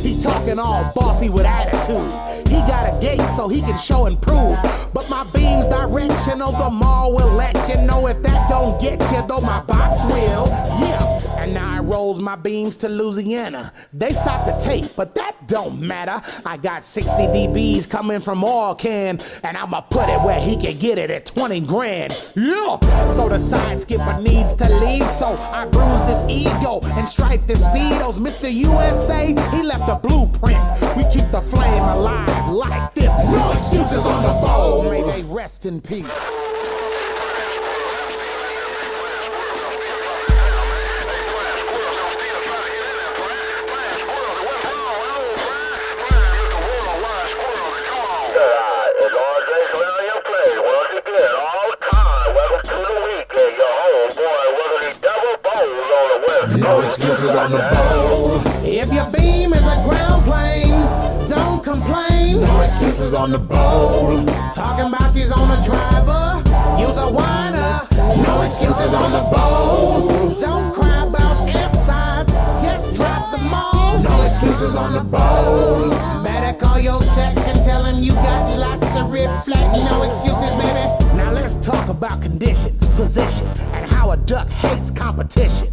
[SPEAKER 5] He talking all bossy with attitude. He got a gate so he can show and prove. But my beam's directional, the mall will let you know if that don't get you, though my box will. Yeah. And now I rolls my beams to Louisiana. They stopped the tape, but that don't matter. I got 60 dBs coming from Oil Can, and I'ma put it where he can get it at 20 grand. Yeah! So the side skipper needs to leave, so I bruised his ego and striped the speedos. Mr. USA, he left a blueprint. We keep the flame alive like this. No excuses on the bowl. May they rest in peace. No excuses on the bowl. If your beam is a ground plane, don't complain. No excuses on the bowl. Talking about you's on a driver, you's a whiner. No excuses on the bowl. Don't cry about amp size, just drop the mold. No excuses on the bowl. Better call your tech and tell him you got lots of reflect. No excuses, baby. Now let's talk about conditions, position, and how a duck hates competition.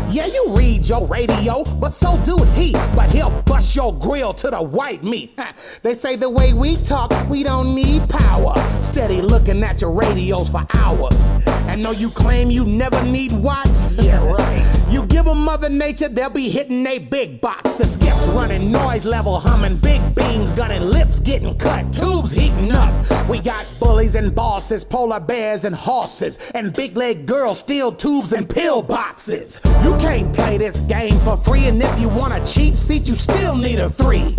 [SPEAKER 5] Yeah, you read your radio, but so do he. But he'll bust your grill to the white meat. They say the way we talk, we don't need power. Steady looking at your radios for hours. And know you claim you never need watts? Yeah, right. You give them Mother Nature, they'll be hitting they big box. The skips running, noise level humming, big beams gunning, lips getting cut, tubes heating up. We got bullies and bosses, polar bears and horses, and big leg girls, steel tubes and pill boxes. You can't play this game for free, and if you want a cheap seat, you still need a 3.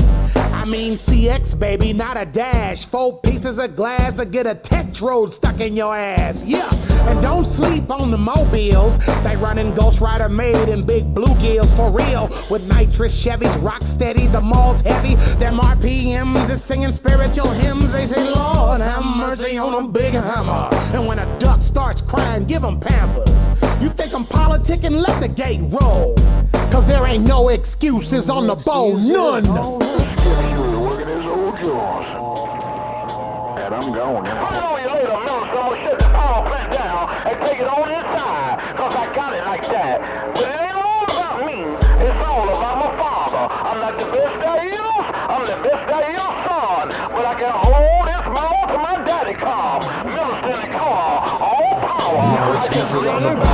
[SPEAKER 5] I mean CX, baby, not a dash. 4 pieces of glass or get a Tetrode stuck in your ass. Yeah, and don't sleep on the mobiles. They running Ghost Rider made in big bluegills for real. With nitrous Chevys, rock steady, the mall's heavy. Them RPMs is singing spiritual hymns. They say, Lord, have mercy on a big hammer. And when a duck starts crying, give him Pampers. You think I'm politicking? Let the gate roll. Cause there ain't no excuses on the bowl, none.
[SPEAKER 4] And I'm going. Put it on you later, Mills. I'm gonna shut the power plant down and take it on inside. Cause I got it like that. But it ain't all about me. It's all about my father. I'm not the best that is. I'm the best that is son. But I can hold this mouth to my daddy car. Mills in the car. All power.
[SPEAKER 5] No excuses on the bowl.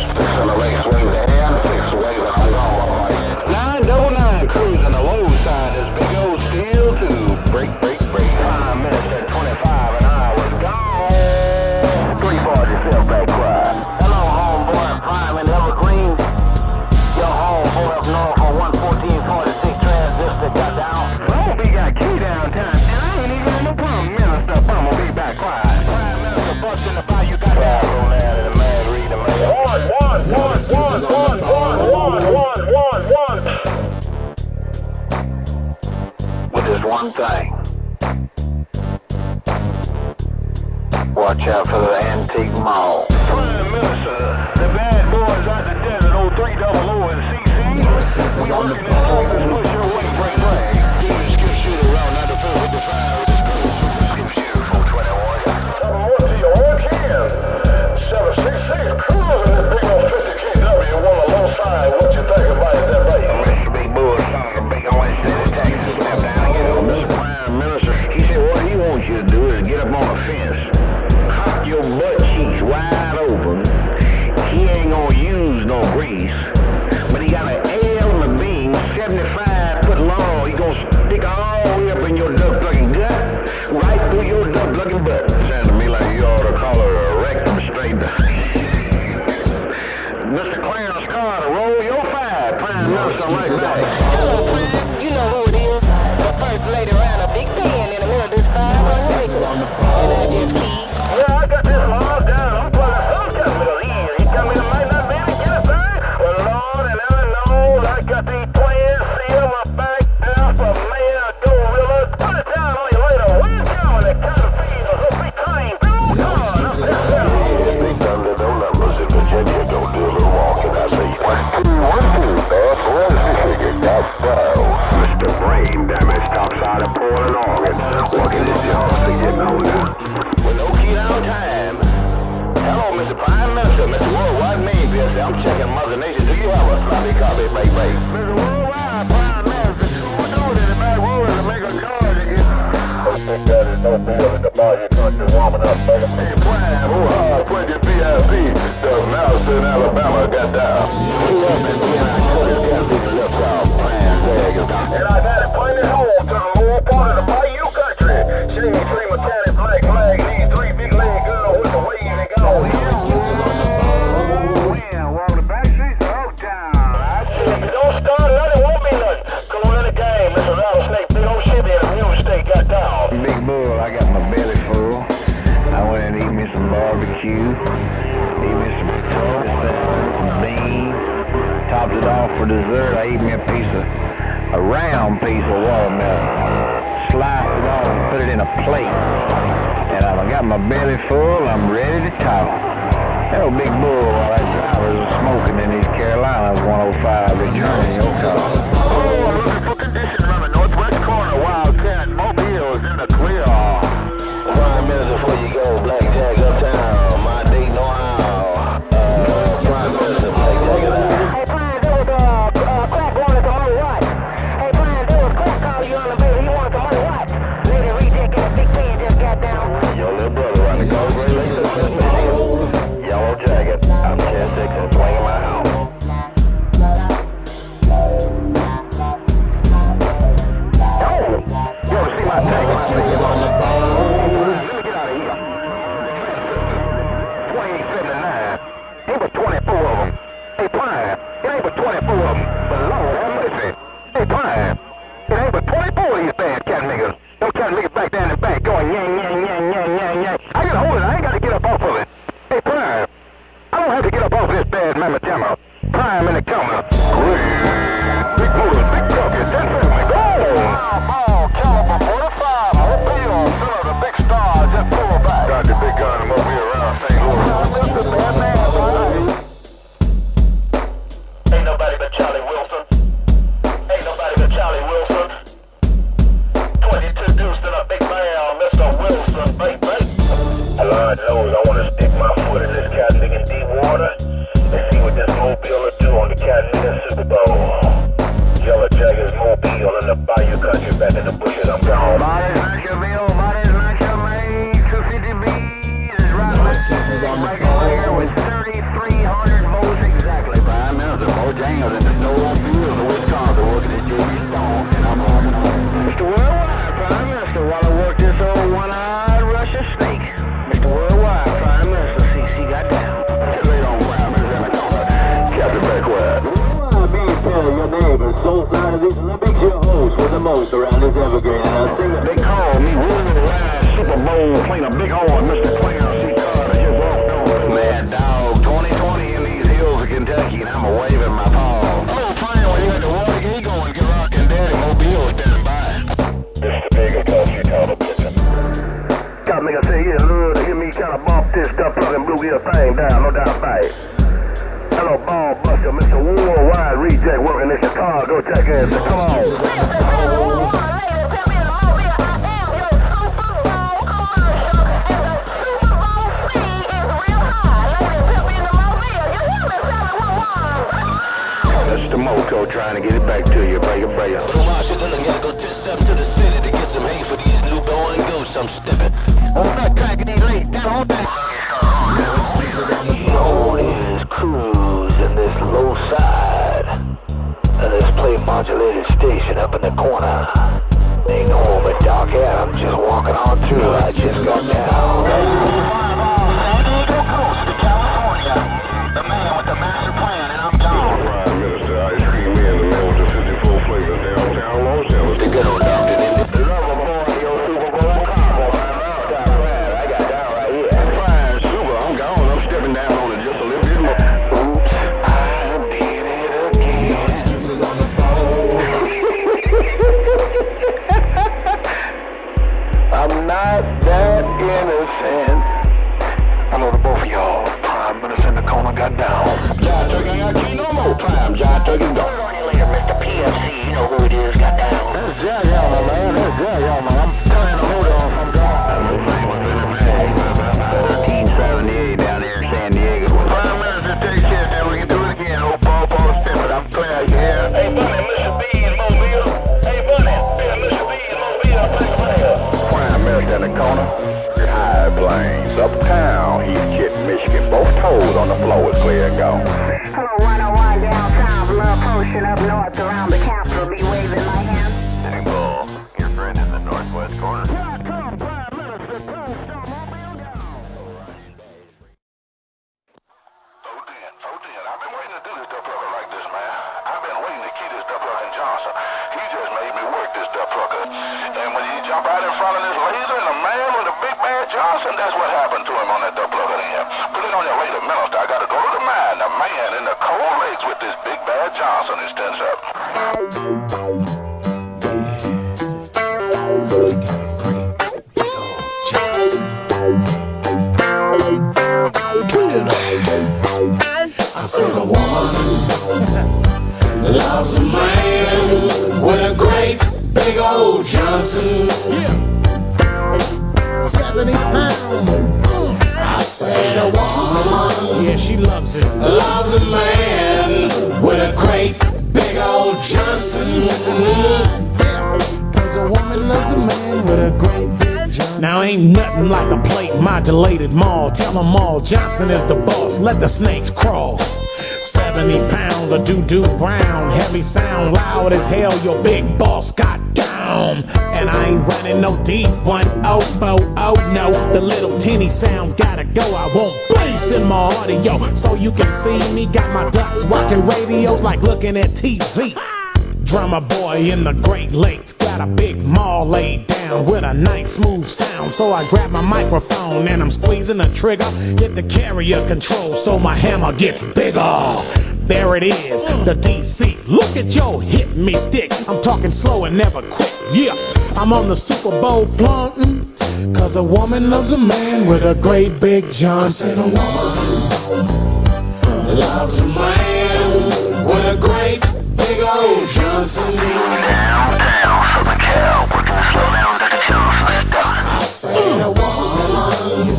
[SPEAKER 4] Accelerate, swing and 6 ways and I'm gone. 999 cruising the low side is big old steel tube. Break. 5 minutes at 25 and I was gone. 340 yourself back quiet. Hello, homeboy, Prime and Evergreen. Your homeboy up north for 11446 Transistor got down. Bumblebee got key downtown and I ain't even in the Prime Minister. Bumblebee back quiet. Prime Minister bust in the fire, you got down. And the man read the mail.
[SPEAKER 5] No excuses on the bowl.
[SPEAKER 4] One. just one thing. Watch out for the antique mall. Prime Minister, the bad boys out the desert, 0300 and CC. We working in Texas, push your way, break flag. Give me a skip shooter around 94 with the fire with his crew. Skip shooter 421. 7-1 to your own can. 766 cruising this big old 50 KW on the low side. What you think about it, that right? Mr. Big Bull son of a big old Texas. Step down and get over. Mr. Prime Minister, he said what he wants you to do is get up on a fence. Your butt cheeks wide open. He ain't gonna use no grease, but he got an L and a beam, 75 foot long. He gonna stick all the way up in your duck plucking gut, right through your duck plucking butt. Sounds to me like you ought to call her a rectum straight down. Mr. Clarence Carter, roll your fire. Prime Minister right back.
[SPEAKER 6] Hello, Prime. You know who it is. The first lady around a big fan in the middle of this fire. And I just keep.
[SPEAKER 4] Yeah, I got this locked down. I'm pulling some chemicals here. You tell me there might not be any get a thing? Well, Lord, and I know I got these twins, silver back, alpha, male, gorilla. Put it down on you later. Where's going? That kind of feels a big time. Big thunder, no numbers in Virginia. Don't do a little walking. I say, 1, 2, 1, 2, man. Where's the figure? Got style. Mr. Brain damage stops out of pouring on it. Walking in y'all, so you know now. With no key down time. Hello, Mr. Prime Minister, Mr. Worldwide Main Business. I'm checking Mother Nature. Do you have a sloppy copy, baby? Mr. Worldwide Prime Minister, what's doing in the back row to make a charge again? I think that is no bill in the bar. Your country warming up, baby. Hey, Prime, who are 20 PIP? The mouse in Alabama got down. Who else is in our country? Got these left out. Prime, there you go. And I got it pointed home to the lower part of the Bayou country. Shane, three mechanic, black flag, these three big leg girls with the wave and go. Well, while the back streets are out town. I said, if you don't start nothing, won't be nothing. Come on in the game, Mr. Rattlesnake, big old shit in the real estate got down. Big bull, I got my belly full. I went and eat me some barbecue, eat me some toast salad, some beans. Topped it off for dessert. I ate me a round piece of watermelon. Sliced it off and put it in a plate. And I got my belly full, I'm ready to talk. That old big bull while that driver was smoking in East Carolina's 105 returning your car. Oh, I'm looking for conditions on the northwest corner. Wildcat, Mobile's in the clear. Prime Minister, before you go, Blackjack uptown, my Dayton, Ohio. Prime Minister, Blackjack it out.
[SPEAKER 6] Hey, Prime, there was crack wanted some money, what? Hey, Prime, there was crack call you on the baby. He wanted some money, what? Lady Reject got a big fan just got down.
[SPEAKER 4] Your little brother running the coast, yellow jacket. I'm 10-6 and swinging my house. Oh, you ever see my tag?
[SPEAKER 5] Excuses on the boat.
[SPEAKER 4] Let me get out of here. 2879. Ain't but 24 of them. Hey, Prime, it ain't but 24 of them. But Lord have mercy. Hey, Prime, it ain't but 24 of these bad cat niggas. Them cat niggas back there in the back going yang, yang, yang, yang, yang, yang. I gotta hold it. I ain't gotta get up off of it. Hey, Prime, I don't have to get up off this bad mamma jamma. Prime in the counter. Big motor, big bucket, 10-7, go! Ball, caliber 45, Mobile, son of the big star, just pull back. Got the big gun Mobile around St. Louis. Ain't nobody but Charlie Wilson. Ain't nobody but Charlie Wilson. 22 deuce to the big man, Mr. Wilson, baby. Lord knows I want to stick my foot in this cat nigga deep water and see what this Mobile will do on the cat nigga Super Bowl. Yellow Jackets Mobile in the Bayou country, back in the bushes, I'm gone. Body's not your bill, body's not your maid, 250B is right.
[SPEAKER 5] No excuses on the boat.
[SPEAKER 4] With 3,300 votes exactly. Prime Minister Bojangles in the Stolen Fields of Wisconsin working at J.B. Stone, and I'm on. Mr. Worldwide, Prime Minister, while I work this old one-eyed Russian snake. Mr. Worldwide, Prime Minister, CC got down. Lay on Prime Minister in the corner. Captain Beckwell.
[SPEAKER 7] Tell your neighbors, soul side of these Olympics, your host with the most around this evergreen. And I sing it.
[SPEAKER 4] They call me winning the last Super Bowl, playing a big horn, Mr. Clarence C. Carter, just walked on. Mad dog, 2020 in these hills of Kentucky, and I'm waving my paw. Oh, Prime, when you got the water, you going to get rockin' daddy, Mobile standing by. This is, so come on. That's the moto trying to get it back to you, brother. Washington, I gotta go 10-7 to the city to get some hay for these new boy and ghosts I'm stepping. I'm not cracking these late down on that. All these crews in this low side of this play modulated station up in the corner. Ain't no over dark air, I'm just walking on through. I just got down. The man with the master plan, and I'm gone. Prime Minister, ice cream in the man with the 54 flavors downtown Los Angeles. The good old doctor in the love of boy, your Super Bowl combo. I got down right here. Fine, super, I'm gone. I'm stepping down on it just a little bit more. Oops, I did it again. No excuses on the phone. I'm not that innocent. Hello to both of y'all. Prime Minister in the corner got down. John Turkey ain't got no more time. John Turkey gone. Word on you later, Mr. PFC. You know who it is. Got down. That's Jay-Y'all, my man. That's Jay-Y'all, man. I'm turning the motor off. I'm gone. 1378 down there in San Diego. Prime Minister, take care. Then we can do it again. Old Paul Stephen. I'm glad you're here. Hey, Bunny, Mr. B in Mobile. Hey, Bunny, Mr. B in Mobile. Prime Minister in the corner. High Plains, uptown, East Kit, Michigan. Both toes on the floor is clear and gone.
[SPEAKER 6] Hello, 101 downtown, Blood Potion up north around the Capitol. Be waving my hand.
[SPEAKER 4] Sitting Bull, your friend in the northwest corner. I've been waiting to do this duck plucker like this, man. I've been waiting to keep this duck plucker Johnson. He just made me work this duck plucker. And when he jump out in front of this laser and the man with the big bad Johnson, that's what happened to him on that duck plucker there. Put it on your later minister. I gotta go to the man. The man in the cold lakes with this big bad Johnson is tense up.
[SPEAKER 5] I said a woman loves a man with a great big old Johnson. 70 pounds. I said a woman,
[SPEAKER 3] Yeah, she loves it.
[SPEAKER 5] loves a man with a great big old Johnson. Cause a woman loves a man with a great big Johnson.
[SPEAKER 3] Now ain't nothing like a plate modulated mall. Tell them all Johnson is the boss. Let the snakes crawl. 70 pounds of doo-doo brown. Heavy sound, loud as hell. Your big boss got down. And I ain't running no deep 104. Oh no, the little tinny sound gotta go. I want bass in my audio so you can see me. Got my ducks watching radios like looking at TV. Drummer boy in the Great Lakes got a big maul laid down with a nice smooth sound. So I grab my microphone and I'm squeezing the trigger, hit the carrier control so my hammer gets bigger. There it is, the DC. Look at your hit me stick. I'm talking slow and never quick. Yeah, I'm on the Super Bowl flaunting. Cause a woman loves a man with a great big Johnson. A woman loves a man with a great big old Johnson.
[SPEAKER 4] Downtown, Southern Cal, working to slow down Dr. Johnson.
[SPEAKER 5] I say a woman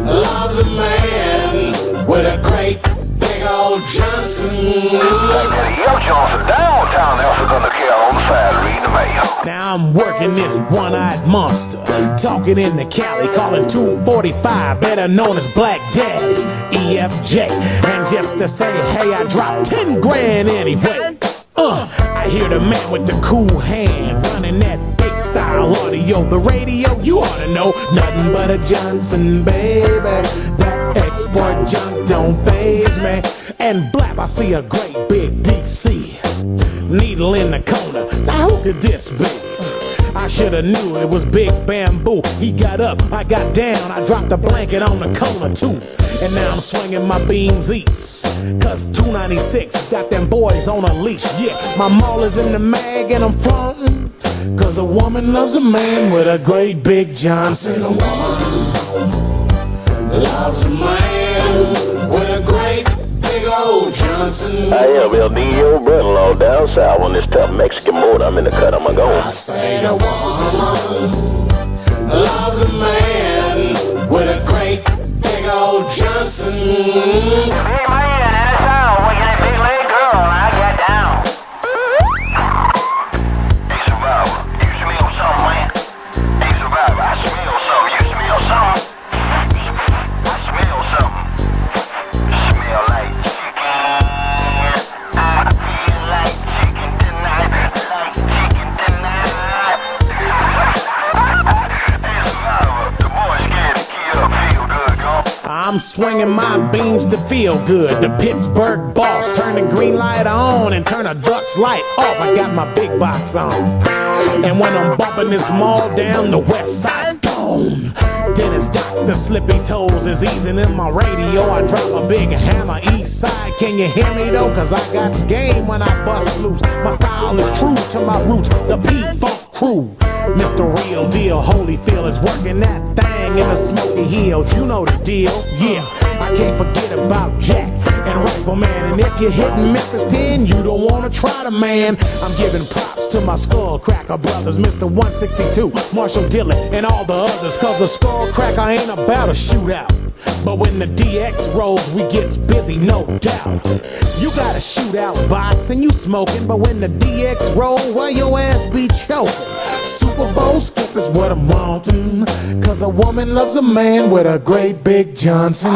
[SPEAKER 5] loves a man with a great big old Johnson.
[SPEAKER 4] Yo, Johnson, downtown, now Southern Cal on the side, reading the mail.
[SPEAKER 3] Now I'm working this one-eyed monster, talking in the Cali, calling 245, better known as Black Daddy, EFJ. And just to say, hey, I dropped 10 grand anyway. I hear the man with the cool hand running that big style audio. The radio, you ought to know, nothing but a Johnson, baby. That export junk don't faze me. And blap, I see a great big DC. Needle in the corner. Now who could this be? I shoulda knew it was Big Bamboo. He got up, I got down, I dropped the blanket on the corner too. And now I'm swinging my beams east. Cause 296 got them boys on a leash. Yeah, my maul is in the mag and I'm frontin'. Cause a woman loves a man with a great big Johnson. A woman loves a man with a great big old Johnson.
[SPEAKER 7] I am El Nino, brother-in-law down south on this tough Mexican border. I'm in the cut, I'm a going.
[SPEAKER 3] I say the woman loves a man with a great big old Johnson.
[SPEAKER 6] Big man, and it's all with that big leg girl, I got down. Hey, survivor, you smell something, man? Hey, survivor, I smell something. You smell something? I smell something. Smell like chicken. I feel like chicken tonight. Like chicken tonight. Hey, survivor, the boy's scared to key up. Feel good, girl.
[SPEAKER 3] I'm swinging my beams to feel good. The Pittsburgh boss turn the green light on and turn a Dutch light off. I got my big box on, and when I'm bumping this mall down, the west side's gone. Dennis Dr. Slippy Toes is easing in my radio. I drop a big hammer east side. Can you hear me though? Cause I got this game when I bust loose. My style is true to my roots, the P-Funk crew. Mr. Real Deal, Holyfield is working that thing in the Smoky Hills. You know the deal, yeah. I can't forget about Jack and Rifleman. And if you're hitting Memphis 10, you don't wanna try the man. I'm giving props to my Skull Cracker brothers, Mr. 162, Marshall Dillon, and all the others. Cause a Skull Cracker ain't about a shootout, but when the DX rolls, we gets busy, no doubt. You got a shootout box and you smoking, but when the DX roll, well, your ass be choking. Super Bowl skip is what I'm wanting, cause a woman loves a man with a great big Johnson.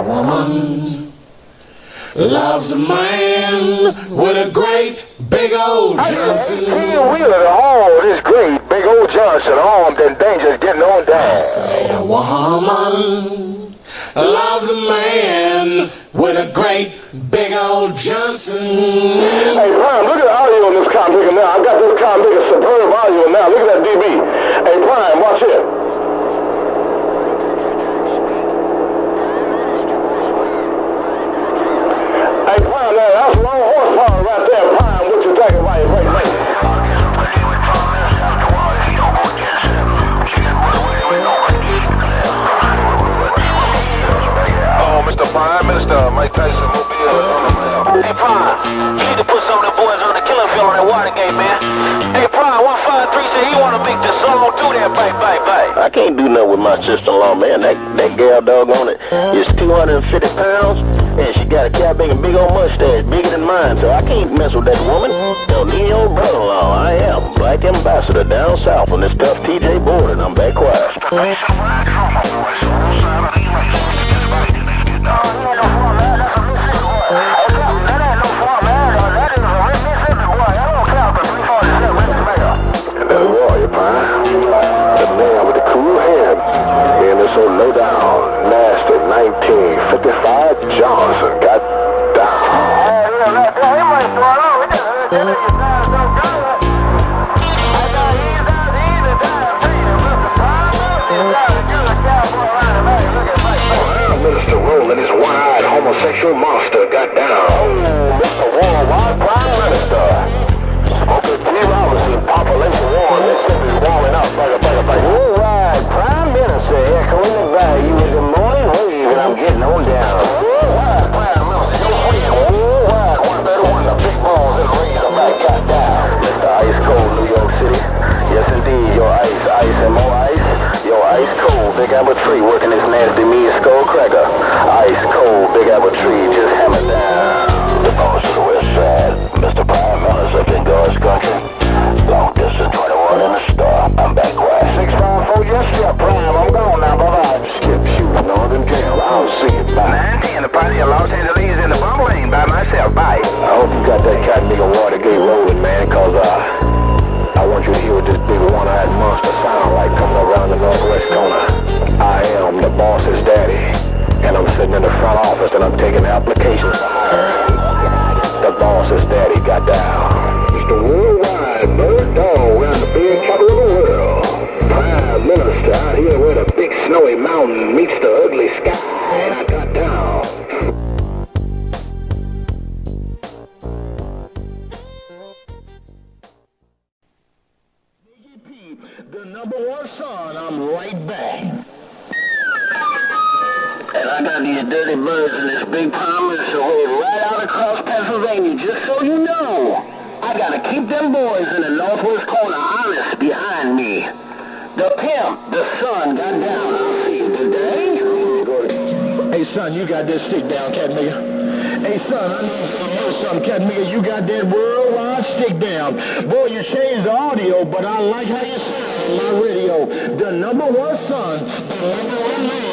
[SPEAKER 3] Woman loves a man with a great big old Johnson.
[SPEAKER 6] Wheeler to haul this great big old Johnson, armed and dangerous, getting on down.
[SPEAKER 3] I say a woman loves a man with a great big old Johnson.
[SPEAKER 6] Hey, Prime, look at the audio on this computer now. I've got this computer superb audio now. Look at that DB. Hey, Prime, watch it. Hey, Prime, man, that's long horsepower right there, Prime. What you think about it? Wait.
[SPEAKER 4] Oh, Mr. Prime Minister, Mike Tyson will be on the mail.
[SPEAKER 6] Hey, Prime, you need to put some of the boys on the killing field on that Watergate, man. Hey, Prime, 153 said he want to make the song too there, bye.
[SPEAKER 7] I can't do nothing with my sister-in-law, man. That gal doggone it is 250 pounds, and she got a big old mustache, bigger than mine, so I can't mess with that woman. El Nino brother-in-law, I am Black Ambassador down south on this tough TJ board, and I'm back quiet.
[SPEAKER 6] And that warrior, Prime, the man with the cool hand, and it's so low down, nasty 1955 Johnson got down. Yeah, Financial Monster got down. Oh, Mr. Worldwide Prime Minister. Smoker T. Robinson, population warm. This ship is warming up. Worldwide Prime Minister echoing the value of the morning wave, and I'm getting on down. Worldwide Prime Minister, your friend. Worldwide 131, the big balls and Razorback got down. Mr. Ice Cold, New York City. Yes, indeed, your ice, and more ice. Your ice cold, Big Apple Tree working his nasty mean skull cracker. Ice cold, Big Apple Tree just hammer down. The boss of the West Side, Mr. Prime Minister up in God's country. Long distance 21 in the star. I'm back quiet. 654, yes, sir, Prime. I'm gone now. Bye-bye. Skip, shoot, Northern Cal. I'll see you. Bye. 910, the party of Los Angeles in the bumble lane by myself. Bye. I hope you got that cat nigga Watergate rolling, man, cause I want you to hear what this big one-eyed monster sound like coming around the northwest corner. I am the boss's daddy, and I'm sitting in the front office and I'm taking applications for hire. The boss's daddy got down. Mr. Worldwide Bird Dog around the big capital of the world. Prime Minister out here where the big snowy mountain meets the ugly sky, and I got down.
[SPEAKER 4] The number one son, I'm right back. And I got these dirty birds in this big promise away right out across Pennsylvania, just so you know. I gotta keep them boys in the northwest corner honest behind me. The pimp, the son, got down. I'll see you today. Hey, son, you got this stick down, cat nigga. Hey, son, I know something, cat nigga. You got that worldwide stick down. Boy, you changed the audio, but I like how you sound on my radio. The number one son, the number one man.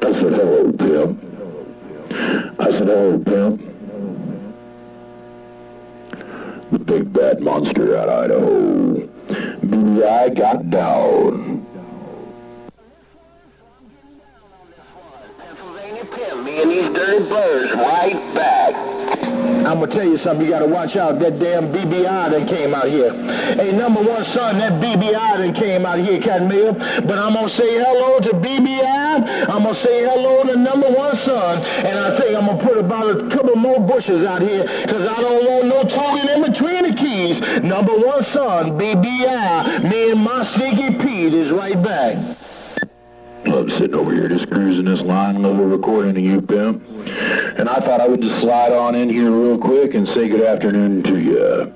[SPEAKER 6] I said, hello, pimp. I said, hello, pimp. The big bad monster out of Idaho. BBI got down.
[SPEAKER 4] Pennsylvania pimp, me and these dirty birds right back. I'm gonna tell you something, you gotta watch out. That damn BBI that came out here. Hey, number one son, that BBI that came out here, Cat Mill. But I'm gonna say hello to BBI. I'm gonna say hello to number one son. And I think I'm gonna put about a couple more bushes out here, cause I don't want no talking in between the keys. Number one son, BBI. Me and my sneaky Pete is right back.
[SPEAKER 6] I'm sitting over here just cruising this line level recording to you, pimp. And I thought I would just slide on in here real quick and say good afternoon to you.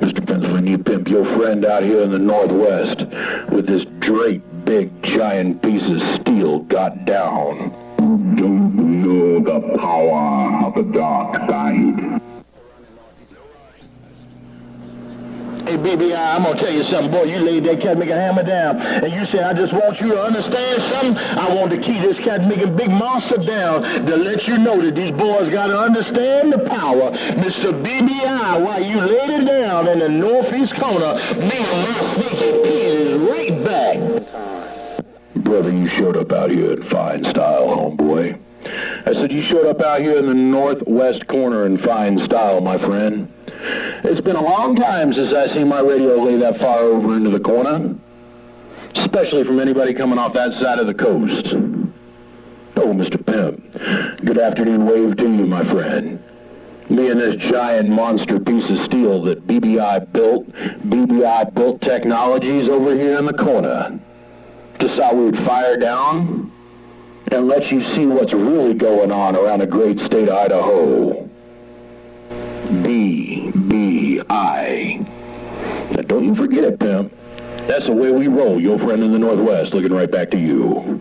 [SPEAKER 6] Mr. Pennsylvania Pimp, your friend out here in the Northwest with this great big giant piece of steel got down. Don't know the power of the dark side.
[SPEAKER 4] Hey, BBI, I'm gonna tell you something. Boy, you laid that cat making hammer down. And you said, I just want you to understand something. I want to keep this cat making big monster down to let you know that these boys gotta understand the power. Mr. BBI, while you laid it down in the northeast corner, me and my sneaky Pete is right back.
[SPEAKER 6] Brother, you showed up out here in fine style, homeboy. I said you showed up out here in the northwest corner in fine style, my friend. It's been a long time since I seen my radio lay that far over into the corner, especially from anybody coming off that side of the coast. Oh, Mr. Pimp, good afternoon wave to you, my friend. Me and this giant monster piece of steel that BBI built technologies over here in the corner. Just thought we would fire down and let you see what's really going on around the great state of Idaho. BBI. Now don't you forget it, pimp. That's the way we roll, your friend in the Northwest, looking right back to you.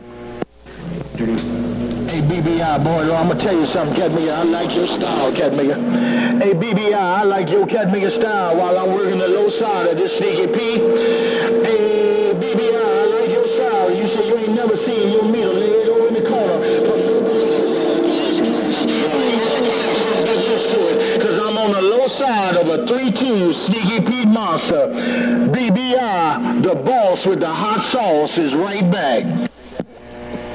[SPEAKER 4] Hey, BBI, boy, I'm gonna tell you something, Cat Migger. I like your style, Cat Migger. Hey, BBI, I like your Cat Migger style while I'm working the low side of this sneaky Pete. Hey, BBI, I like your style. You say you ain't never seen your meter laid over in the corner. On the low side of a 3-2 Sneaky Pete monster. BBI, the boss with the hot sauce, is right back.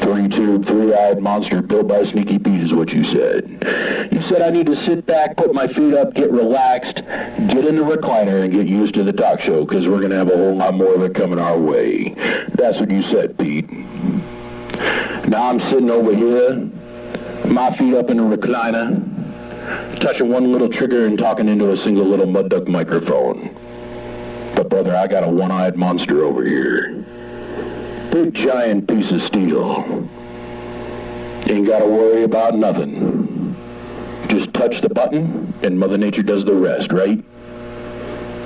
[SPEAKER 6] 3-2,
[SPEAKER 7] three-tube, three-eyed monster built by Sneaky Pete is what you said. You said I need to sit back, put my feet up, get relaxed, get in the recliner, and get used to the talk show, because we're going to have a whole lot more of it coming our way. That's what you said, Pete. Now I'm sitting over here, my feet up in the recliner, touching one little trigger and talking into a single little mud duck microphone. But brother, I got a one-eyed monster over here. Big giant piece of steel. Ain't gotta worry about nothing. Just touch the button and Mother Nature does the rest, right?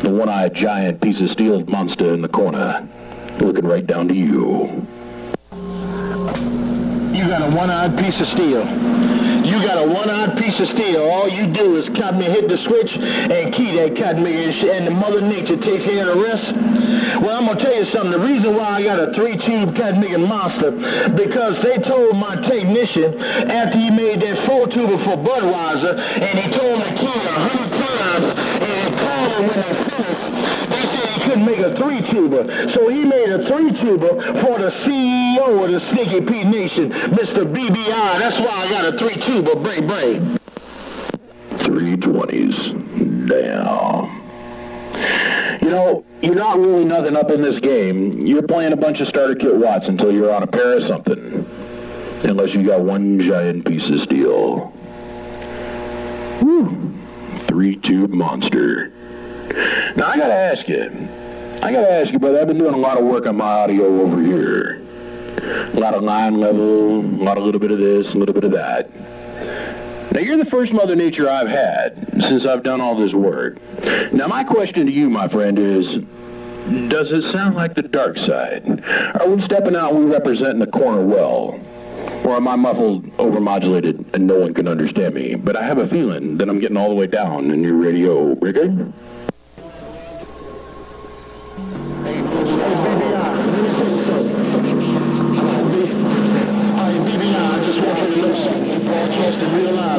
[SPEAKER 7] The one-eyed giant piece of steel monster in the corner, looking right down to you.
[SPEAKER 6] You got a one-eyed piece of steel. You got a one-eyed piece of steel. All you do is cut me, hit the switch, and key that cut me, and the Mother Nature takes care of the rest. Well, I'm gonna tell you something. The reason why I got a three-tube cut me monster, because they told my technician after he made that four-tuber for Budweiser, and he told him to key it 100 times, and call him when they finished. They said he couldn't make a three-tuber, so he made a three-tuber for the CEO of the Sneaky Pete Nation, Mr. BBI. That's why I got a three-tuber, Bray Bray.
[SPEAKER 7] 320s. Damn. You know, you're not really nothing up in this game. You're playing a bunch of starter kit watts until you're on a pair of something. Unless you got one giant piece of steel. Whew. Three-tube monster. Now, I gotta ask you, brother, I've been doing a lot of work on my audio over here. A lot of line level, a little bit of this, a little bit of that. Now, you're the first Mother Nature I've had since I've done all this work. Now, my question to you, my friend, is, does it sound like the dark side? Are we stepping out and we representing the corner well? Or am I muffled, overmodulated, and no one can understand me? But I have a feeling that I'm getting all the way down in your radio. We're good?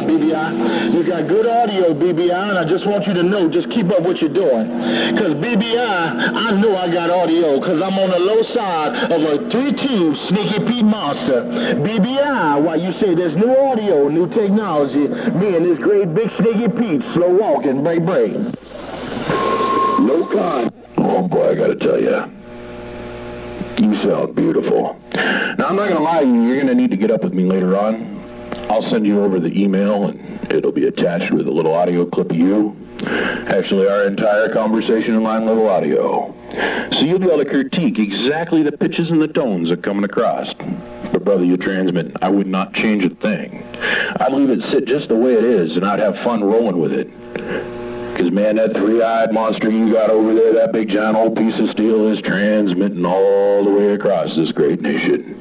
[SPEAKER 7] BBI. You got good audio, BBI, and I just want you to know, just keep up what you're doing. Because BBI, I know I got audio, because I'm on the low side of a 3-tube Sneaky Pete monster. BBI, why you say there's new audio, new technology, me and this great big Sneaky Pete, slow walking, break. No con. Oh boy, I gotta tell you. You sound beautiful. Now, I'm not gonna lie to you, you're gonna need to get up with me later on. I'll send you over the email, and it'll be attached with a little audio clip of you. Actually, our entire conversation in line level audio. So you'll be able to critique exactly the pitches and the tones that are coming across. But brother, you transmit, I would not change a thing. I'd leave it sit just the way it is, and I'd have fun rolling with it. Because, man, that three-eyed monster you got over there, that big giant old piece of steel, is transmitting all the way across this great nation.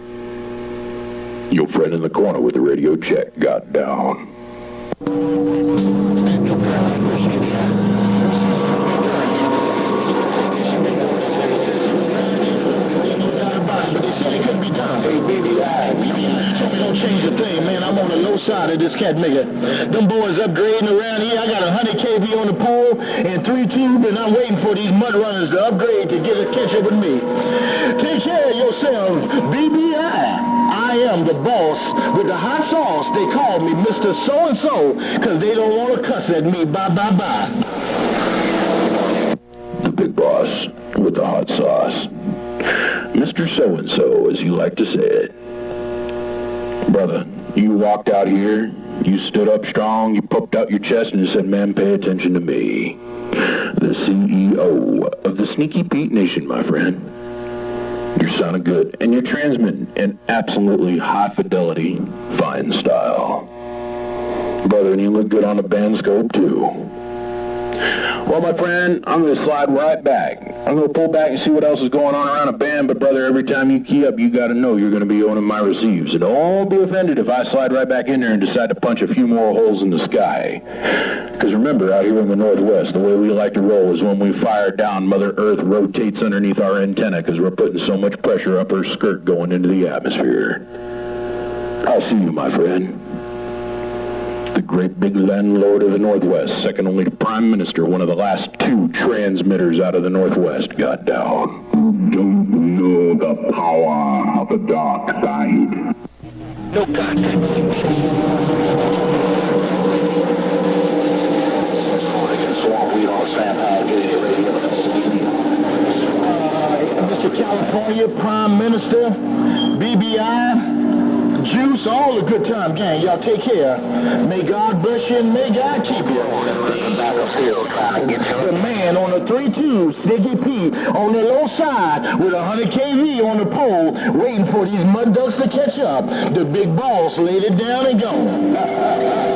[SPEAKER 7] Your friend in the corner with the radio check got down. Hey, baby, don't change a thing, man. I'm on the low side of this cat nigga. Them boys upgrading around here. I got 100 kV on the pole and 3-tube, and I'm waiting for these mud runners to upgrade to get a catch up with me. Take care of yourself, BBI. I am the boss with the hot sauce. They call me Mr. So-and-so because they don't want to cuss at me. Bye. The big boss with the hot sauce. Mr. So-and-so, as you like to say it. Brother, you walked out here, you stood up strong, you poked out your chest and you said, man, pay attention to me. The CEO of the Sneaky Pete Nation, my friend. You're sounding good, and you're transmitting in absolutely high fidelity, fine style. Brother, and you look good on the band scope, too. Well, my friend, I'm going to slide right back. I'm going to pull back and see what else is going on around a band, but brother, every time you key up, you got to know you're going to be owning my receives. And don't be offended if I slide right back in there and decide to punch a few more holes in the sky. Because remember, out here in the Northwest, the way we like to roll is when we fire down, Mother Earth rotates underneath our antenna because we're putting so much pressure up her skirt going into the atmosphere. I'll see you, my friend. The great big landlord of the Northwest, second only to Prime Minister, one of the last 2 transmitters out of the Northwest, got down. Who don't know the power of the dark side?
[SPEAKER 6] No contact. Mr. California Prime Minister, BBI, Juice, all the good time gang. Y'all take care. May God bless you and may God keep you. The man on the 3-2, Stiggy P, on the low side with 100 kV on the pole, waiting for these mud ducks to catch up. The big boss laid it down and gone.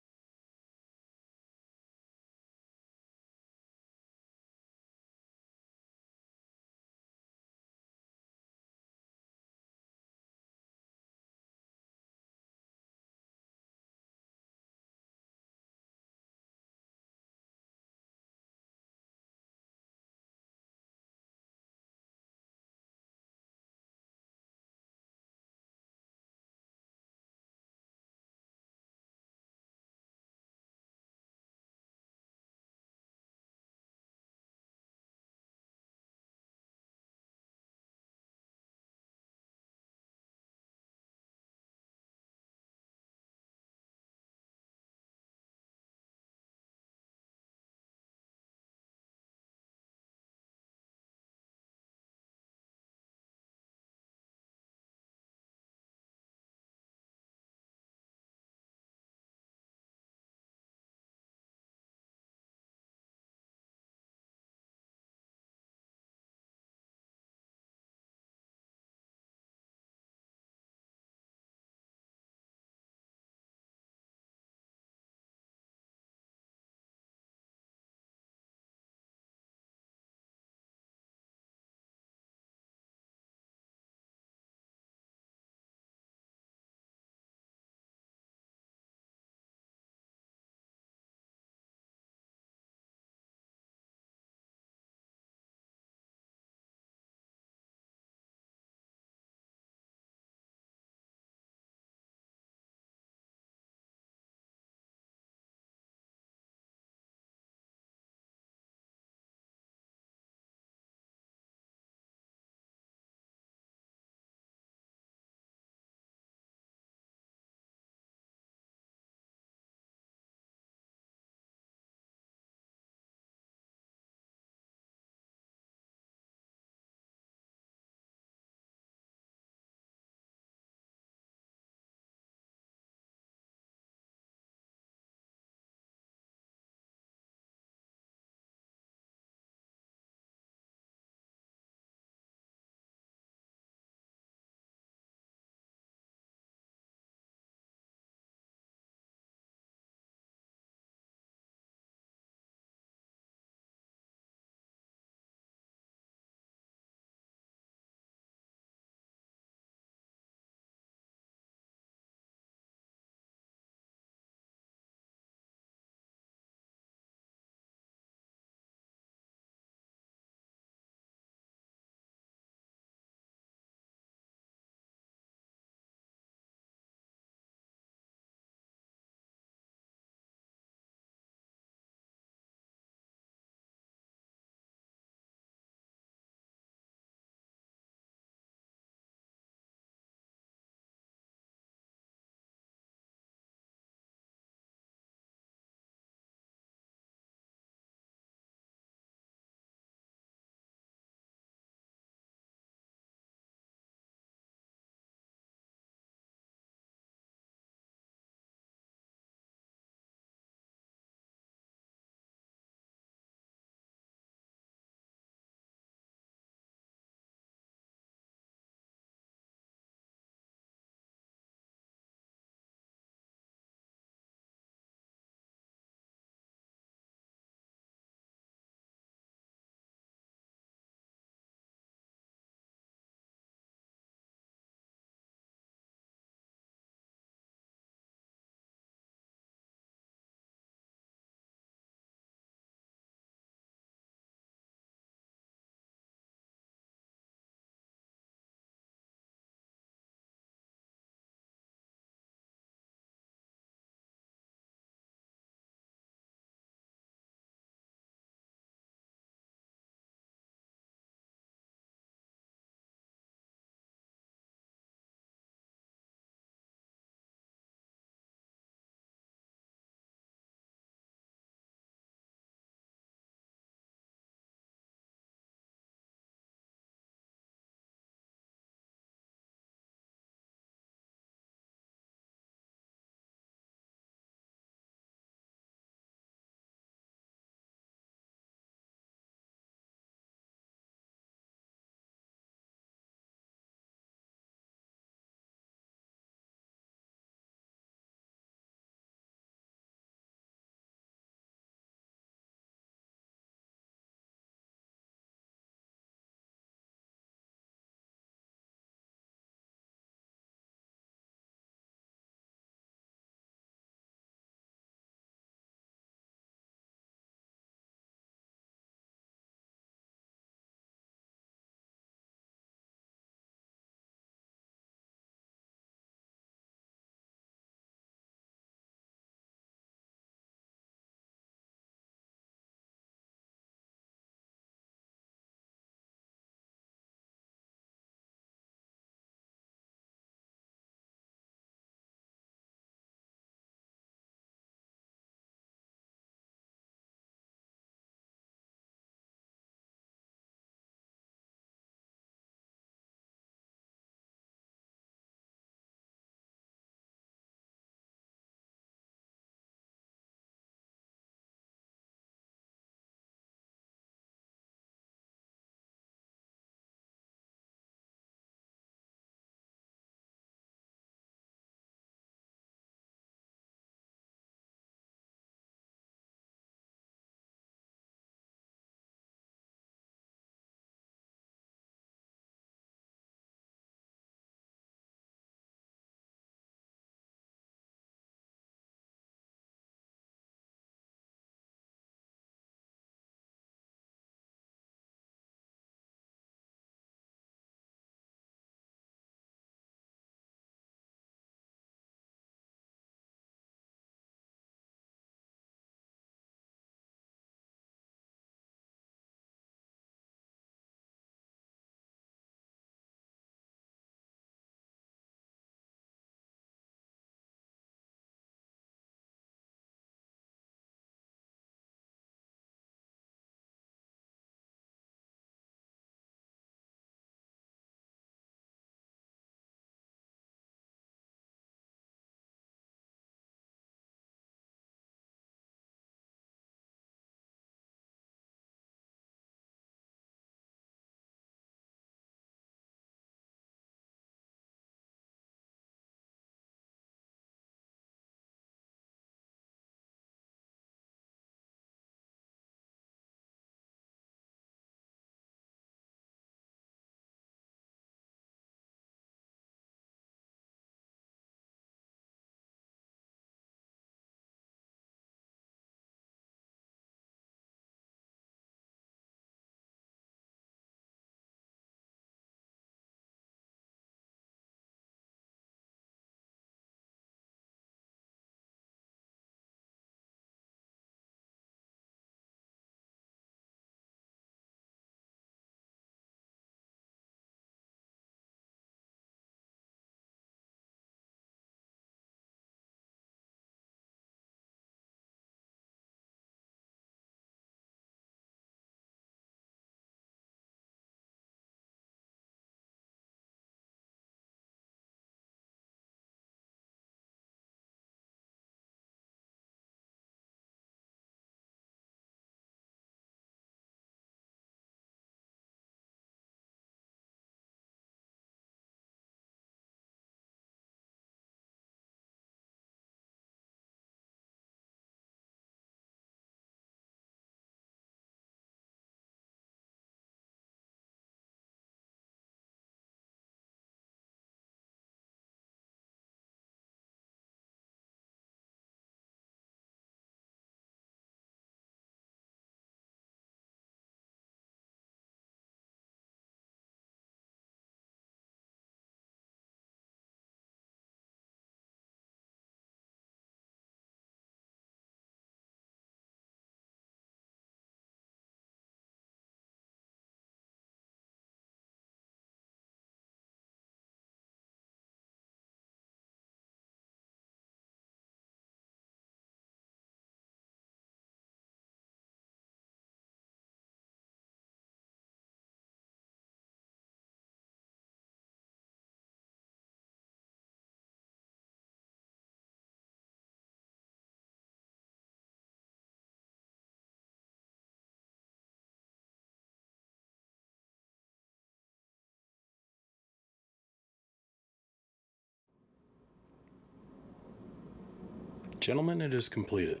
[SPEAKER 1] Gentlemen, it is completed.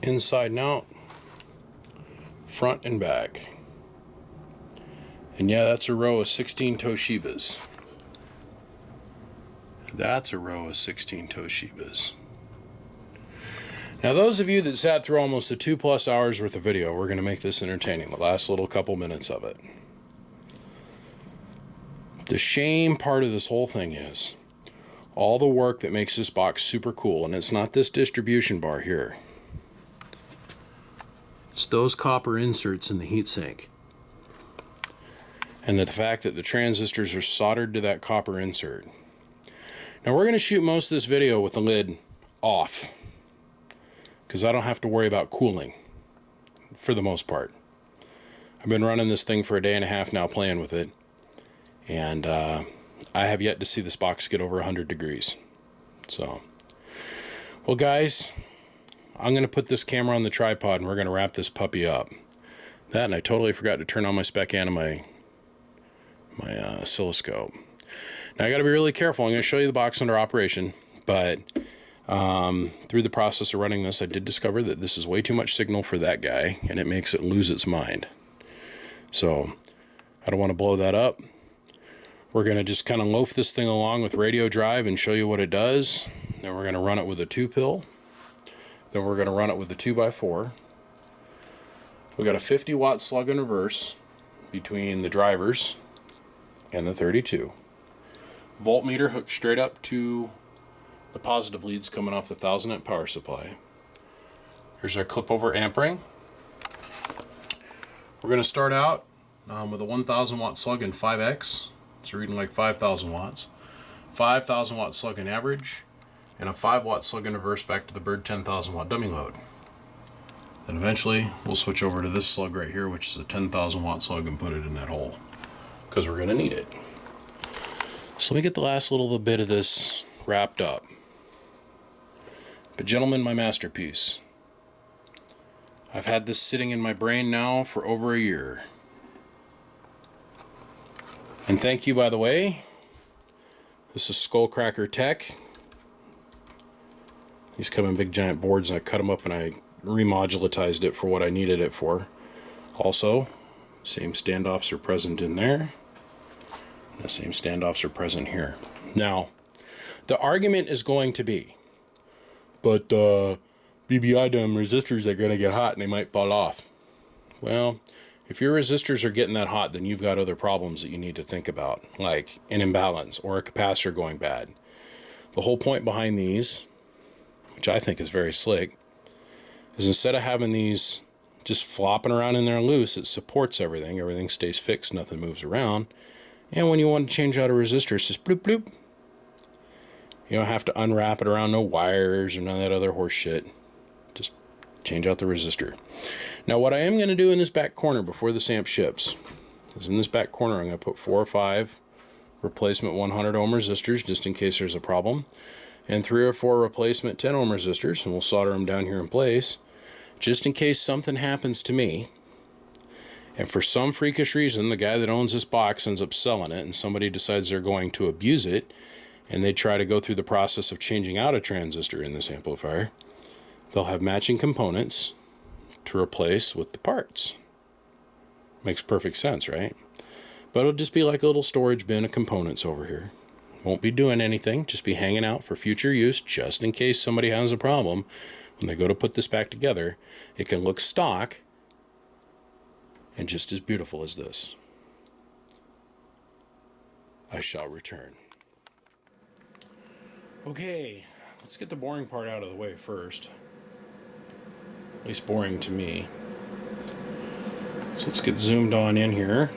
[SPEAKER 1] Inside and out, front and back. And yeah, that's a row of 16 Toshibas. That's a row of 16 Toshibas. Now, those of you that sat through almost the 2+ hours worth of video, we're going to make this entertaining, the last little couple minutes of it. The shame part of this whole thing is all the work that makes this box super cool, and it's not this distribution bar here. It's those copper inserts in the heatsink. And the fact that the transistors are soldered to that copper insert. Now, we're going to shoot most of this video with the lid off, because I don't have to worry about cooling for the most part. I've been running this thing for a day and a half now, playing with it, and I have yet to see this box get over 100 degrees. So, well guys, I'm going to put this camera on the tripod and we're going to wrap this puppy up. That, and I totally forgot to turn on my spec and my oscilloscope. Now I got to be really careful. I'm going to show you the box under operation, but through the process of running this, I did discover that this is way too much signal for that guy, and it makes it lose its mind. So I don't want to blow that up. We're going to just kind of loaf this thing along with radio drive and show you what it does. Then we're going to run it with a 2-pill. Then we're going to run it with a 2x4. We got a 50-watt slug and reverse between the drivers and the 32. Voltmeter hooked straight up to the positive leads coming off the 1000-amp power supply. Here's our clip over amp ring. We're going to start out with a 1000-watt slug in 5X. It's reading like 5,000 watts. 5,000 watt slug in average, and a 5-watt slug in reverse back to the Bird 10,000-watt dummy load. Then eventually we'll switch over to this slug right here, which is a 10,000-watt slug, and put it in that hole, because we're going to need it. So let me get the last little bit of this wrapped up. But gentlemen, my masterpiece. I've had this sitting in my brain now for over a year. And thank you, by the way. This is Skullcracker Tech. These come in big giant boards, and I cut them up and I remodulatized it for what I needed it for. Also, same standoffs are present in there. And the same standoffs are present here. Now, the argument is going to be, but BBI them resistors are going to get hot and they might fall off. Well, if your resistors are getting that hot, then you've got other problems that you need to think about, like an imbalance or a capacitor going bad. The whole point behind these, which I think is very slick, is instead of having these just flopping around in there loose, it supports everything. Everything stays fixed, nothing moves around. And when you want to change out a resistor, it's just bloop bloop. You don't have to unwrap it around no wires or none of that other horse shit. Just change out the resistor. Now what I am going to do in this back corner before this amp ships is in this back corner I'm going to put 4 or 5 replacement 100 ohm resistors just in case there's a problem, and 3 or 4 replacement 10 ohm resistors, and we'll solder them down here in place just in case something happens to me and for some freakish reason the guy that owns this box ends up selling it and somebody decides they're going to abuse it and they try to go through the process of changing out a transistor in this amplifier. They'll have matching components to replace with the parts. Makes perfect sense, right? But it'll just be like a little storage bin of components over here. Won't be doing anything, just be hanging out for future use, just in case somebody has a problem. When they go to put this back together, it can look stock and just as beautiful as this. I shall return. Okay, let's get the boring part out of the way first. At least boring to me. So let's get zoomed on in here,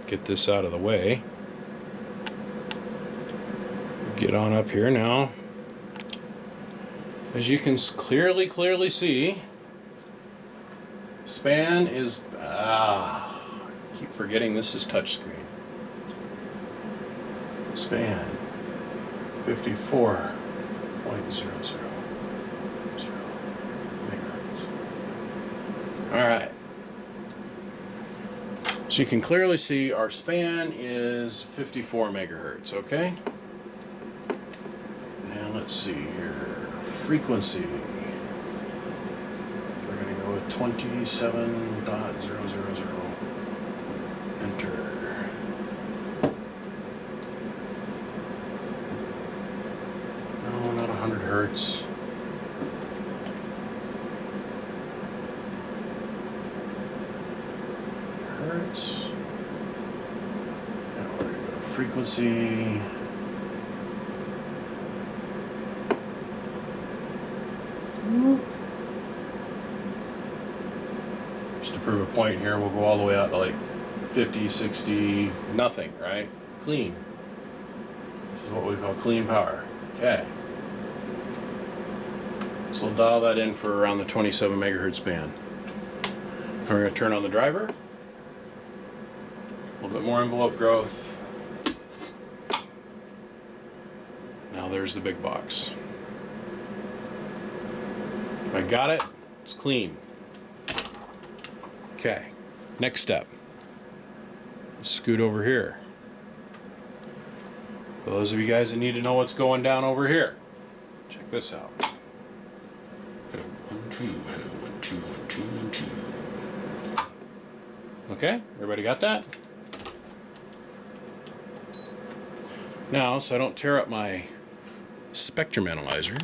[SPEAKER 1] get this out of the way. Get on up here now. As you can clearly see, span is, keep forgetting this is touchscreen. Span 54.000 megahertz. Alright. So you can clearly see our span is 54 megahertz, okay? Now let's see here. Frequency. We're going to go with 27.000. Enter. No, not 100 hertz. Hertz. Now we're going to go to frequency. Just to prove a point here, we'll go all the way out to like 50, 60, nothing, right? Clean. This is what we call clean power. Okay. So we'll dial that in for around the 27 megahertz band. And we're going to turn on the driver. A little bit more envelope growth. Now there's the big box. I got it. It's clean. Okay. Next step. Let's scoot over here. For those of you guys that need to know what's going down over here, check this out. 1, 2, 1, 2, 1, 2, 1, 2. Okay, everybody got that? Now, so I don't tear up my spectrum analyzer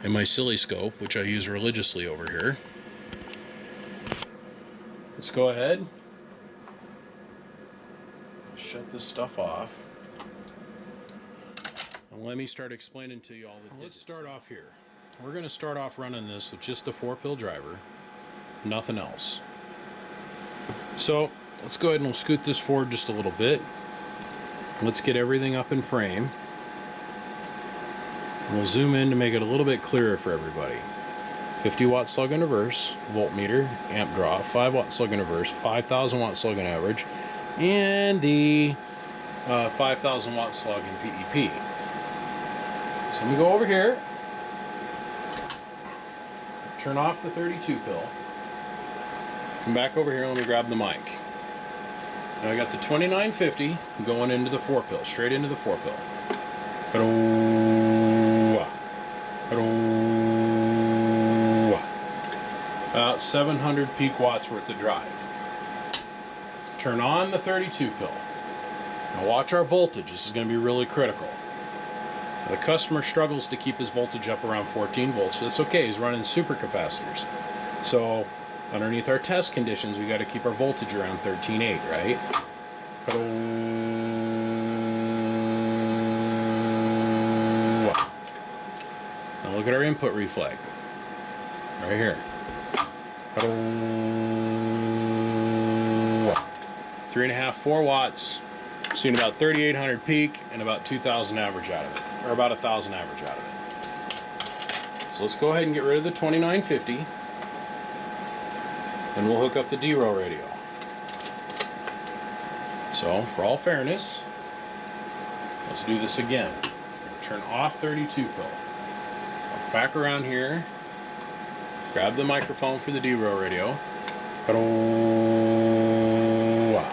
[SPEAKER 1] and my oscilloscope, which I use religiously over here, let's go ahead, shut this stuff off, and let me start explaining to you all the digits. Let's start off here. We're going to start off running this with just the 4-pill driver, nothing else. So let's go ahead and we'll scoot this forward just a little bit. Let's get everything up in frame. And we'll zoom in to make it a little bit clearer for everybody. 50 watt slug and reverse, voltmeter, amp draw, 5 watt slug and reverse, 5,000 watt slug and average, and the 5,000 watt slug and PEP. So let me go over here, turn off the 32 pill, come back over here, let me grab the mic. Now I got the 2950 going into the 4-pill, straight into the 4-pill. About 700 peak watts worth of drive. Turn on the 32 pill. Now watch our voltage. This is going to be really critical. Now the customer struggles to keep his voltage up around 14 volts. That's okay. He's running supercapacitors. So underneath our test conditions, we got to keep our voltage around 13.8, right? Now look at our input reflect. Right here. 3.5, 4 watts. Seeing about 3,800 peak and about 2,000 average out of it, or about 1,000 average out of it. So let's go ahead and get rid of the 2950, and we'll hook up the D-row radio. So for all fairness, let's do this again. Turn off 32 pill. Back around here. Grab the microphone for the D-row radio.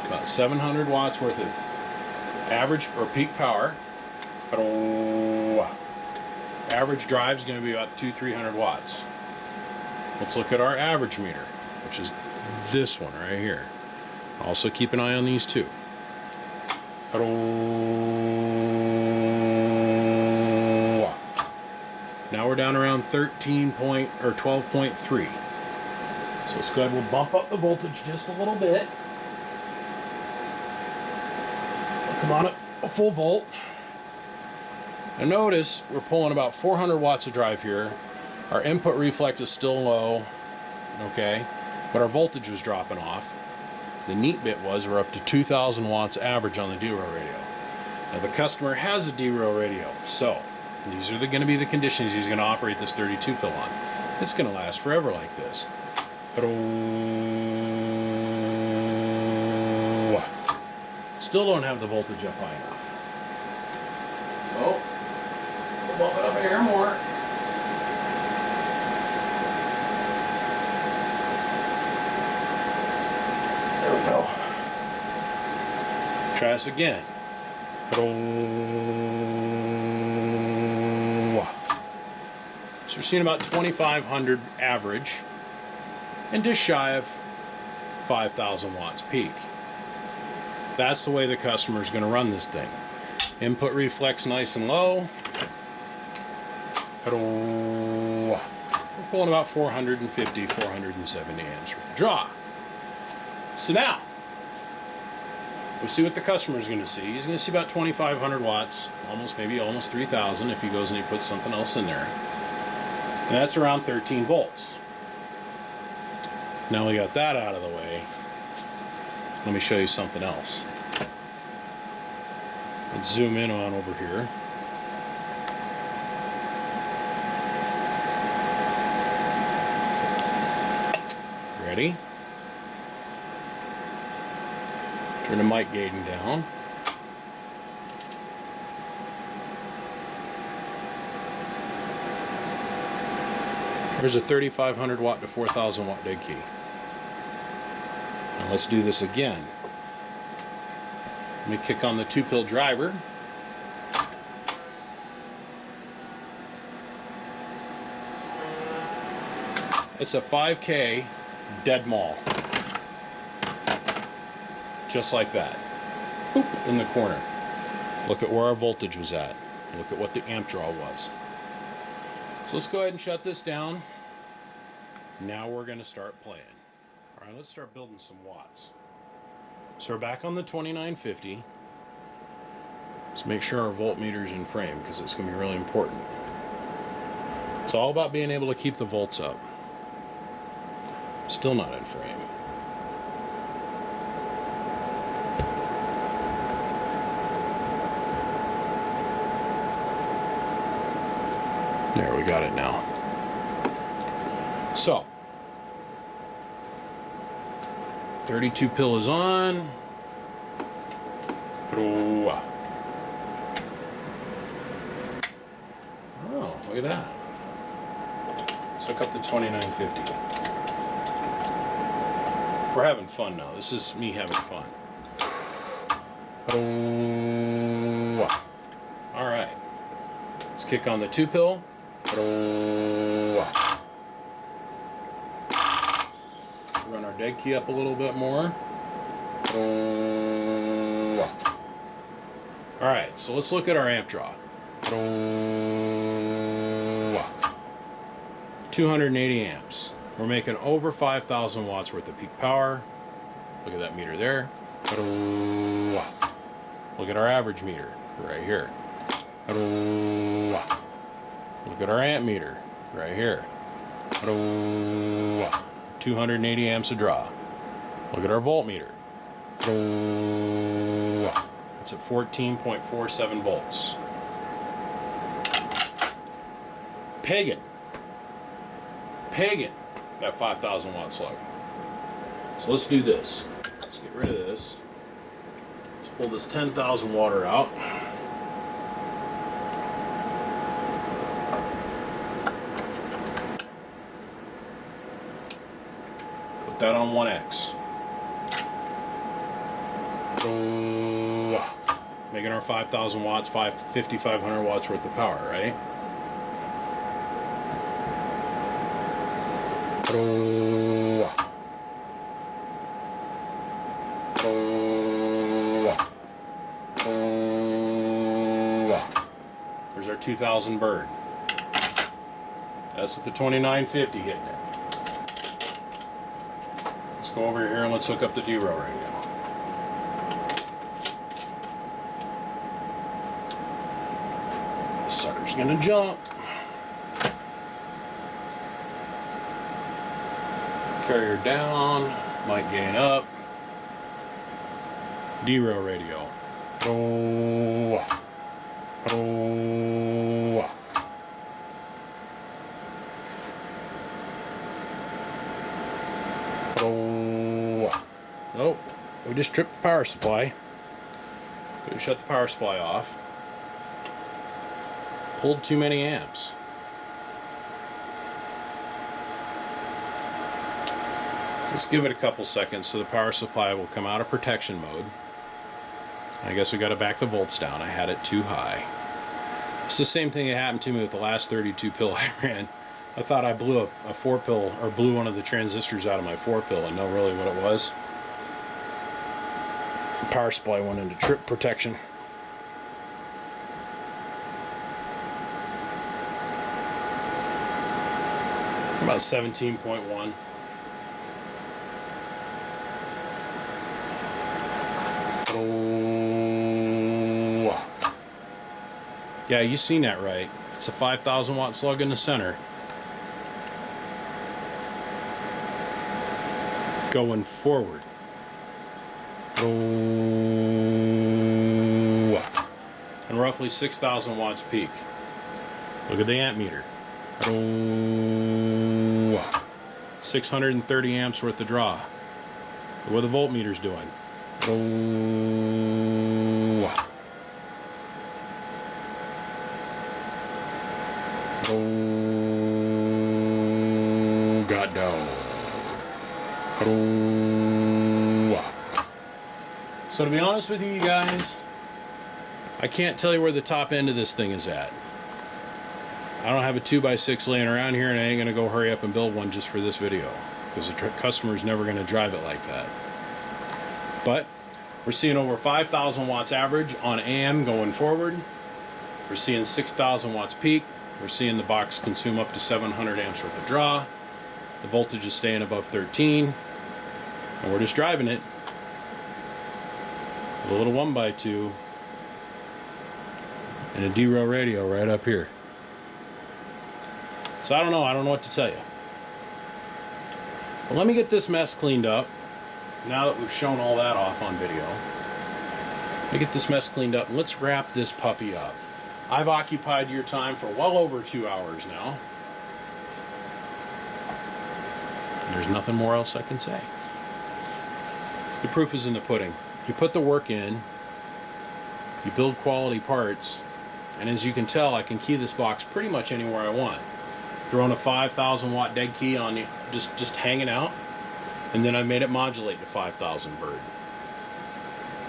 [SPEAKER 1] About 700 watts worth of average or peak power. Average drive is going to be about 200-300 watts. Let's look at our average meter, which is this one right here. Also keep an eye on these two. Now we're down around 12.3. So let's go ahead, we'll bump up the voltage just a little bit. Come on, a full volt. And notice we're pulling about 400 watts of drive here. Our input reflect is still low, okay, but our voltage was dropping off. The neat bit was we're up to 2,000 watts average on the D-row radio. Now the customer has a D-row radio, so these are going to be the conditions he's going to operate this 32 pill on. It's going to last forever like this. Still don't have the voltage up high enough. So, we'll bump it up a hair more. There we go. Try this again. we're seeing about 2,500 average and just shy of 5,000 watts peak. That's the way the customer is going to run this thing. Input reflex nice and low. We're pulling about 450, 470 amps draw. So now, we'll see what the customer is going to see. He's going to see about 2,500 watts, maybe almost 3,000 if he goes and he puts something else in there. And that's around 13 volts. Now we got that out of the way. Let me show you something else. Let's zoom in on over here. Ready? Turn the mic gating down. There's a 3,500 watt to 4,000 watt dead key. Now let's do this again. Let me kick on the 2-pill driver. It's a 5K dead mall. Just like that. Boop, in the corner. Look at where our voltage was at. Look at what the amp draw was. So let's go ahead and shut this down. Now we're going to start playing. Alright, let's start building some watts. So we're back on the 2950. Let's make sure our voltmeter's in frame because it's going to be really important. It's all about being able to keep the volts up. Still not in frame. There, we got it now. So, 32 pill is on. Oh, look at that. Let's hook up the 2950. We're having fun now. This is me having fun. Oh, all right. Let's kick on the 2-pill. Run our dead key up a little bit more. Alright, so let's look at our amp draw. 280 amps. We're making over 5,000 watts worth of peak power. Look at that meter there. Look at our average meter right here. Look at our amp meter right here. 280 amps a draw. Look at our voltmeter. It's at 14.47 volts. Pagan, that 5,000 watt slug. So let's do this. Let's get rid of this. Let's pull this 10,000 water out. That on 1X. Making our 5,000 watts, 5,500 watts worth of power, right? There's our 2,000 bird. That's with the 2950 hitting it. Go over here and let's hook up the D-row radio. This sucker's gonna jump. Carrier down, mic gain up. D-row radio. Nope, we just tripped the power supply. Could have shut the power supply off. Pulled too many amps. So let's give it a couple seconds so the power supply will come out of protection mode. I guess we got to back the volts down. I had it too high. It's the same thing that happened to me with the last 32 pill I ran. I thought I blew a 4-pill, or blew one of the transistors out of my 4-pill and know really what it was. The power supply went into trip protection. About 17.1. Oh. Yeah, you seen that right. It's a 5,000 watt slug in the center. Going forward. Oh. And roughly 6,000 watts peak. Look at the amp meter. 630 amps worth of draw. Look what the voltmeter's doing. Got down. So to be honest with you guys, I can't tell you where the top end of this thing is at. I don't have a 2x6 laying around here, and I ain't going to go hurry up and build one just for this video, because the customer's never going to drive it like that. But we're seeing over 5,000 watts average on AM going forward. We're seeing 6,000 watts peak. We're seeing the box consume up to 700 amps worth of draw. The voltage is staying above 13. And we're just driving it with a little 1x2 and a D-rail radio right up here. So I don't know what to tell you. But let me get this mess cleaned up. Now that we've shown all that off on video, let me get this mess cleaned up and let's wrap this puppy up. I've occupied your time for well over 2 hours now. And there's nothing more else I can say. The proof is in the pudding. You put the work in, you build quality parts, and as you can tell, I can key this box pretty much anywhere I want. Throwing a 5,000 watt dead key on you, just hanging out, and then I made it modulate to 5,000 bird.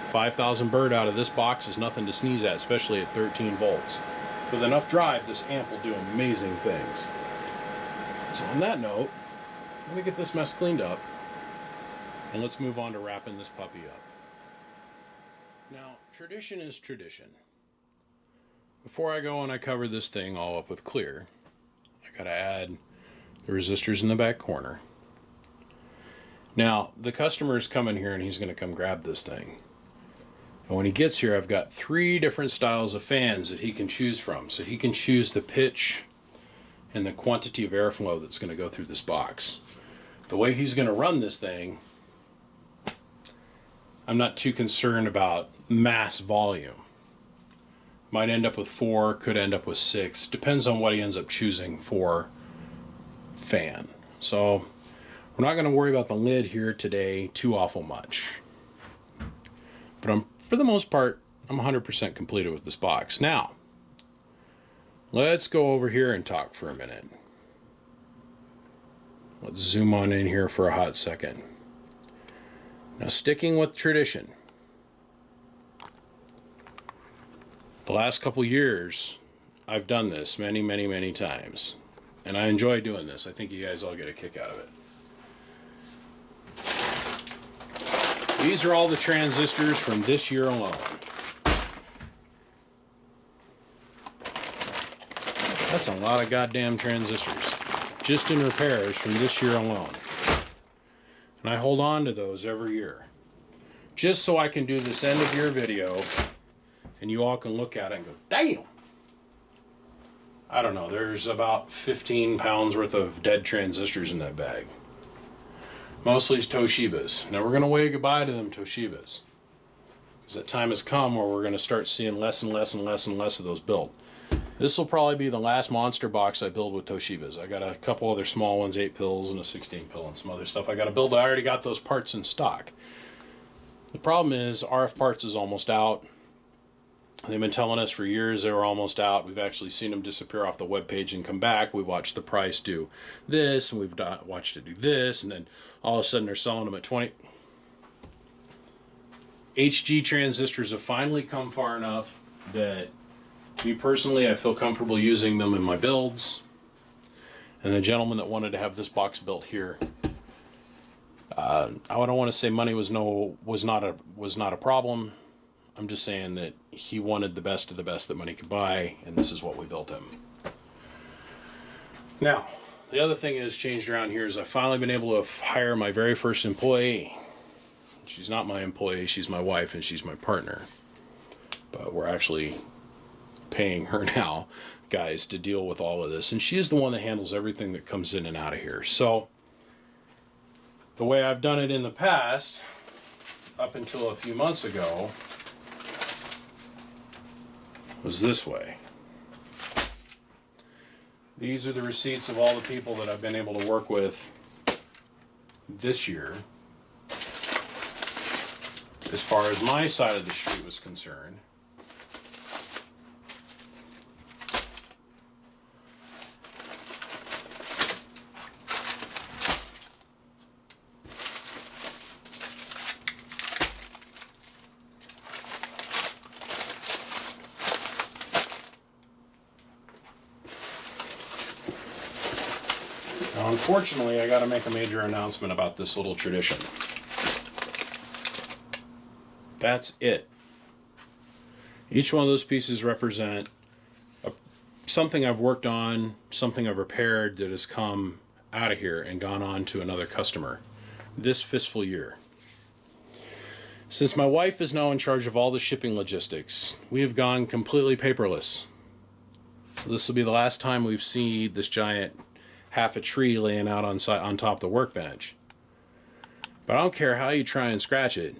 [SPEAKER 1] 5,000 bird out of this box is nothing to sneeze at, especially at 13 volts. With enough drive, this amp will do amazing things. So on that note, let me get this mess cleaned up, and let's move on to wrapping this puppy up. Now, tradition is tradition. Before I go and I cover this thing all up with clear, I gotta add the resistors in the back corner. Now, the customer is coming here and he's gonna come grab this thing. And when he gets here, I've got 3 different styles of fans that he can choose from. So he can choose the pitch and the quantity of airflow that's gonna go through this box. The way he's gonna run this thing, I'm not too concerned about mass volume. Might end up with 4, could end up with 6. Depends on what he ends up choosing for fan. So we're not going to worry about the lid here today too awful much. But for the most part, I'm 100% completed with this box. Now, let's go over here and talk for a minute. Let's zoom on in here for a hot second. Now, sticking with tradition, the last couple years, I've done this many, many, many times. And I enjoy doing this. I think you guys all get a kick out of it. These are all the transistors from this year alone. That's a lot of goddamn transistors. Just in repairs from this year alone. And I hold on to those every year. Just so I can do this end of year video and you all can look at it and go, damn! I don't know, there's about 15 pounds worth of dead transistors in that bag. Mostly Toshibas. Now we're going to wave goodbye to them Toshibas. Because that time has come where we're going to start seeing less and less and less and less of those built. This will probably be the last monster box I build with Toshibas. I got a couple other small ones, 8 pills and a 16 pill and some other stuff I got to build. I already got those parts in stock. The problem is RF parts is almost out. They've been telling us for years they were almost out. We've actually seen them disappear off the webpage and come back. We watched the price do this, and we've watched it do this, and then all of a sudden they're selling them at 20. HG transistors have finally come far enough that me personally, I feel comfortable using them in my builds. And the gentleman that wanted to have this box built here, I don't want to say money was not a problem. I'm just saying that he wanted the best of the best that money could buy, and this is what we built him. Now, the other thing that's changed around here is I've finally been able to hire my very first employee. She's not my employee, she's my wife, and she's my partner. But we're actually paying her now, guys, to deal with all of this. And she is the one that handles everything that comes in and out of here. So, the way I've done it in the past, up until a few months ago, was this way. These are the receipts of all the people that I've been able to work with this year, as far as my side of the street was concerned. Now, unfortunately, I got to make a major announcement about this little tradition. That's it. Each one of those pieces represent something I've worked on, something I've repaired that has come out of here and gone on to another customer this fiscal year. Since my wife is now in charge of all the shipping logistics, we have gone completely paperless. So this will be the last time we've seen this giant half a tree laying out on top of the workbench. But I don't care how you try and scratch it.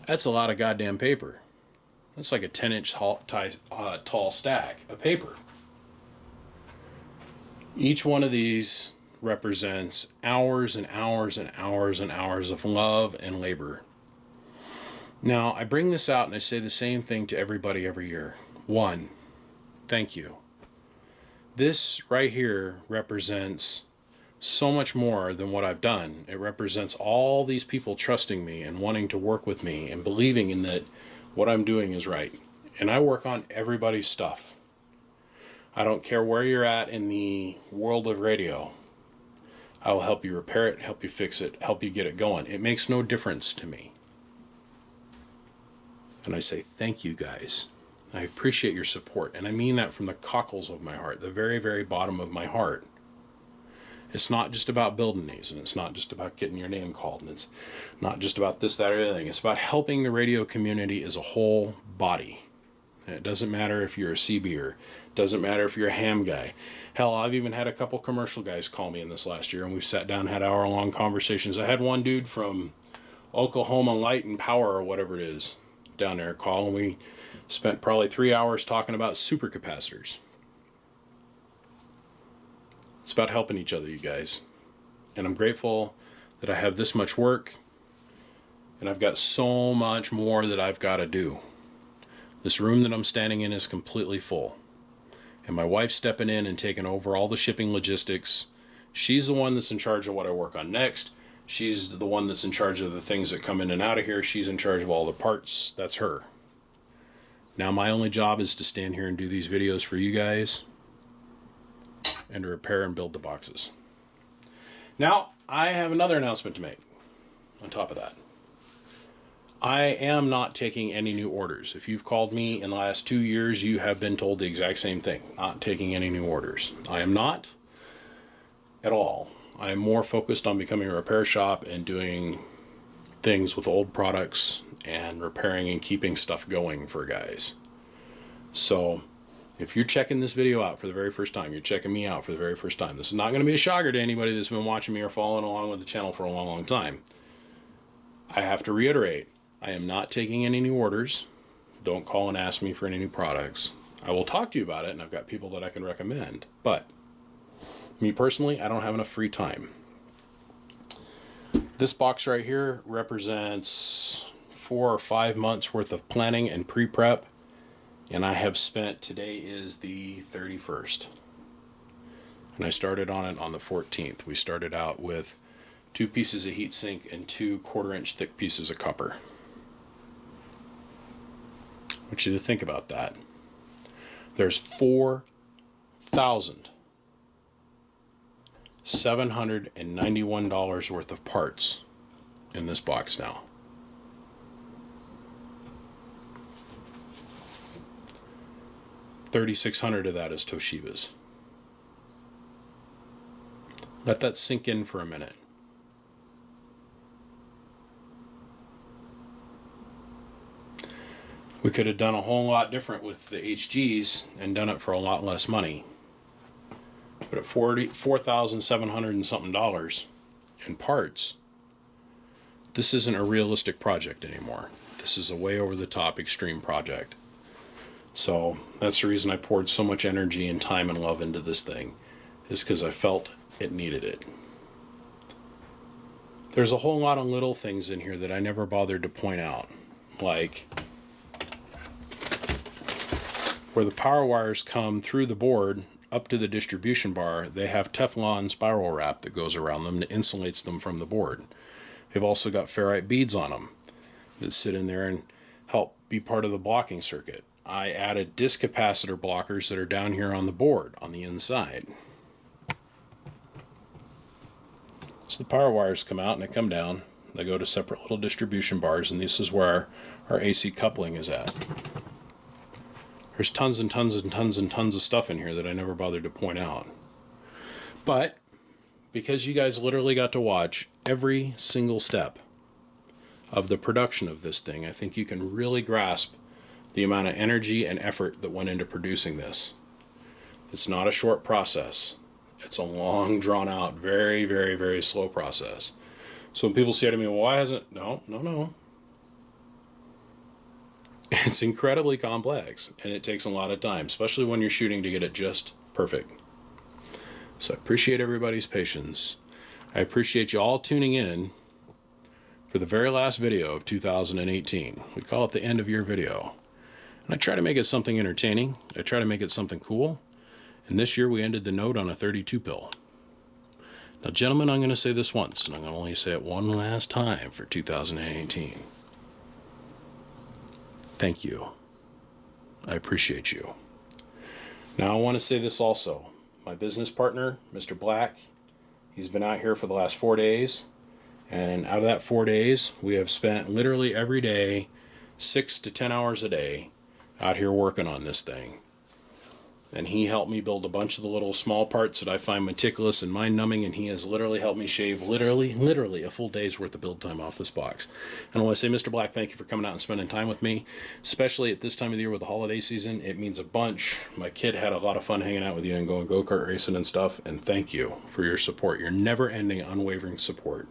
[SPEAKER 1] That's a lot of goddamn paper. That's like a 10-inch tall stack of paper. Each one of these represents hours and hours and hours and hours of love and labor. Now, I bring this out and I say the same thing to everybody every year. 1, thank you. This right here represents so much more than what I've done. It represents all these people trusting me and wanting to work with me and believing in that what I'm doing is right. And I work on everybody's stuff. I don't care where you're at in the world of radio. I will help you repair it, help you fix it, help you get it going. It makes no difference to me. And I say thank you guys. I appreciate your support, and I mean that from the cockles of my heart, the very, very bottom of my heart. It's not just about building these, and it's not just about getting your name called, and it's not just about this, that, or the other thing. It's about helping the radio community as a whole body. And it doesn't matter if you're a CBer. It doesn't matter if you're a ham guy. Hell, I've even had a couple commercial guys call me in this last year, and we've sat down and had hour-long conversations. I had one dude from Oklahoma Light and Power, or whatever it is, down there call, and we spent probably 3 hours talking about supercapacitors. It's about helping each other, you guys. And I'm grateful that I have this much work, and I've got so much more that I've got to do. This room that I'm standing in is completely full. And my wife's stepping in and taking over all the shipping logistics. She's the one that's in charge of what I work on next. She's the one that's in charge of the things that come in and out of here. She's in charge of all the parts. That's her. Now my only job is to stand here and do these videos for you guys and to repair and build the boxes. Now, I have another announcement to make on top of that. I am not taking any new orders. If you've called me in the last 2 years, you have been told the exact same thing. Not taking any new orders. I am not at all. I am more focused on becoming a repair shop and doing things with old products and repairing and keeping stuff going for guys. So, if you're checking this video out for the very first time, you're checking me out for the very first time, this is not going to be a shocker to anybody that's been watching me or following along with the channel for a long, long time. I have to reiterate, I am not taking any new orders. Don't call and ask me for any new products. I will talk to you about it, and I've got people that I can recommend. But, me personally, I don't have enough free time. This box right here represents 4 or 5 months worth of planning and pre-prep. And I have spent, today is the 31st. And I started on it on the 14th. We started out with 2 pieces of heat sink and 2 1/4-inch thick pieces of copper. I want you to think about that. There's 4,000 $791 worth of parts in this box now. $3,600 of that is Toshiba's. Let that sink in for a minute. We could have done a whole lot different with the HGs and done it for a lot less money. But at $4,700 and something in parts, this isn't a realistic project anymore. This is a way over the top extreme project. So that's the reason I poured so much energy and time and love into this thing, is because I felt it needed it. There's a whole lot of little things in here that I never bothered to point out, like where the power wires come through the board up to the distribution bar, they have Teflon spiral wrap that goes around them that insulates them from the board. They've also got ferrite beads on them that sit in there and help be part of the blocking circuit. I added disc capacitor blockers that are down here on the board on the inside. So the power wires come out and they come down. They go to separate little distribution bars, and this is where our AC coupling is at. There's tons and tons and tons and tons of stuff in here that I never bothered to point out. But because you guys literally got to watch every single step of the production of this thing, I think you can really grasp the amount of energy and effort that went into producing this. It's not a short process. It's a long, drawn out, very, very, very slow process. So when people say to me, well, why hasn't... No. It's incredibly complex, and it takes a lot of time, especially when you're shooting to get it just perfect. So I appreciate everybody's patience. I appreciate you all tuning in for the very last video of 2018. We call it the end of year video. And I try to make it something entertaining. I try to make it something cool. And this year we ended the note on a 32 pill. Now, gentlemen, I'm going to say this once, and I'm going to only say it one last time for 2018. Thank you. I appreciate you. Now, I want to say this also. My business partner, Mr. Black, he's been out here for the last 4 days. And out of that 4 days, we have spent literally every day, 6 to 10 hours a day, out here working on this thing. And he helped me build a bunch of the little small parts that I find meticulous and mind-numbing, and he has literally helped me shave literally a full day's worth of build time off this box. And I want to say, Mr. Black, thank you for coming out and spending time with me, especially at this time of the year with the holiday season. It means a bunch. My kid had a lot of fun hanging out with you and going go-kart racing and stuff, and thank you for your support, your never-ending, unwavering support.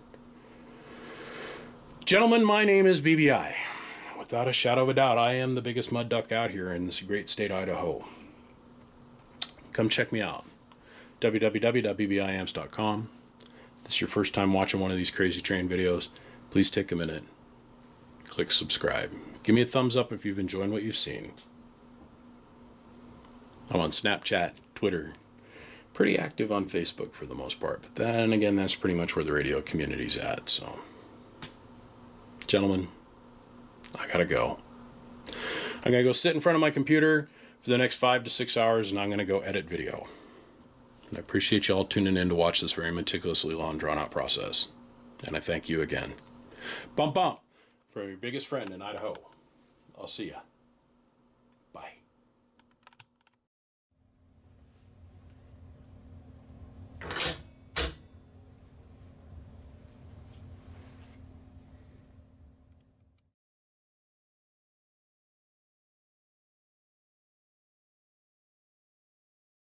[SPEAKER 1] Gentlemen, my name is BBI. Without a shadow of a doubt, I am the biggest mud duck out here in this great state, Idaho. Come check me out. www.bbiamps.com. If this is your first time watching one of these crazy train videos, please take a minute. Click subscribe. Give me a thumbs up if you've enjoyed what you've seen. I'm on Snapchat, Twitter, pretty active on Facebook for the most part. But then again, that's pretty much where the radio community's at. So, gentlemen, I gotta go. I'm gonna go sit in front of my computer for the next 5 to 6 hours, and I'm going to go edit video. And I appreciate you all tuning in to watch this very meticulously long, drawn-out process. And I thank you again. Bump, bump, from your biggest friend in Idaho. I'll see ya.